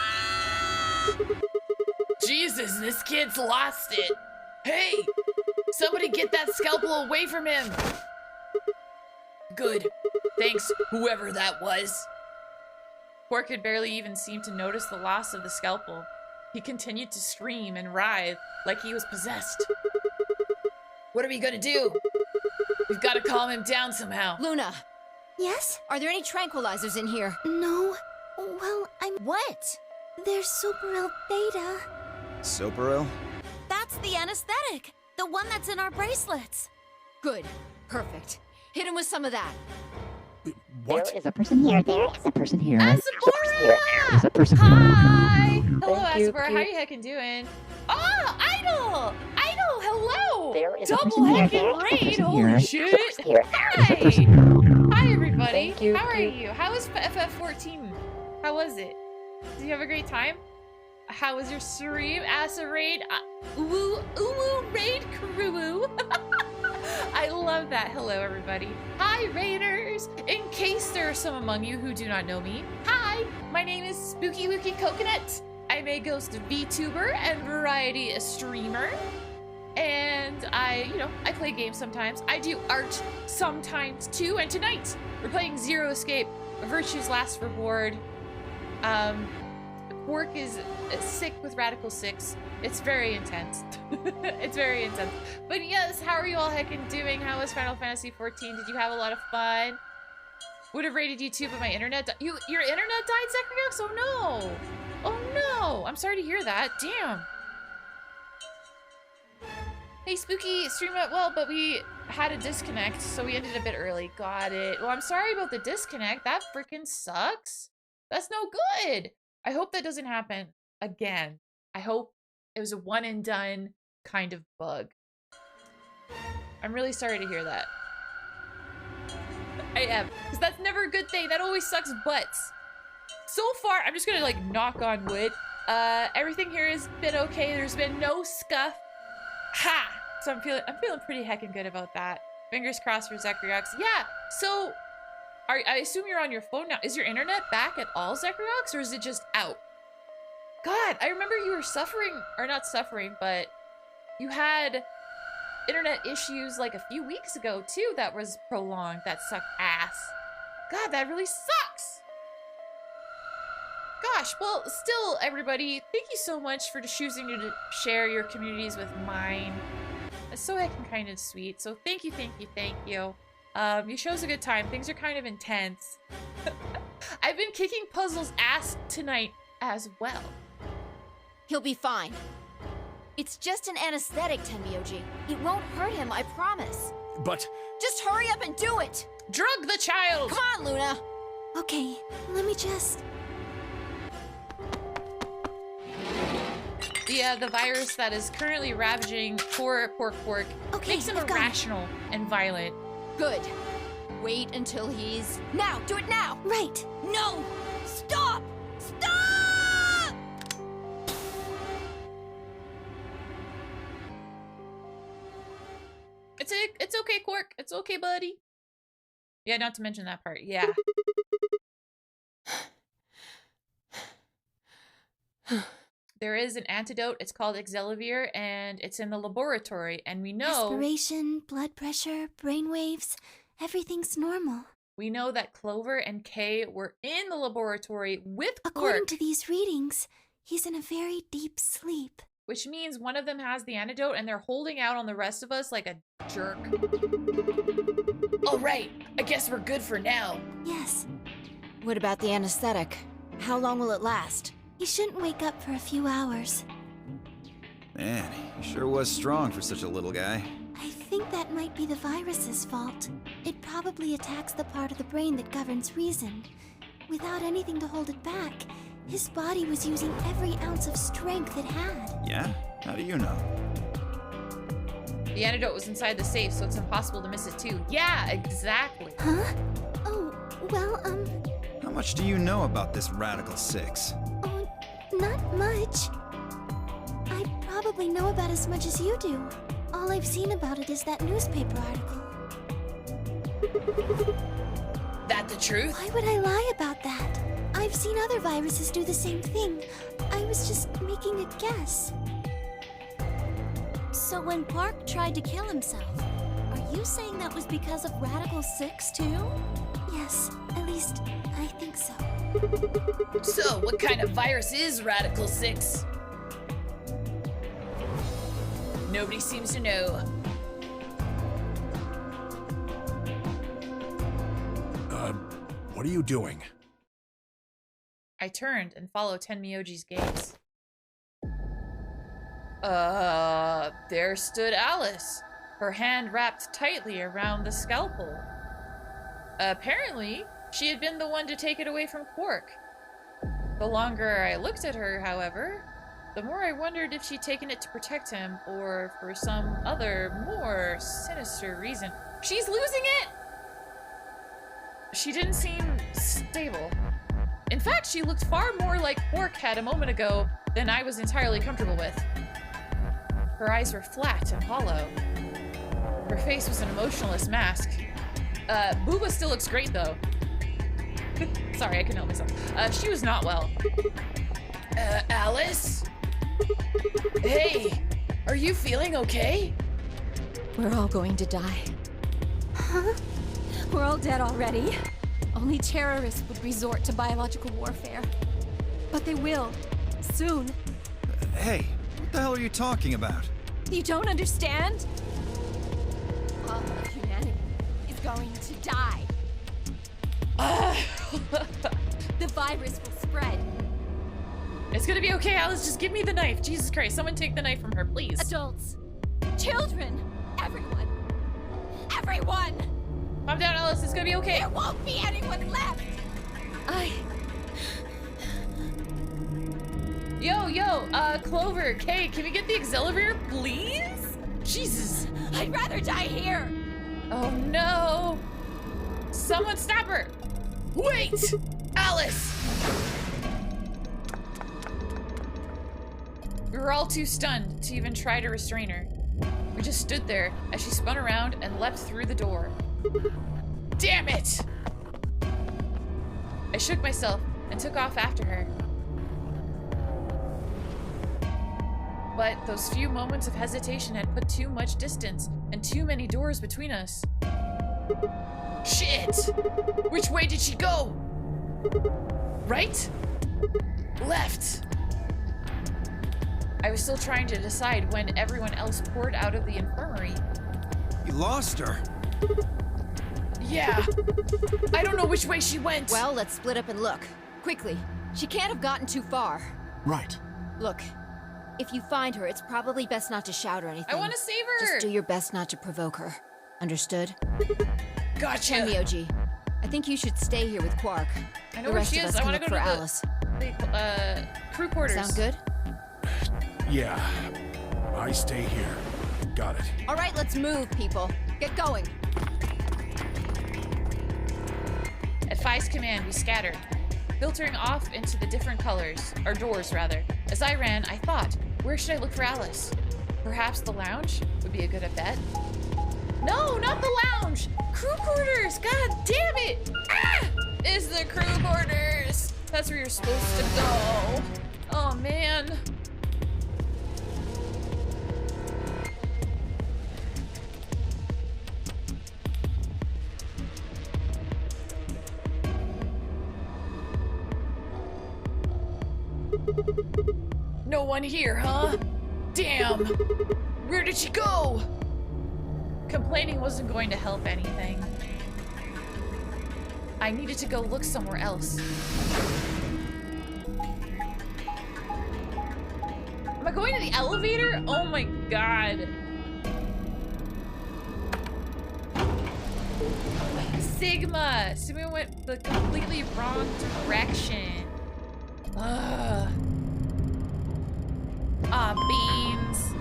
Jesus, this kid's lost it. Hey, somebody get that scalpel away from him. Good. Thanks, whoever that was. Quark could barely even seem to notice the loss of the scalpel. He continued to scream and writhe like he was possessed. What are we gonna do? We've got to calm him down somehow. Luna, Yes? are there any tranquilizers in here? No. Well, What? There's Superel Beta. Soparil? That's the anesthetic. The one that's in our bracelets. Good. Perfect. Hit him with some of that. What? There is a person here. There is a person here. Asabora! There is a person Hi! here. Hello, Thank you. Asabora. How you heckin' doing? Oh, Idol! Idol, hello! There is a Double person here. heckin' There is a raid! person Holy here. shit! Here. Hi! Hi, everybody. Thank you. How are you? How was FF14? How was it? Did you have a great time? How was your stream? Asa raid? Uwu raid crew. I love that. Hello, everybody. Hi, raiders. In case there are some among you who do not know me, hi, my name is Spooky Wookie Coconut. I'm a ghost VTuber and variety streamer. And I play games sometimes. I do art sometimes too. And tonight, we're playing Zero Escape, Virtue's Last Reward. Quark is sick with Radical 6. It's very intense. It's very intense. But yes, how are you all heckin' doing? How was Final Fantasy 14? Did you have a lot of fun? Would have rated you too, but my internet your internet died, Zacharias? Oh no! Oh no! I'm sorry to hear that. Damn. Hey, Spooky, stream went well, but we had a disconnect, so we ended a bit early. Got it. Well, I'm sorry about the disconnect. That freaking sucks. That's no good. I hope that doesn't happen again. I hope it was a one and done kind of bug. I'm really sorry to hear that. I am, because that's never a good thing. That always sucks butts. So far, I'm just gonna like knock on wood. Everything here has been okay. There's been no scuff. Ha! So I'm feeling pretty heckin' good about that. Fingers crossed for Zachary Ox. Yeah, so I assume you're on your phone now. Is your internet back at all, Zekriox, or is it just out? God, I remember you were suffering, or not suffering, but you had internet issues like a few weeks ago too that was prolonged. That sucked ass. God, that really sucks. Gosh, well, still, everybody, thank you so much for choosing to share your communities with mine. It's so heckin' kind of sweet. So thank you, thank you, thank you. Your show's a good time. Things are kind of intense. I've been kicking Puzzle's ass tonight as well. He'll be fine. It's just an anesthetic, Tenmyoji. It won't hurt him, I promise. But... Just hurry up and do it! Drug the child! Come on, Luna! Okay, let me just... The virus that is currently ravaging poor Quark makes him irrational and violent. Good. Wait until he's... Now! Do it now! Right! No! Stop! Stop! It's okay, Quark. It's okay, buddy. Yeah, not to mention that part. Yeah. There is an antidote. It's called Exelavir, and it's in the laboratory. And we know... Respiration, blood pressure, brainwaves, everything's normal. We know that Clover and Kay were in the laboratory with Quark. According to these readings, he's in a very deep sleep. Which means one of them has the antidote, and they're holding out on the rest of us like a jerk. All right, I guess we're good for now. Yes. What about the anesthetic? How long will it last? He shouldn't wake up for a few hours. Man, he sure was strong for such a little guy. I think that might be the virus's fault. It probably attacks the part of the brain that governs reason. Without anything to hold it back, his body was using every ounce of strength it had. Yeah? How do you know? The antidote was inside the safe, so it's impossible to miss it too. Yeah, exactly. Huh? Oh, well, How much do you know about this Radical 6? Oh, not much. I probably know about as much as you do. All I've seen about it is that newspaper article. That the truth? Why would I lie about that? I've seen other viruses do the same thing. I was just making a guess. So when Quark tried to kill himself, are you saying that was because of Radical 6 too? Yes, at least I think so. So, what kind of virus is Radical 6? Nobody seems to know. What are you doing? I turned and followed Tenmyoji's gaze. There stood Alice, her hand wrapped tightly around the scalpel. Apparently, she had been the one to take it away from Quark. The longer I looked at her, however, the more I wondered if she'd taken it to protect him or for some other, more sinister reason. She's losing it! She didn't seem stable. In fact, she looked far more like Quark had a moment ago than I was entirely comfortable with. Her eyes were flat and hollow. Her face was an emotionless mask. Booba still looks great, though. Sorry, I couldn't help myself. She was not well. Alice? Hey, are you feeling okay? We're all going to die. Huh? We're all dead already. Only terrorists would resort to biological warfare. But they will. Soon. Hey, what the hell are you talking about? You don't understand? All of humanity is going to die. The virus will spread. It's gonna be okay, Alice. Just give me the knife. Jesus Christ, someone take the knife from her, please. Adults, children, everyone. Everyone! Calm down, Alice. It's gonna be okay. There won't be anyone left. Yo, Clover, Kay, can we get the Exelavir, please? Jesus. I'd rather die here. Oh no. Someone stop her. Wait! Alice! We were all too stunned to even try to restrain her. We just stood there as she spun around and leapt through the door. Damn it! I shook myself and took off after her. But those few moments of hesitation had put too much distance and too many doors between us. Shit! Which way did she go? Right? Left? I was still trying to decide when everyone else poured out of the infirmary. You lost her. Yeah. I don't know which way she went. Well, let's split up and look. Quickly. She can't have gotten too far. Right. Look, if you find her, it's probably best not to shout or anything. I want to save her! Just do your best not to provoke her. Understood? Gotcha. And Myoji, I think you should stay here with Quark. I know the where rest she of is. us I can want to look go for to Alice. the crew quarters. Sound good? Yeah. I stay here. Got it. All right, let's move, people. Get going. At Phi's command, we scattered, filtering off into the different colors, or doors rather. As I ran, I thought, where should I look for Alice? Perhaps the lounge would be a good bet. No, not the lounge! Crew quarters! God damn it! Ah! It's the crew quarters! That's where you're supposed to go. Oh man. No one here, huh? Damn! Where did she go? Complaining wasn't going to help anything. I needed to go look somewhere else. Am I going to the elevator? Oh my god. Sigma! Sigma went the completely wrong direction. Ugh. Ah, beans.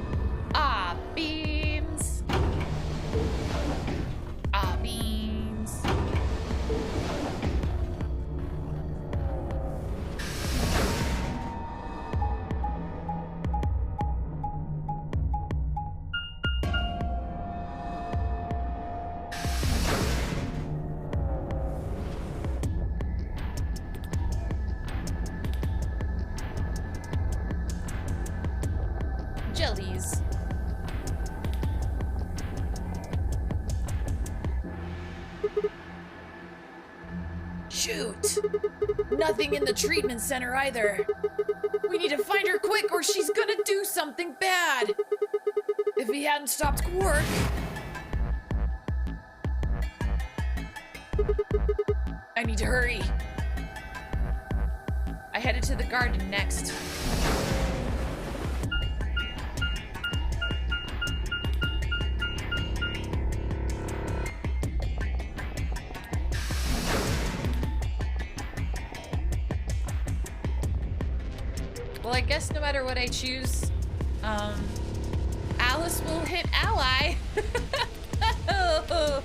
Ah, beans. Ah, beans. Jellies. Shoot! Nothing in the treatment center either. We need to find her quick or she's gonna do something bad. If he hadn't stopped Quark. I need to hurry. I headed to the garden next. Well, I guess no matter what I choose, Alice will hit Ally.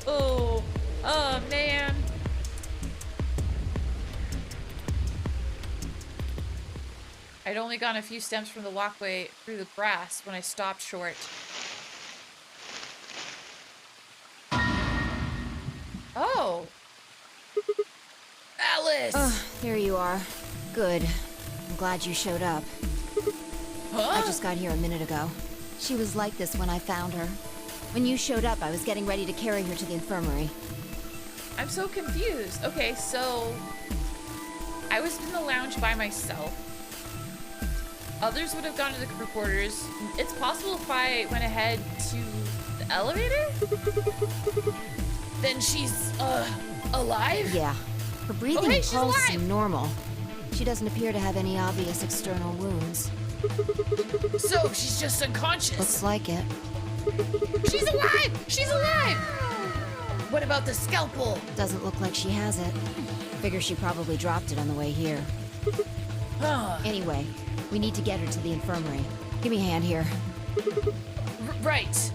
Oh, man. I'd only gone a few steps from the walkway through the grass when I stopped short. Oh. Alice! Oh, here you are. Good. I'm glad you showed up. Huh? I just got here a minute ago. She was like this when I found her. When you showed up, I was getting ready to carry her to the infirmary. I'm so confused. Okay, so I was in the lounge by myself. Others would have gone to the crew quarters. It's possible if I went ahead to the elevator? Then she's, alive? Yeah. Her breathing hey, and she's pulse alive! seem normal. She doesn't appear to have any obvious external wounds. So, she's just unconscious. Looks like it. She's alive! She's alive! What about the scalpel? Doesn't look like she has it. Figure she probably dropped it on the way here. Huh. Anyway, we need to get her to the infirmary. Give me a hand here. Right.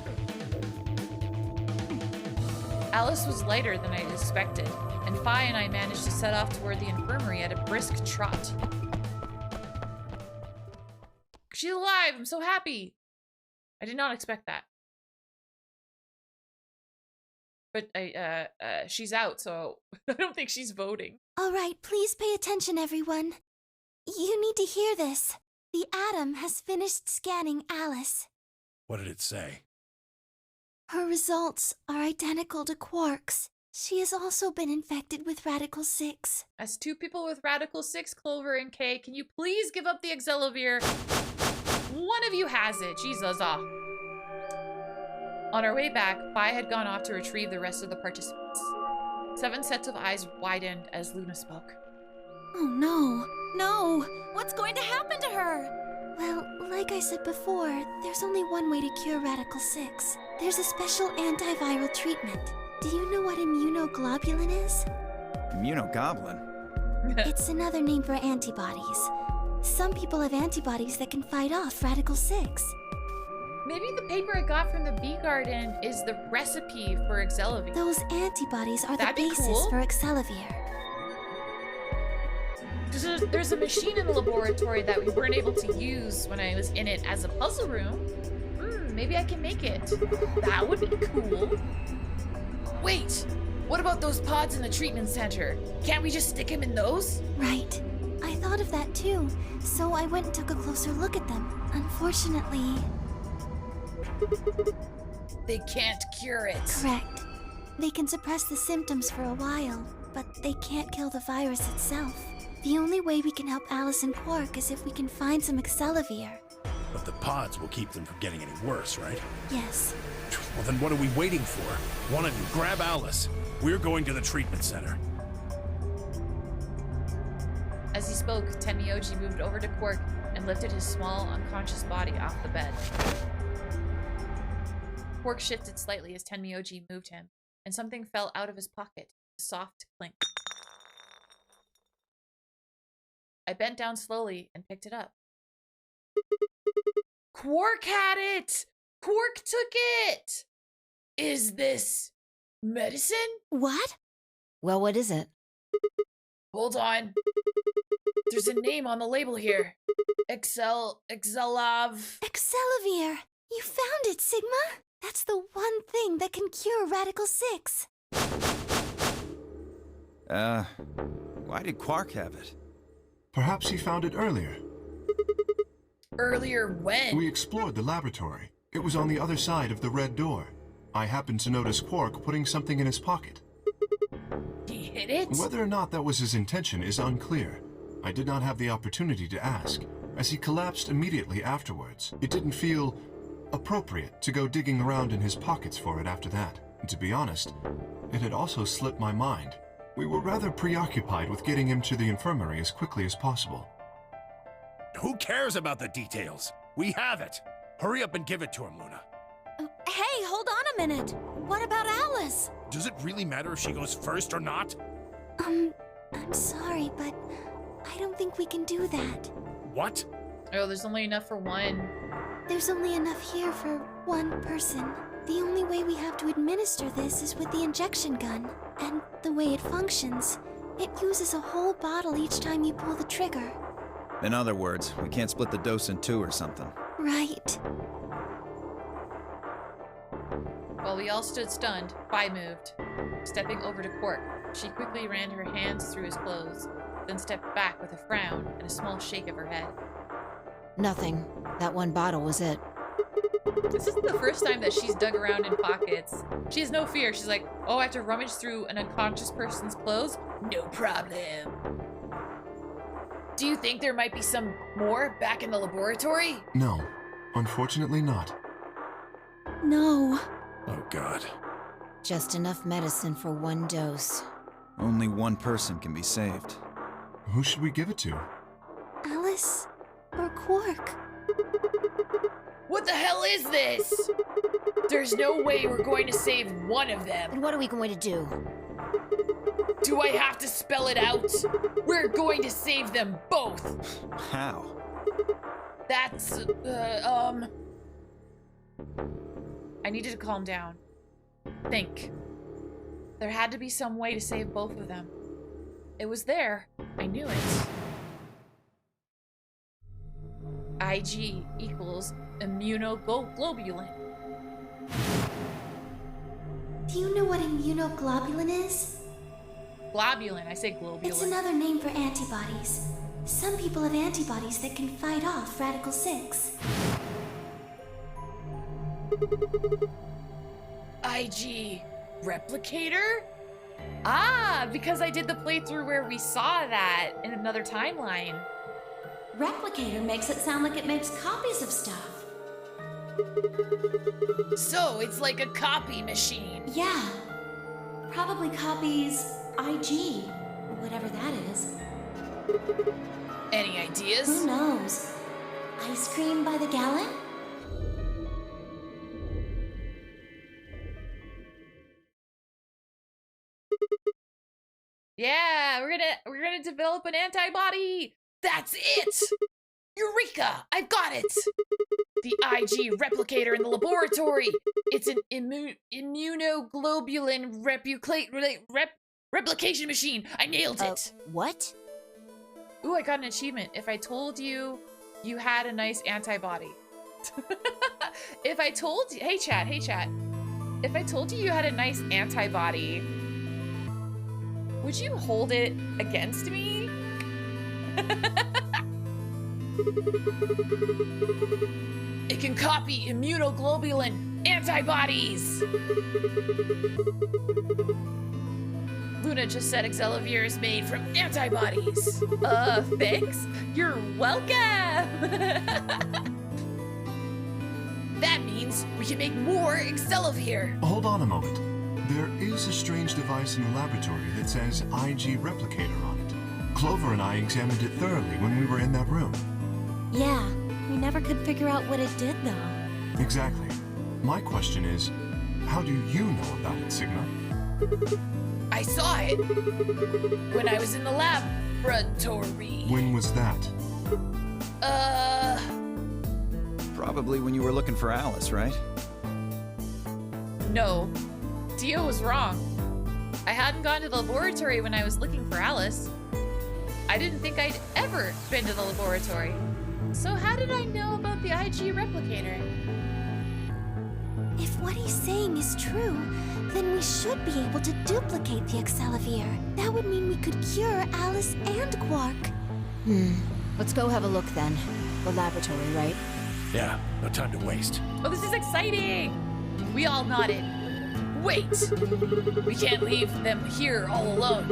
Alice was lighter than I'd expected, and Phi and I managed to set off toward the infirmary at a brisk trot. She's alive! I'm so happy! I did not expect that. But she's out, so I don't think she's voting. All right, please pay attention, everyone. You need to hear this. The Atom has finished scanning Alice. What did it say? Her results are identical to Quark's. She has also been infected with Radical 6. As two people with Radical 6, Clover and Kay, can you please give up the Excelavir? One of you has it. Jesus. On our way back, Phi had gone off to retrieve the rest of the participants. 7 sets of eyes widened as Luna spoke. Oh no. No! What's going to happen to her? Well, like I said before, there's only one way to cure Radical 6. There's a special antiviral treatment. Do you know what immunoglobulin is? Immunogoblin? It's another name for antibodies. Some people have antibodies that can fight off Radical 6. Maybe the paper I got from the bee garden is the recipe for Excelavir. Those antibodies are That'd the be basis cool. for Excelavir. There's a machine in the laboratory that we weren't able to use when I was in it as a puzzle room. Maybe I can make it. That would be cool. Wait! What about those pods in the treatment center? Can't we just stick him in those? Right. I thought of that too, so I went and took a closer look at them. Unfortunately... They can't cure it. Correct. They can suppress the symptoms for a while, but they can't kill the virus itself. The only way we can help Alice and Quark is if we can find some Excelavir. But the pods will keep them from getting any worse, right? Yes. Well, then what are we waiting for? One of you, grab Alice. We're going to the treatment center. As he spoke, Tenmyoji moved over to Quark and lifted his small, unconscious body off the bed. Quark shifted slightly as Tenmyoji moved him, and something fell out of his pocket. A soft clink. I bent down slowly and picked it up. Quark had it! Quark took it! Is this medicine? What? Well, what is it? Hold on. There's a name on the label here. Excelavir. Excelavir! You found it, Sigma! That's the one thing that can cure Radical 6. Why did Quark have it? Perhaps he found it earlier. Earlier when? We explored the laboratory. It was on the other side of the red door. I happened to notice Quark putting something in his pocket. He hid it? Whether or not that was his intention is unclear. I did not have the opportunity to ask, as he collapsed immediately afterwards. It didn't feel appropriate to go digging around in his pockets for it after that. And to be honest, it had also slipped my mind. We were rather preoccupied with getting him to the infirmary as quickly as possible. Who cares about the details? We have it. Hurry up and give it to him, Luna. Hey, hold on a minute. What about Alice? Does it really matter if she goes first or not? I'm sorry, but I don't think we can do that. What? Oh, there's only enough for one. There's only enough here for one person. The only way we have to administer this is with the injection gun. And the way it functions, it uses a whole bottle each time you pull the trigger. In other words, we can't split the dose in two or something. Right. While we all stood stunned, Phi moved. Stepping over to Quark, she quickly ran her hands through his clothes, then stepped back with a frown and a small shake of her head. Nothing. That one bottle was it. This isn't the first time that she's dug around in pockets. She has no fear. She's like, oh, I have to rummage through an unconscious person's clothes? No problem. Do you think there might be some more back in the laboratory? No, unfortunately not. No. Oh, God. Just enough medicine for one dose. Only one person can be saved. Who should we give it to? Alice or Quark? What the hell is this? There's no way we're going to save one of them. And what are we going to do? Do I have to spell it out? We're going to save them both. How? That's, I needed to calm down. Think. There had to be some way to save both of them. It was there. I knew it. IG equals immunoglobulin. Do you know what immunoglobulin is? Globulin. I say globulin. It's another name for antibodies. Some people have antibodies that can fight off Radical 6. IG replicator? Ah, because I did the playthrough where we saw that in another timeline. Replicator makes it sound like it makes copies of stuff. So it's like a copy machine. Yeah. Probably copies IG, whatever that is. Any ideas? Who knows? Ice cream by the gallon? Yeah, we're gonna develop an antibody. That's it! Eureka! I've got it! The IG replicator in the laboratory. It's an immunoglobulin replication machine. I nailed it. What? Ooh, I got an achievement. If I told you you had a nice antibody. If I told you, hey chat. If I told you had a nice antibody, would you hold it against me? It can copy immunoglobulin antibodies. Luna just said Excelivir is made from antibodies. Thanks. You're welcome. That means we can make more Excelivir. Hold on a moment. There is a strange device in the laboratory that says IG replicator on it. Clover and I examined it thoroughly when we were in that room. Yeah, we never could figure out what it did though. Exactly. My question is, how do you know about it, Sigma? I saw it when I was in the laboratory. When was that? Probably when you were looking for Alice, right? No, Dio was wrong. I hadn't gone to the laboratory when I was looking for Alice. I didn't think I'd ever been to the laboratory. So how did I know about the IG replicator? If what he's saying is true, then we should be able to duplicate the Excelivir. That would mean we could cure Alice and Quark. Let's go have a look then. The laboratory, right? Yeah, no time to waste. Oh, this is exciting! We all nodded. Wait! We can't leave them here all alone.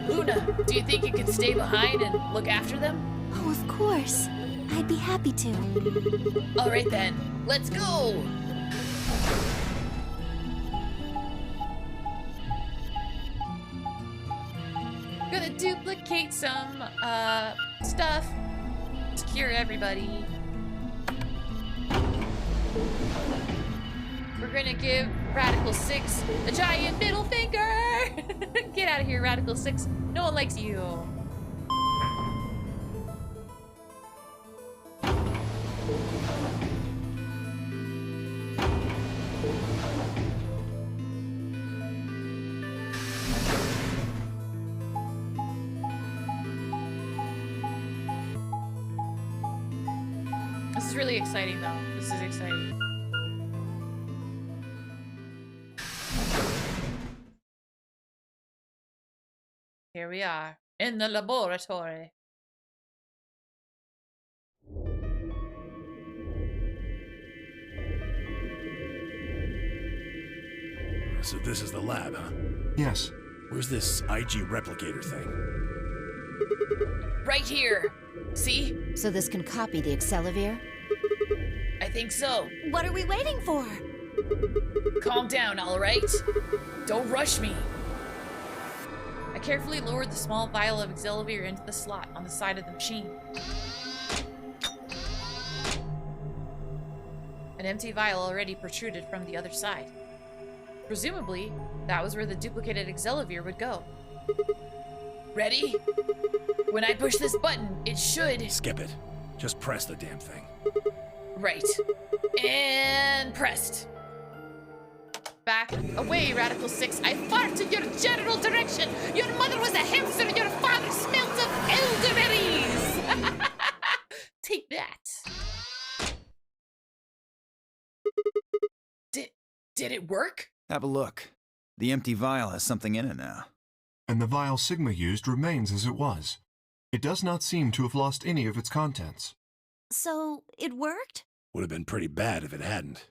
Luna, do you think you could stay behind and look after them? Oh, of course. I'd be happy to. All right then, let's go! Gonna duplicate some, stuff to cure everybody. We're gonna give Radical 6 a giant middle finger! Get out of here, Radical 6. No one likes you. This is really exciting, though. This is exciting. Here we are, in the laboratory. So this is the lab, huh? Yes. Where's this IG replicator thing? Right here. See? So this can copy the Excelivir? I think so. What are we waiting for? Calm down, all right? Don't rush me. I carefully lowered the small vial of Excelivir into the slot on the side of the machine. An empty vial already protruded from the other side. Presumably, that was where the duplicated Excelivir would go. Ready? When I push this button, it should... Skip it. Just press the damn thing. Right. And pressed. Back away, Radical 6. I fart in your general direction. Your mother was a hamster. Your father smelt of elderberries. Take that. Did it work? Have a look. The empty vial has something in it now. and the vial Sigma used remains as it was. It does not seem to have lost any of its contents. So, it worked? Would have been pretty bad if it hadn't.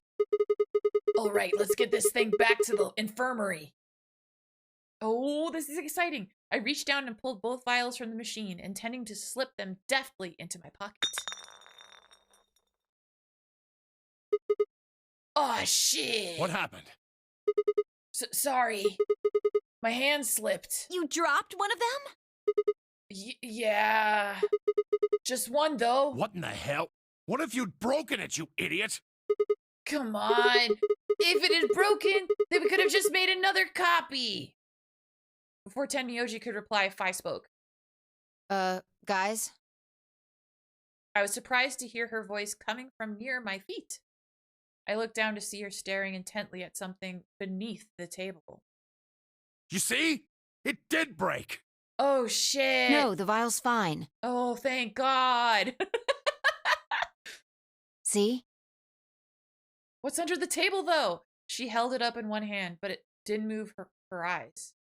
All right, let's get this thing back to the infirmary. Oh, this is exciting. I reached down and pulled both vials from the machine, intending to slip them deftly into my pocket. Oh, shit. What happened? Sorry. My hand slipped. You dropped one of them? Yeah. Just one, though. What in the hell? What if you'd broken it, you idiot? Come on. If it had broken, then we could have just made another copy. Before Tenmyoji could reply, Fi spoke. Guys? I was surprised to hear her voice coming from near my feet. I looked down to see her staring intently at something beneath the table. You see? It did break. Oh, shit. No, the vial's fine. Oh, thank God. See? What's under the table, though? She held it up in one hand, but it didn't move her eyes.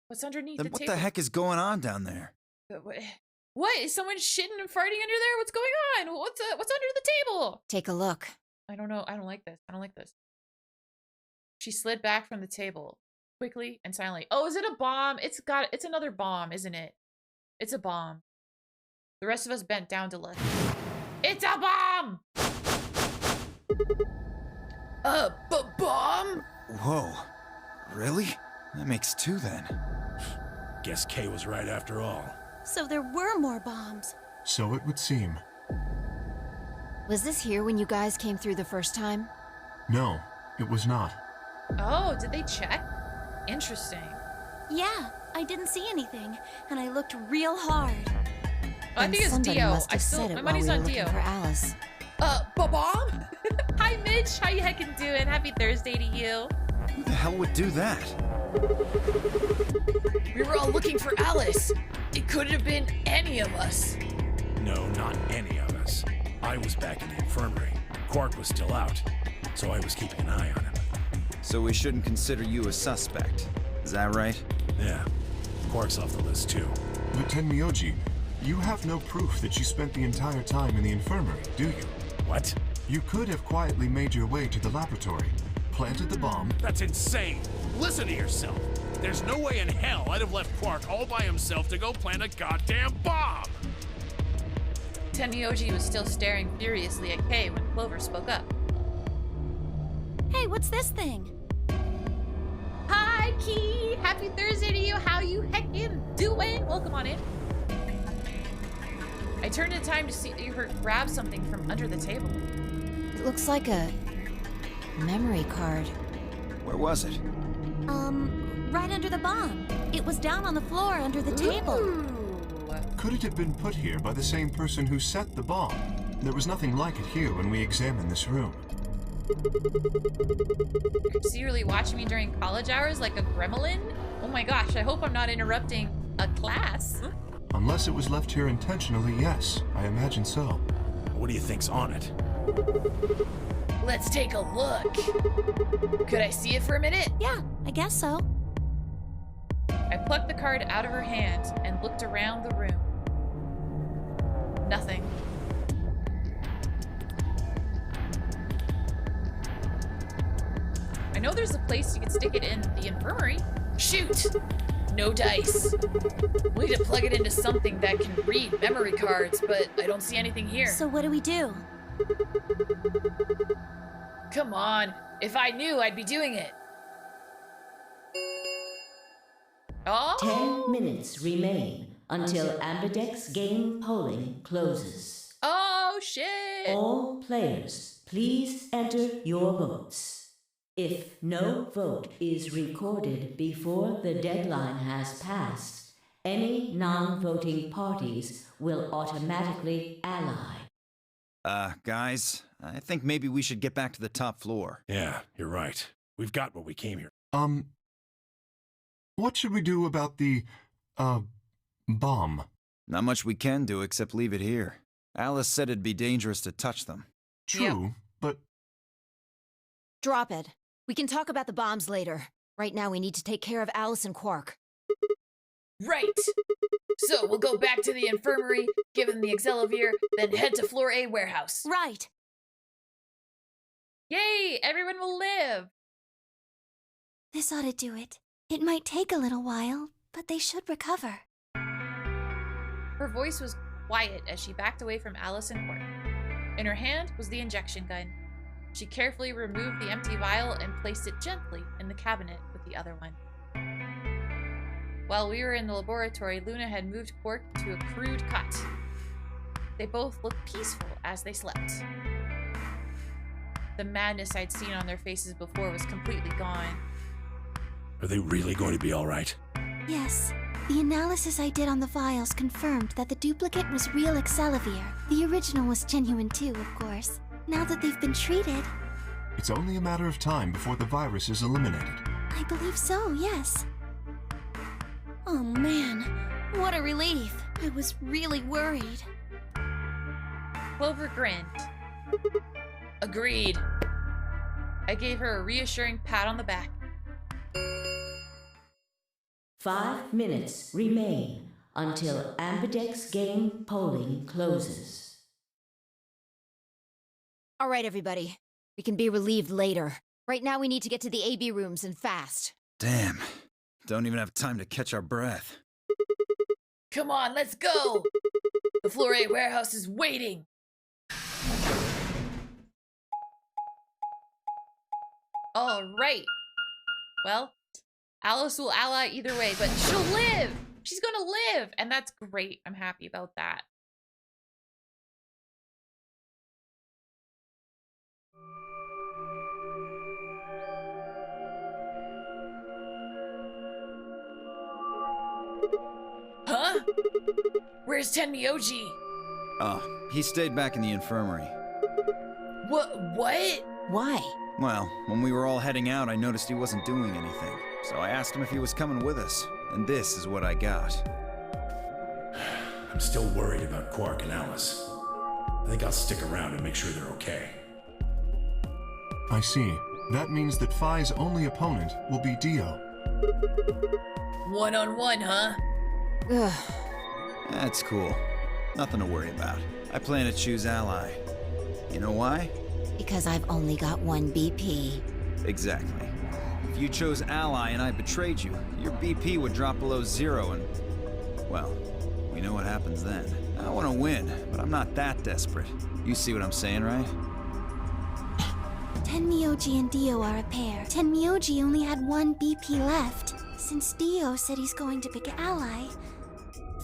What's underneath Then the what table? the heck is going on down there? What? Is someone shitting and farting under there? What's going on? What's under the table? Take a look. I don't know. I don't like this. I don't like this. She slid back from the table, quickly and silently. Oh, is it a bomb? It's another bomb, isn't it? It's a bomb. The rest of us bent down to look. It's a bomb! Bomb? Whoa. Really? That makes two then. Guess Kay was right after all. So there were more bombs. So it would seem. Was this here when you guys came through the first time? No, it was not. Oh, did they check? Interesting. Yeah, I didn't see anything, and I looked real hard. Oh, I think it's somebody Dio. must have said it My while money's we were on looking Dio. for Alice. Bomb? Hi, Mitch. How you heckin' doing? Happy Thursday to you. Who the hell would do that? We were all looking for Alice. It couldn't have been any of us. No, not any of us. I was back in the infirmary. Quark was still out, so I was keeping an eye on him. So we shouldn't consider you a suspect. Is that right? Yeah. Quark's off the list, too. But Tenmyoji, you have no proof that you spent the entire time in the infirmary, do you? What? You could have quietly made your way to the laboratory, planted the bomb. That's insane. Listen to yourself. There's no way in hell I'd have left Quark all by himself to go plant a goddamn bomb. Tenmyoji was still staring furiously at Kay when Clover spoke up. Hey, what's this thing? Hi, Key. Happy Thursday to you. How you heckin' doing? Welcome on in. I turned in time to see her grab something from under the table. It looks like a memory card. Where was it? Right under the bomb. It was down on the floor under the table. Could it have been put here by the same person who set the bomb? There was nothing like it here when we examined this room. You're secretly watching me during college hours like a gremlin? Oh my gosh, I hope I'm not interrupting a class. Unless it was left here intentionally, yes. I imagine so. What do you think's on it? Let's take a look. Could I see it for a minute? Yeah, I guess so. I plucked the card out of her hand and looked around the room. Nothing. I know there's a place you can stick it in the infirmary. Shoot! No dice. We need to plug it into something that can read memory cards, but I don't see anything here. So what do we do? Come on. If I knew, I'd be doing it. Oh! 10 minutes remain until Ambidex game polling closes. Oh, shit! All players, please enter your votes. If no vote is recorded before the deadline has passed, any non-voting parties will automatically ally. Guys, I think maybe we should get back to the top floor. Yeah, you're right. We've got what we came here. What should we do about the, bomb? Not much we can do except leave it here. Alice said it'd be dangerous to touch them. True, but... Drop it. We can talk about the bombs later. Right now we need to take care of Alice and Quark. Right. So we'll go back to the infirmary, give them the Exelavir, then head to Floor A warehouse. Right. Yay! Everyone will live! This ought to do it. It might take a little while, but they should recover. Her voice was quiet as she backed away from Alice and Quark. In her hand was the injection gun. She carefully removed the empty vial and placed it gently in the cabinet with the other one. While we were in the laboratory, Luna had moved Quark to a crude cot. They both looked peaceful as they slept. The madness I'd seen on their faces before was completely gone. Are they really going to be all right? Yes. The analysis I did on the vials confirmed that the duplicate was real Exelavir. The original was genuine too, of course. Now that they've been treated... It's only a matter of time before the virus is eliminated. I believe so, yes. Oh man, what a relief. I was really worried. Clover grinned. Agreed. I gave her a reassuring pat on the back. 5 minutes remain until Ambidex game polling closes. All right, everybody. We can be relieved later. Right now, we need to get to the AB rooms and fast. Damn. Don't even have time to catch our breath. Come on, let's go! The Floor A warehouse is waiting! Alright. Well, Alice will ally either way, but she'll live! She's gonna live! And that's great. I'm happy about that. Huh? Where's Tenmyoji? Oh, he stayed back in the infirmary. What? Why? Well, when we were all heading out, I noticed he wasn't doing anything. So I asked him if he was coming with us. And this is what I got. I'm still worried about Quark and Alice. I think I'll stick around and make sure they're okay. I see. That means that Phi's only opponent will be Dio. One-on-one, huh? Ugh. That's cool. Nothing to worry about. I plan to choose Ally. You know why? Because I've only got one BP. Exactly. If you chose Ally and I betrayed you, your BP would drop below 0 and... well, we know what happens then. I want to win, but I'm not that desperate. You see what I'm saying, right? Tenmyoji and Dio are a pair. Tenmyoji only had one BP left. Since Dio said he's going to pick Ally,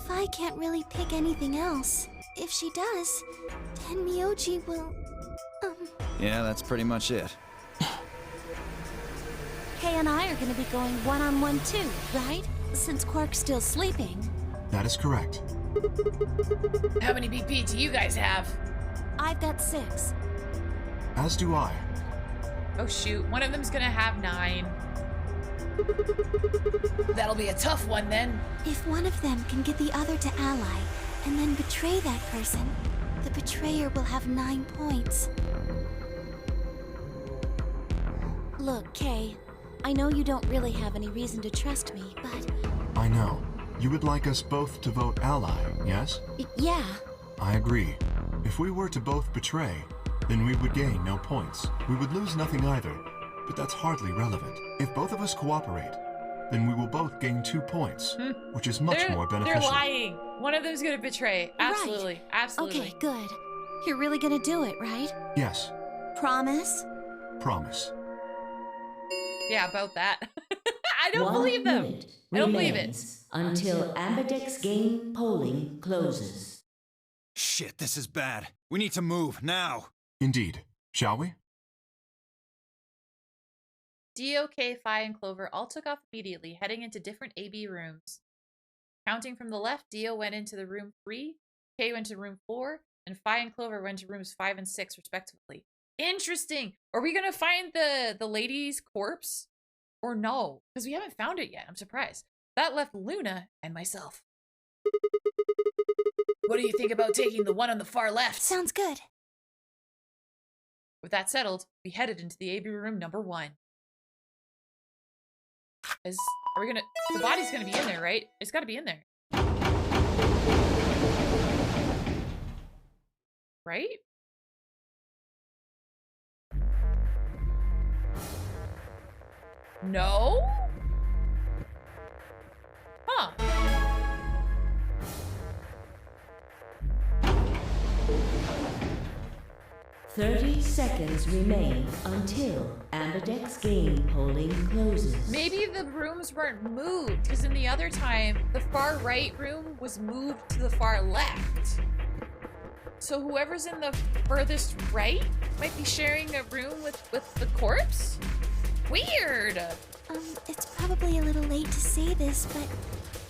Phi can't really pick anything else. If she does, Tenmyoji will... Yeah, that's pretty much it. Kay and I are gonna be going one-on-one too, right? Since Quark's still sleeping. That is correct. How many BP do you guys have? I've got 6. As do I. Oh shoot, one of them's gonna have 9. That'll be a tough one then. If one of them can get the other to Ally, and then betray that person, the betrayer will have 9 points. Look, Kay, I know you don't really have any reason to trust me, but... I know. You would like us both to vote Ally, yes? Yeah. I agree. If we were to both betray, then we would gain no points. We would lose nothing either, but that's hardly relevant. If both of us cooperate, then we will both gain 2 points, which is much more beneficial. They're lying. One of them's gonna betray. Absolutely. Right. Absolutely. Okay, good. You're really gonna do it, right? Yes. Promise? Promise. Yeah, about that. I don't 1 believe them. minute I don't believe it. remains until Ambidex game polling closes. Shit, this is bad. We need to move, now. Indeed. Shall we? Dio, Kay, Phi, and Clover all took off immediately, heading into different AB rooms. Counting from the left, Dio went into the room 3, Kay went to room 4, and Phi and Clover went to rooms 5 and 6, respectively. Interesting! Are we gonna find the lady's corpse? Or no? Because we haven't found it yet. I'm surprised. That left Luna and myself. What do you think about taking the one on the far left? Sounds good. With that settled, we headed into the AB room number 1. As Are we gonna... The body's gonna be in there, right? It's gotta be in there. Right? No? Huh. 30 seconds remain until Ambidex game polling closes. Maybe the rooms weren't moved, because in the other time, the far right room was moved to the far left. So whoever's in the furthest right might be sharing a room with the corpse? Weird! It's probably a little late to say this, but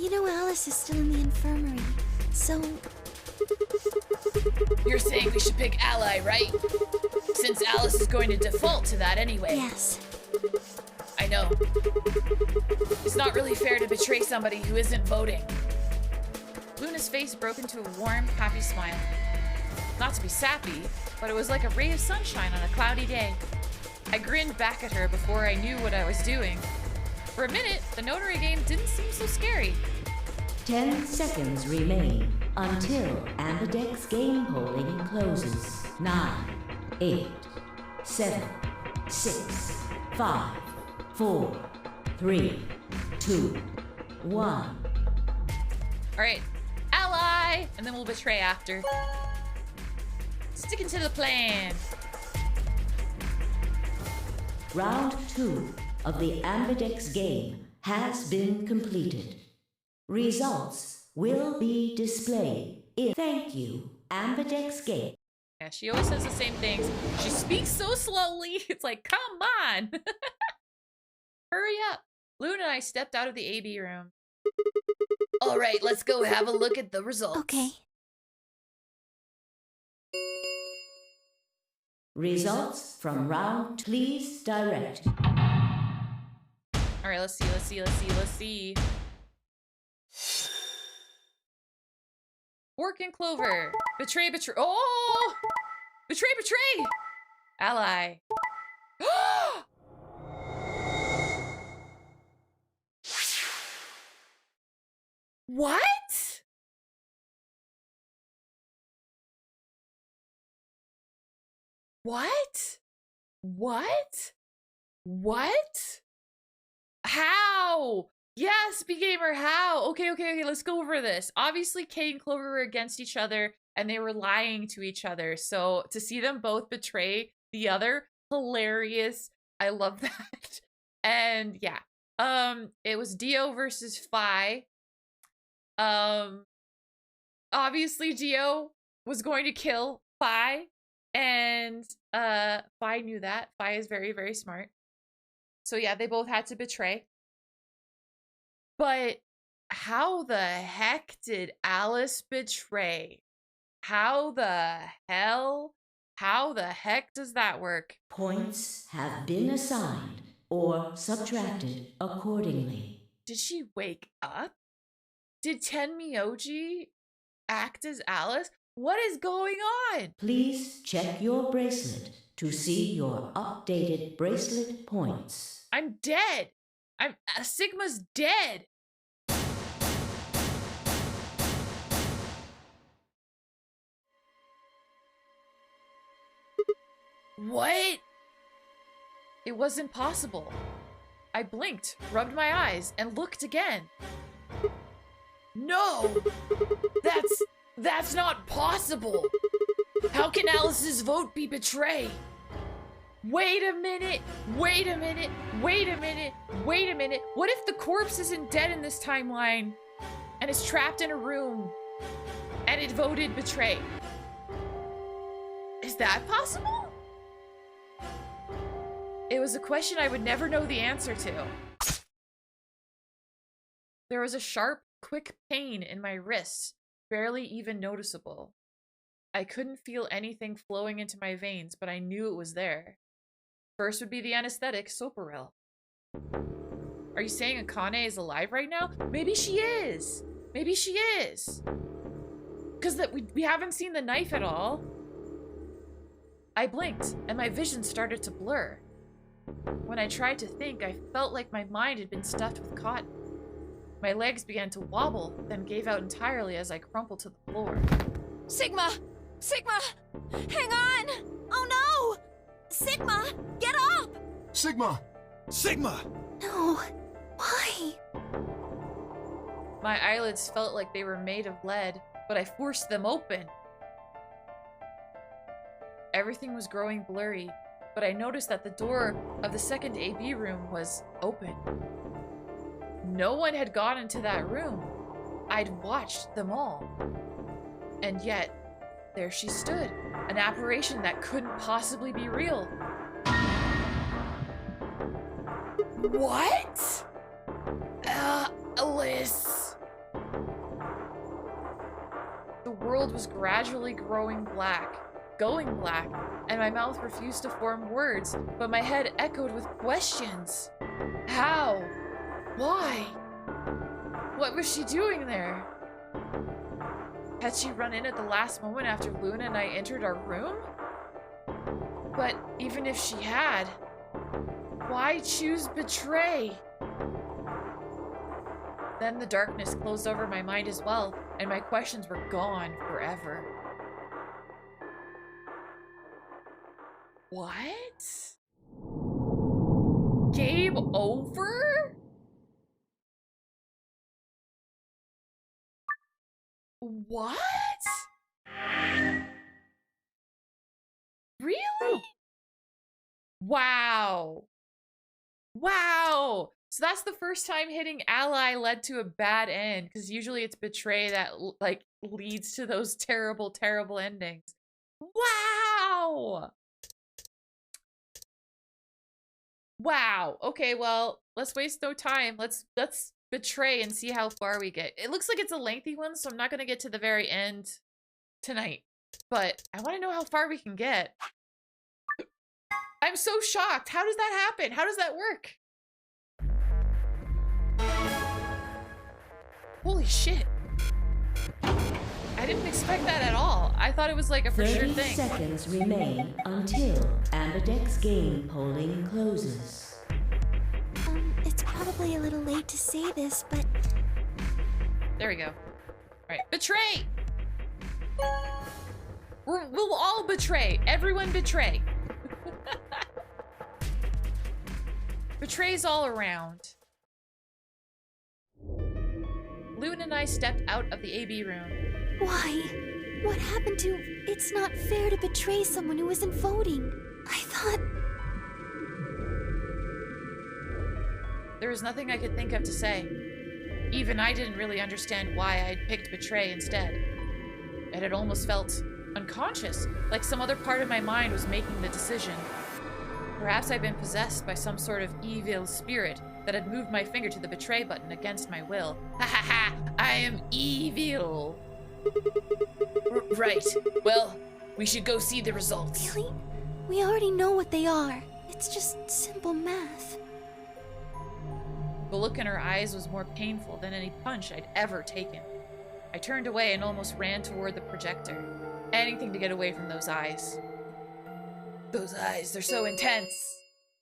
you know Alice is still in the infirmary, so... You're saying we should pick Ally, right? Since Alice is going to default to that anyway. Yes. I know. It's not really fair to betray somebody who isn't voting. Luna's face broke into a warm, happy smile. Not to be sappy, but it was like a ray of sunshine on a cloudy day. I grinned back at her before I knew what I was doing. For a minute, the notary game didn't seem so scary. 10 seconds remain until Ambidex game polling closes. 9, 8, 7, 6, 5, 4, 3, 2, 1. Alright, Ally! And then we'll betray after. Sticking to the plan. Round 2 of the Ambidex game has been completed. Results will be displayed in... Thank you, Ambidex game. Yeah, she always says the same things. She speaks so slowly. It's like, come on. Hurry up. Luna and I stepped out of the AB room. All right, let's go have a look at the results. Okay. Results from round, please direct. Alright, let's see. Fork and Clover. Betray. Oh! Betray! Ally. What? What? How? Yes, B-Gamer, how? Okay, let's go over this. Obviously, Kay and Clover were against each other, and they were lying to each other. So, to see them both betray the other, hilarious. I love that. And, yeah. It was Dio versus Fi. Obviously, Dio was going to kill Fi, and, Fi knew that. Fi is very, very smart. So, yeah, they both had to betray. But how the heck did Alice betray? How the heck does that work? Points have been assigned or subtracted accordingly. Did she wake up? Did Tenmyoji act as Alice? What is going on? Please check your bracelet to see your updated bracelet points. I'm dead. Sigma's dead. What? It was impossible. I blinked, rubbed my eyes, and looked again. No! That's not possible! How can Alice's vote be betrayed? Wait a minute! What if the corpse isn't dead in this timeline and is trapped in a room and it voted betray? Is that possible? It was a question I would never know the answer to. There was a sharp, quick pain in my wrist, barely even noticeable. I couldn't feel anything flowing into my veins, but I knew it was there. First would be the anesthetic, Soparil. Are you saying Akane is alive right now? Maybe she is. Because we haven't seen the knife at all. I blinked, and my vision started to blur. When I tried to think, I felt like my mind had been stuffed with cotton. My legs began to wobble, then gave out entirely as I crumpled to the floor. Sigma! Sigma! Hang on! Oh no! Sigma! Get up! Sigma! Sigma! No. Why? My eyelids felt like they were made of lead, but I forced them open. Everything was growing blurry, but I noticed that the door of the second AB room was open. No one had gone into that room. I'd watched them all. And yet, there she stood, an apparition that couldn't possibly be real. What? Alice. The world was gradually going black, and my mouth refused to form words, but my head echoed with questions. How? Why? What was she doing there? Had she run in at the last moment after Luna and I entered our room? But even if she had, why choose betray? Then the darkness closed over my mind as well, and my questions were gone forever. What? Game over? What? Really? Wow. Wow. So that's the first time hitting ally led to a bad end, because usually it's betray that like leads to those terrible, terrible endings. Wow. Wow. Okay, well, let's waste no time. Let's betray and see how far we get. It looks like it's a lengthy one, so I'm not going to get to the very end tonight. But I want to know how far we can get. I'm so shocked. How does that happen? How does that work? Holy shit. I didn't expect that at all. I thought it was like a for sure 30 thing. seconds remain until Ambidex game polling closes. It's probably a little late to say this, but... There we go. All right, betray! We'll all betray. Everyone betray. Betrays all around. Luna and I stepped out of the AB room. Why? What happened to... It's not fair to betray someone who isn't voting. I thought... There was nothing I could think of to say. Even I didn't really understand why I'd picked betray instead. It had almost felt unconscious, like some other part of my mind was making the decision. Perhaps I'd been possessed by some sort of evil spirit that had moved my finger to the betray button against my will. Ha ha ha! I am evil! Right. Well, we should go see the results. Really? We already know what they are. It's just simple math. The look in her eyes was more painful than any punch I'd ever taken. I turned away and almost ran toward the projector. Anything to get away from those eyes. Those eyes, they're so intense.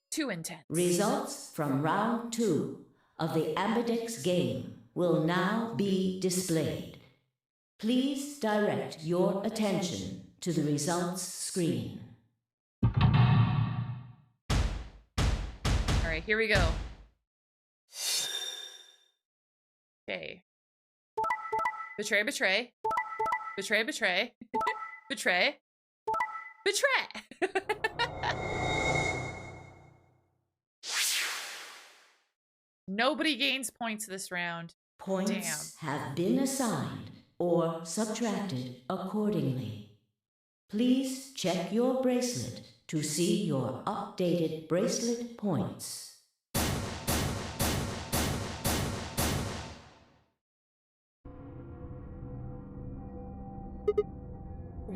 Too intense. Results from round 2 of the Ambidex game will now be displayed. Please direct your attention to the results screen. Alright, here we go. Okay. Betray, betray. Betray, betray. Betray. Betray! Nobody gains points this round. Points have been assigned or subtracted accordingly. Please check your bracelet to see your updated bracelet points.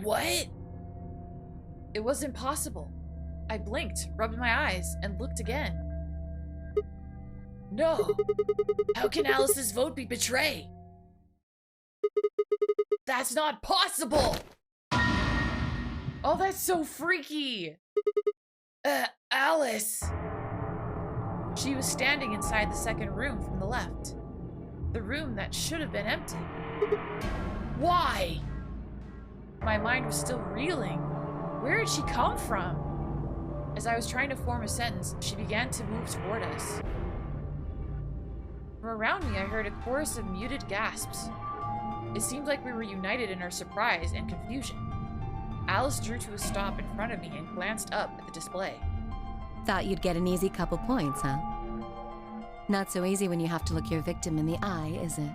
What? It was impossible. I blinked, rubbed my eyes, and looked again. No. How can Alice's vote be betray? That's not possible! Oh, that's so freaky! Alice, She was standing inside the second room from the left. The room that should have been empty. Why? My mind was still reeling. Where had she come from? As I was trying to form a sentence, she began to move toward us. From around me, I heard a chorus of muted gasps. It seemed like we were united in our surprise and confusion. Alice drew to a stop in front of me and glanced up at the display. Thought you'd get an easy couple points, huh? Not so easy when you have to look your victim in the eye, is it?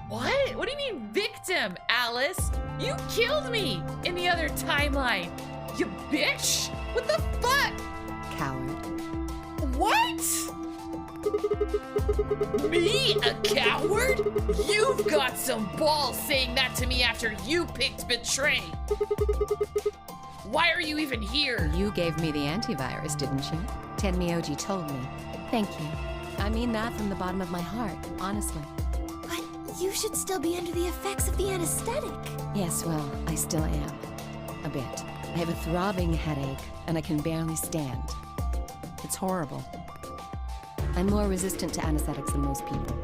What? What do you mean victim, Alice? You killed me in the other timeline. You bitch! What the fuck? Coward. What? Me, a coward? You've got some balls saying that to me after you picked Betray. Why are you even here? You gave me the antivirus, didn't you? Tenmyoji told me. Thank you. I mean that from the bottom of my heart, honestly. But you should still be under the effects of the anesthetic. Yes, well, I still am. A bit. I have a throbbing headache, and I can barely stand. It's horrible. I'm more resistant to anesthetics than most people.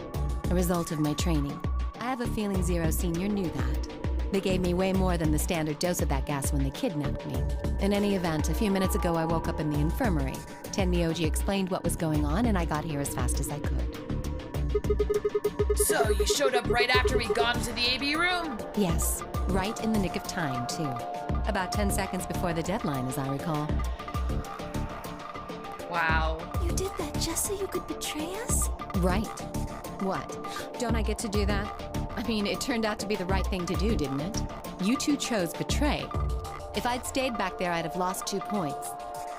A result of my training. I have a feeling Zero Senior knew that. They gave me way more than the standard dose of that gas when they kidnapped me. In any event, a few minutes ago I woke up in the infirmary. Tenmyoji explained what was going on, and I got here as fast as I could. So you showed up right after we'd gone to the AB room? Yes, right in the nick of time, too. About 10 seconds before the deadline, as I recall. Wow. You did that just so you could betray us? Right. What? Don't I get to do that? I mean, it turned out to be the right thing to do, didn't it? You two chose Betray. If I'd stayed back there, I'd have lost 2 points.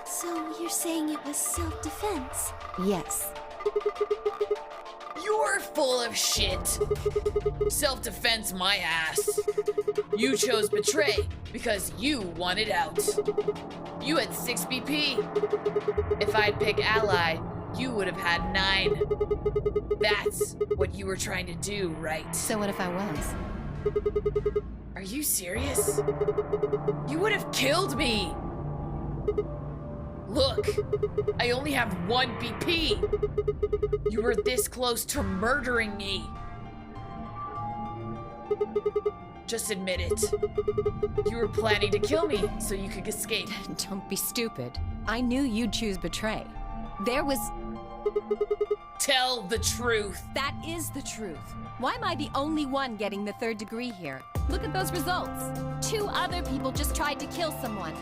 So you're saying it was self-defense? Yes. You're full of shit. Self-defense my ass. You chose Betray because you wanted out. You had 6 BP. If I'd picked Ally, you would have had 9. That's what you were trying to do, right? So what if I was? Are you serious? You would have killed me. Look, I only have 1 BP. You were this close to murdering me. Just admit it. You were planning to kill me so you could escape. Don't be stupid. I knew you'd choose Betray. There was... Tell the truth. That is the truth. Why am I the only one getting the 3rd degree here? Look at those results. 2 other people just tried to kill someone.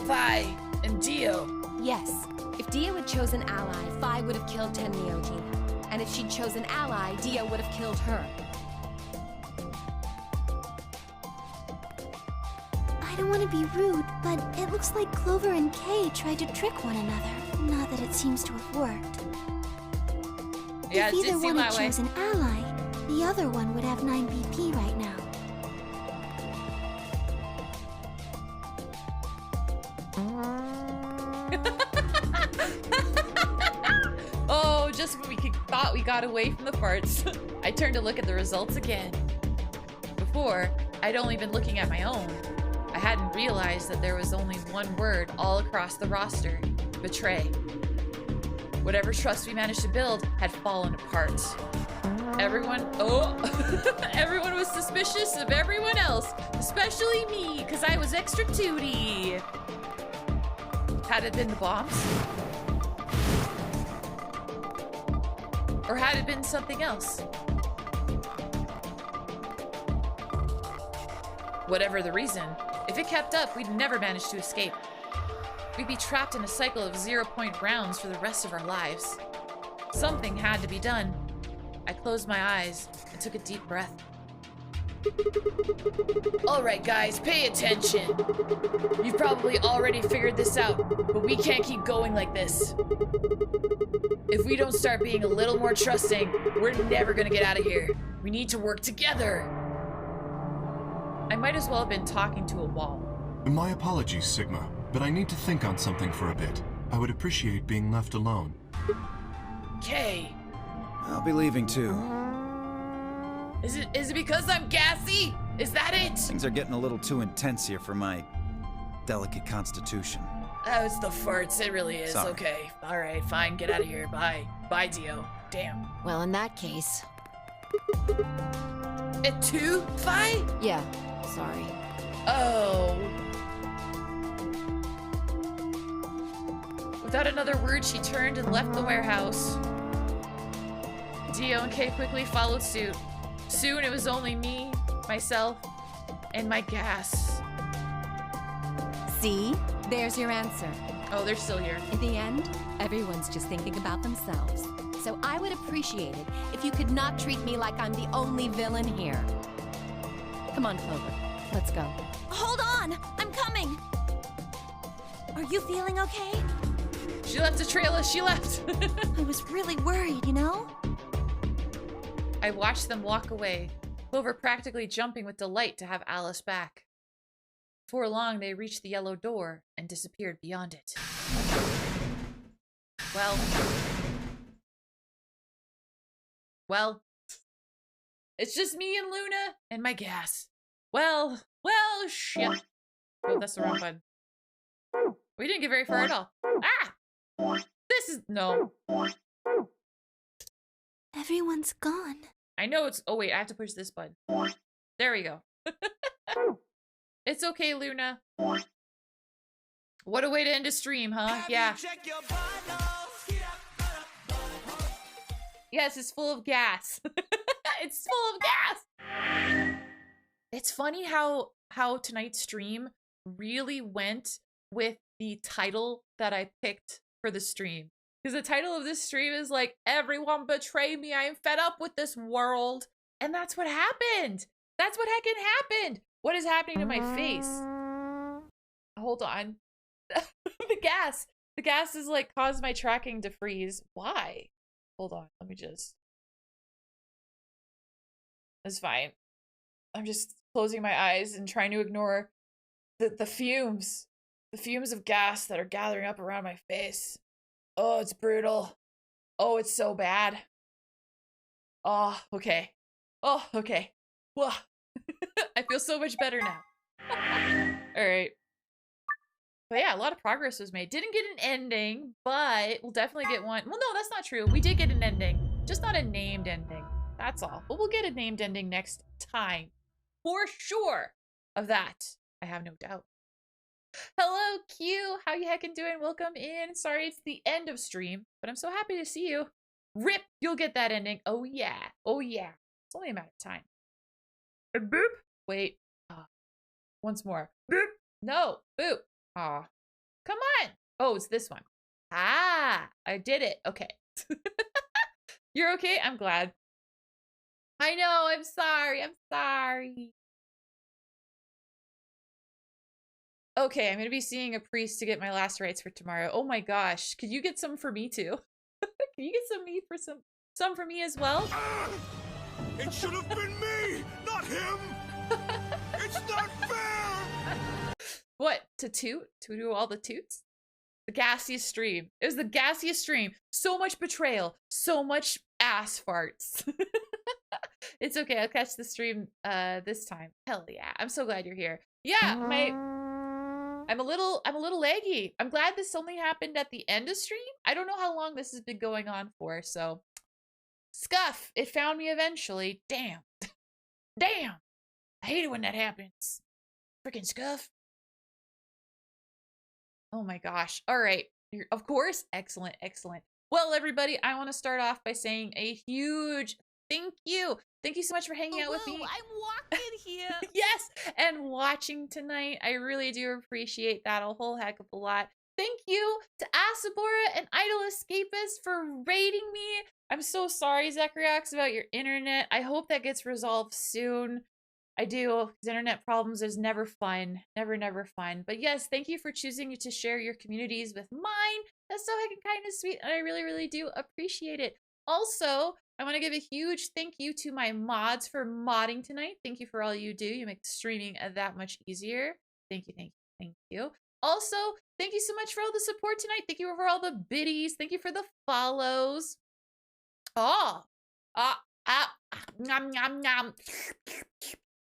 Fi and Dio. Yes. If Dio had chosen Ally, Fi would have killed Tenmyoji. And if she'd chosen Ally, Dio would have killed her. I don't want to be rude, but it looks like Clover and Kay tried to trick one another. Not that it seems to have worked. Yeah, if it did either seem one had that way. chosen Ally, the other one would have 9 BP right now. Oh, just when we thought we got away from the parts, I turned to look at the results again. Before, I'd only been looking at my own. I hadn't realized that there was only one word all across the roster: Betray. Whatever trust we managed to build had fallen apart. Everyone was suspicious of everyone else, especially me, because I was extra tooty. Had it been the bombs? Or had it been something else? Whatever the reason, if it kept up, we'd never manage to escape. We'd be trapped in a cycle of 0-point rounds for the rest of our lives. Something had to be done. I closed my eyes and took a deep breath. Alright guys, pay attention. You've probably already figured this out, but we can't keep going like this. If we don't start being a little more trusting, we're never gonna get out of here. We need to work together. I might as well have been talking to a wall. My apologies, Sigma, but I need to think on something for a bit. I would appreciate being left alone. Kay. I'll be leaving too. Is it because I'm gassy? Is that it? Things are getting a little too intense here for my delicate constitution. Oh, it's the farts. It really is. Sorry. Okay. All right, fine. Get out of here. Bye. Bye, Dio. Damn. Well, in that case, At 2? 5? yeah, sorry. Oh. Without another word, she turned and left the warehouse. Dio and Kay quickly followed suit. Soon it was only me, myself, and my gas. See? There's your answer. Oh, they're still here. In the end, everyone's just thinking about themselves. So I would appreciate it if you could not treat me like I'm the only villain here. Come on, Clover. Let's go. Hold on! I'm coming! Are you feeling okay? She left a trail as she left. I was really worried, you know? I watched them walk away, Clover practically jumping with delight to have Alice back. Before long, they reached the yellow door and disappeared beyond it. Well, it's just me and Luna and my gas. Well, shit. Oh, that's the wrong button. We didn't get very far at all. Ah! This is, no. Everyone's gone. I know it's, oh wait, I have to push this button. There we go. It's okay, Luna. What a way to end a stream, huh? Yeah. Yes, it's full of gas. It's full of gas. It's funny how tonight's stream really went with the title that I picked for the stream. Because the title of this stream is like, everyone betray me, I am fed up with this world. And that's what happened. That's what heckin' happened. What is happening to my face? Hold on. The gas is like caused my tracking to freeze. Why? Hold on, let me just. It's fine. I'm just closing my eyes and trying to ignore the fumes. The fumes of gas that are gathering up around my face. Oh, it's brutal. Oh, it's so bad. Oh, okay. Oh, okay. Whoa. I feel so much better now. All right. But yeah, a lot of progress was made. Didn't get an ending, but we'll definitely get one. Well, no, that's not true. We did get an ending. Just not a named ending. That's all. But we'll get a named ending next time. For sure. Of that, I have no doubt. Hello, Q. How you heckin' doing? Welcome in. Sorry it's the end of stream, but I'm so happy to see you. Rip, you'll get that ending. Oh yeah. Oh yeah. It's only a matter of time. Boop. Wait. Once more. Boop. No. Boop. Aw. Come on. Oh, it's this one. Ah, I did it. Okay. You're okay? I'm glad. I know. I'm sorry. I'm sorry. Okay, I'm going to be seeing a priest to get my last rites for tomorrow. Oh my gosh. Could you get some for me too? Can you get some for me as well? It should have been me, not him! It's not fair! What? To toot? To do all the toots? The gassiest stream. It was the gassiest stream. So much betrayal. So much ass farts. It's okay. I'll catch the stream this time. Hell yeah. I'm so glad you're here. Yeah, I'm a little laggy. I'm glad this only happened at the end of stream. I don't know how long this has been going on for, so. Scuff, it found me eventually. Damn. Damn. I hate it when that happens. Freaking Scuff. Oh my gosh. All right. Of course. Excellent. Excellent. Well, everybody, I want to start off by saying a huge thank you. Thank you so much for hanging out with me. I'm walking here. Yes, and watching tonight. I really do appreciate that a whole heck of a lot. Thank you to Asabora and Idle Escapist for raiding me. I'm so sorry, Zachariax, about your internet. I hope that gets resolved soon. I do, because internet problems is never fun. Never fun. But yes, thank you for choosing to share your communities with mine. That's so heckin' kind of sweet, and I really do appreciate it. Also, I want to give a huge thank you to my mods for modding tonight. Thank you for all you do. You make streaming that much easier. Thank you. Also, thank you so much for all the support tonight. Thank you for all the biddies. Thank you for the follows. Nom, nom, nom.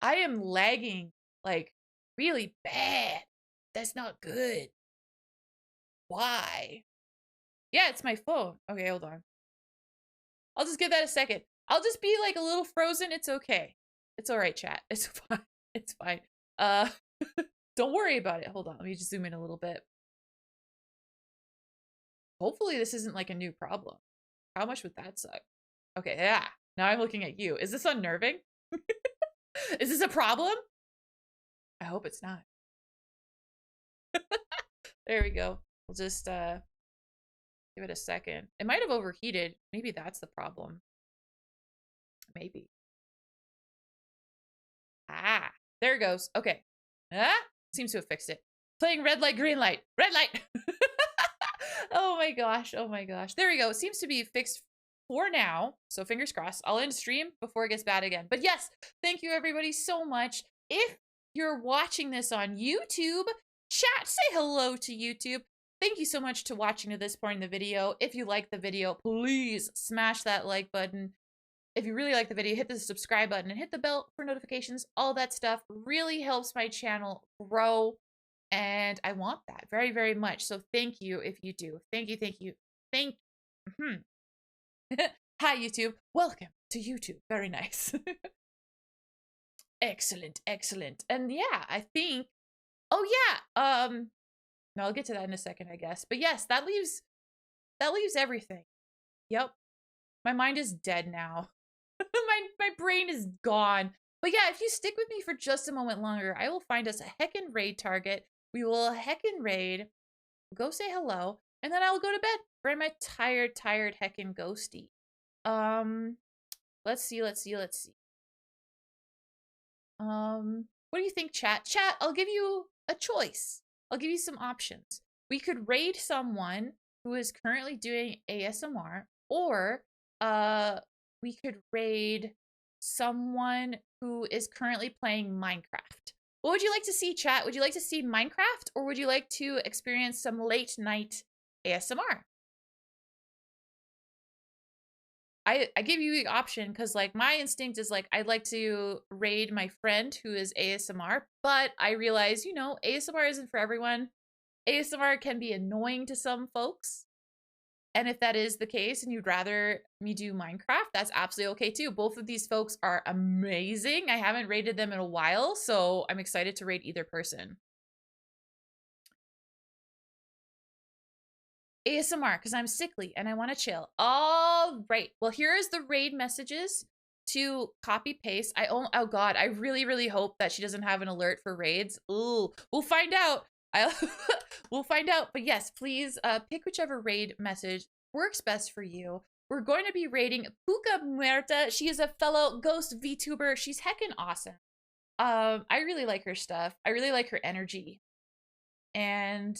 I am lagging like really bad. That's not good. Why? Yeah, it's my phone. Okay, hold on. I'll just give that a second. I'll just be like a little frozen. It's okay. It's all right, chat. It's fine. It's fine. Don't worry about it. Hold on. Let me just zoom in a little bit. Hopefully this isn't like a new problem. How much would that suck? Okay, yeah. Now I'm looking at you. Is this unnerving? Is this a problem? I hope it's not. There we go. We'll just give it a second. It might have overheated. Maybe that's the problem. Maybe. Ah, there it goes. Okay. Ah, seems to have fixed it. Playing red light, green light. Red light! Oh my gosh. Oh my gosh. There we go. It seems to be fixed for now. So fingers crossed. I'll end stream before it gets bad again. But yes, thank you everybody so much. If you're watching this on YouTube, chat, say hello to YouTube. Thank you so much to watching to this point in the video. If you like the video, please smash that like button. If you really like the video, hit the subscribe button and hit the bell for notifications. All that stuff really helps my channel grow. And I want that very, very much. So thank you if you do. Thank you, thank you, thank you. Hi, YouTube. Welcome to YouTube. Very nice. Excellent, excellent. And yeah, I think, oh yeah, no, I'll get to that in a second, I guess. But yes, that leaves everything. Yep. My mind is dead now. my brain is gone. But yeah, if you stick with me for just a moment longer, I will find us a heckin' raid target. We will heckin' raid, go say hello, and then I will go to bed. For my tired heckin' ghosty. Let's see. What do you think, chat? Chat, I'll give you a choice. I'll give you some options. We could raid someone who is currently doing ASMR, or we could raid someone who is currently playing Minecraft. What would you like to see, chat? Would you like to see Minecraft, or would you like to experience some late night ASMR? I give you the option because like my instinct is like I'd like to raid my friend who is ASMR, but I realize, you know, ASMR isn't for everyone. ASMR can be annoying to some folks. And if that is the case and you'd rather me do Minecraft, that's absolutely okay too. Both of these folks are amazing. I haven't raided them in a while, so I'm excited to raid either person. ASMR, because I'm sickly and I want to chill. All right. Well, here's the raid messages to copy paste. Oh God, I really hope that she doesn't have an alert for raids. Ooh, we'll find out. We'll find out. But yes, please pick whichever raid message works best for you. We're going to be raiding Puka Muerta. She is a fellow ghost VTuber. She's heckin' awesome. I really like her stuff. I really like her energy. And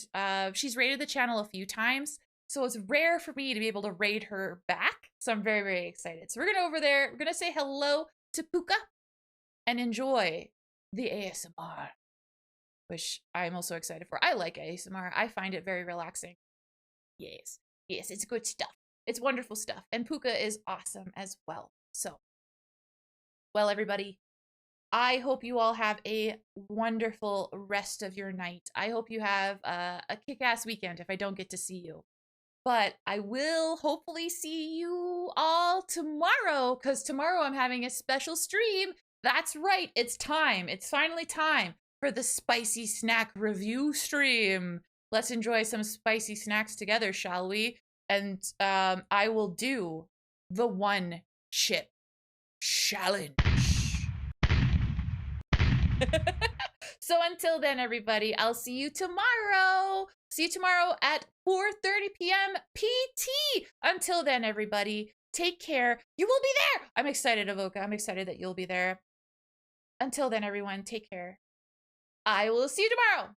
she's raided the channel a few times, so it's rare for me to be able to raid her back. So I'm very excited. So we're gonna go over there. We're gonna say hello to Puka and enjoy the ASMR, which I'm also excited for. I like ASMR. I find it very relaxing. Yes, it's good stuff. It's wonderful stuff. And Puka is awesome as well. So, well, everybody, I hope you all have a wonderful rest of your night. I hope you have a kick-ass weekend if I don't get to see you. But I will hopefully see you all tomorrow, because tomorrow I'm having a special stream. That's right, it's time. It's finally time for the spicy snack review stream. Let's enjoy some spicy snacks together, shall we? And I will do the one chip challenge. So until then, everybody, I'll see you tomorrow. See you tomorrow at 4:30 p.m. PT. Until then, everybody, take care. You will be there. I'm excited, Avoka. I'm excited that you'll be there. Until then, everyone, take care. I will see you tomorrow.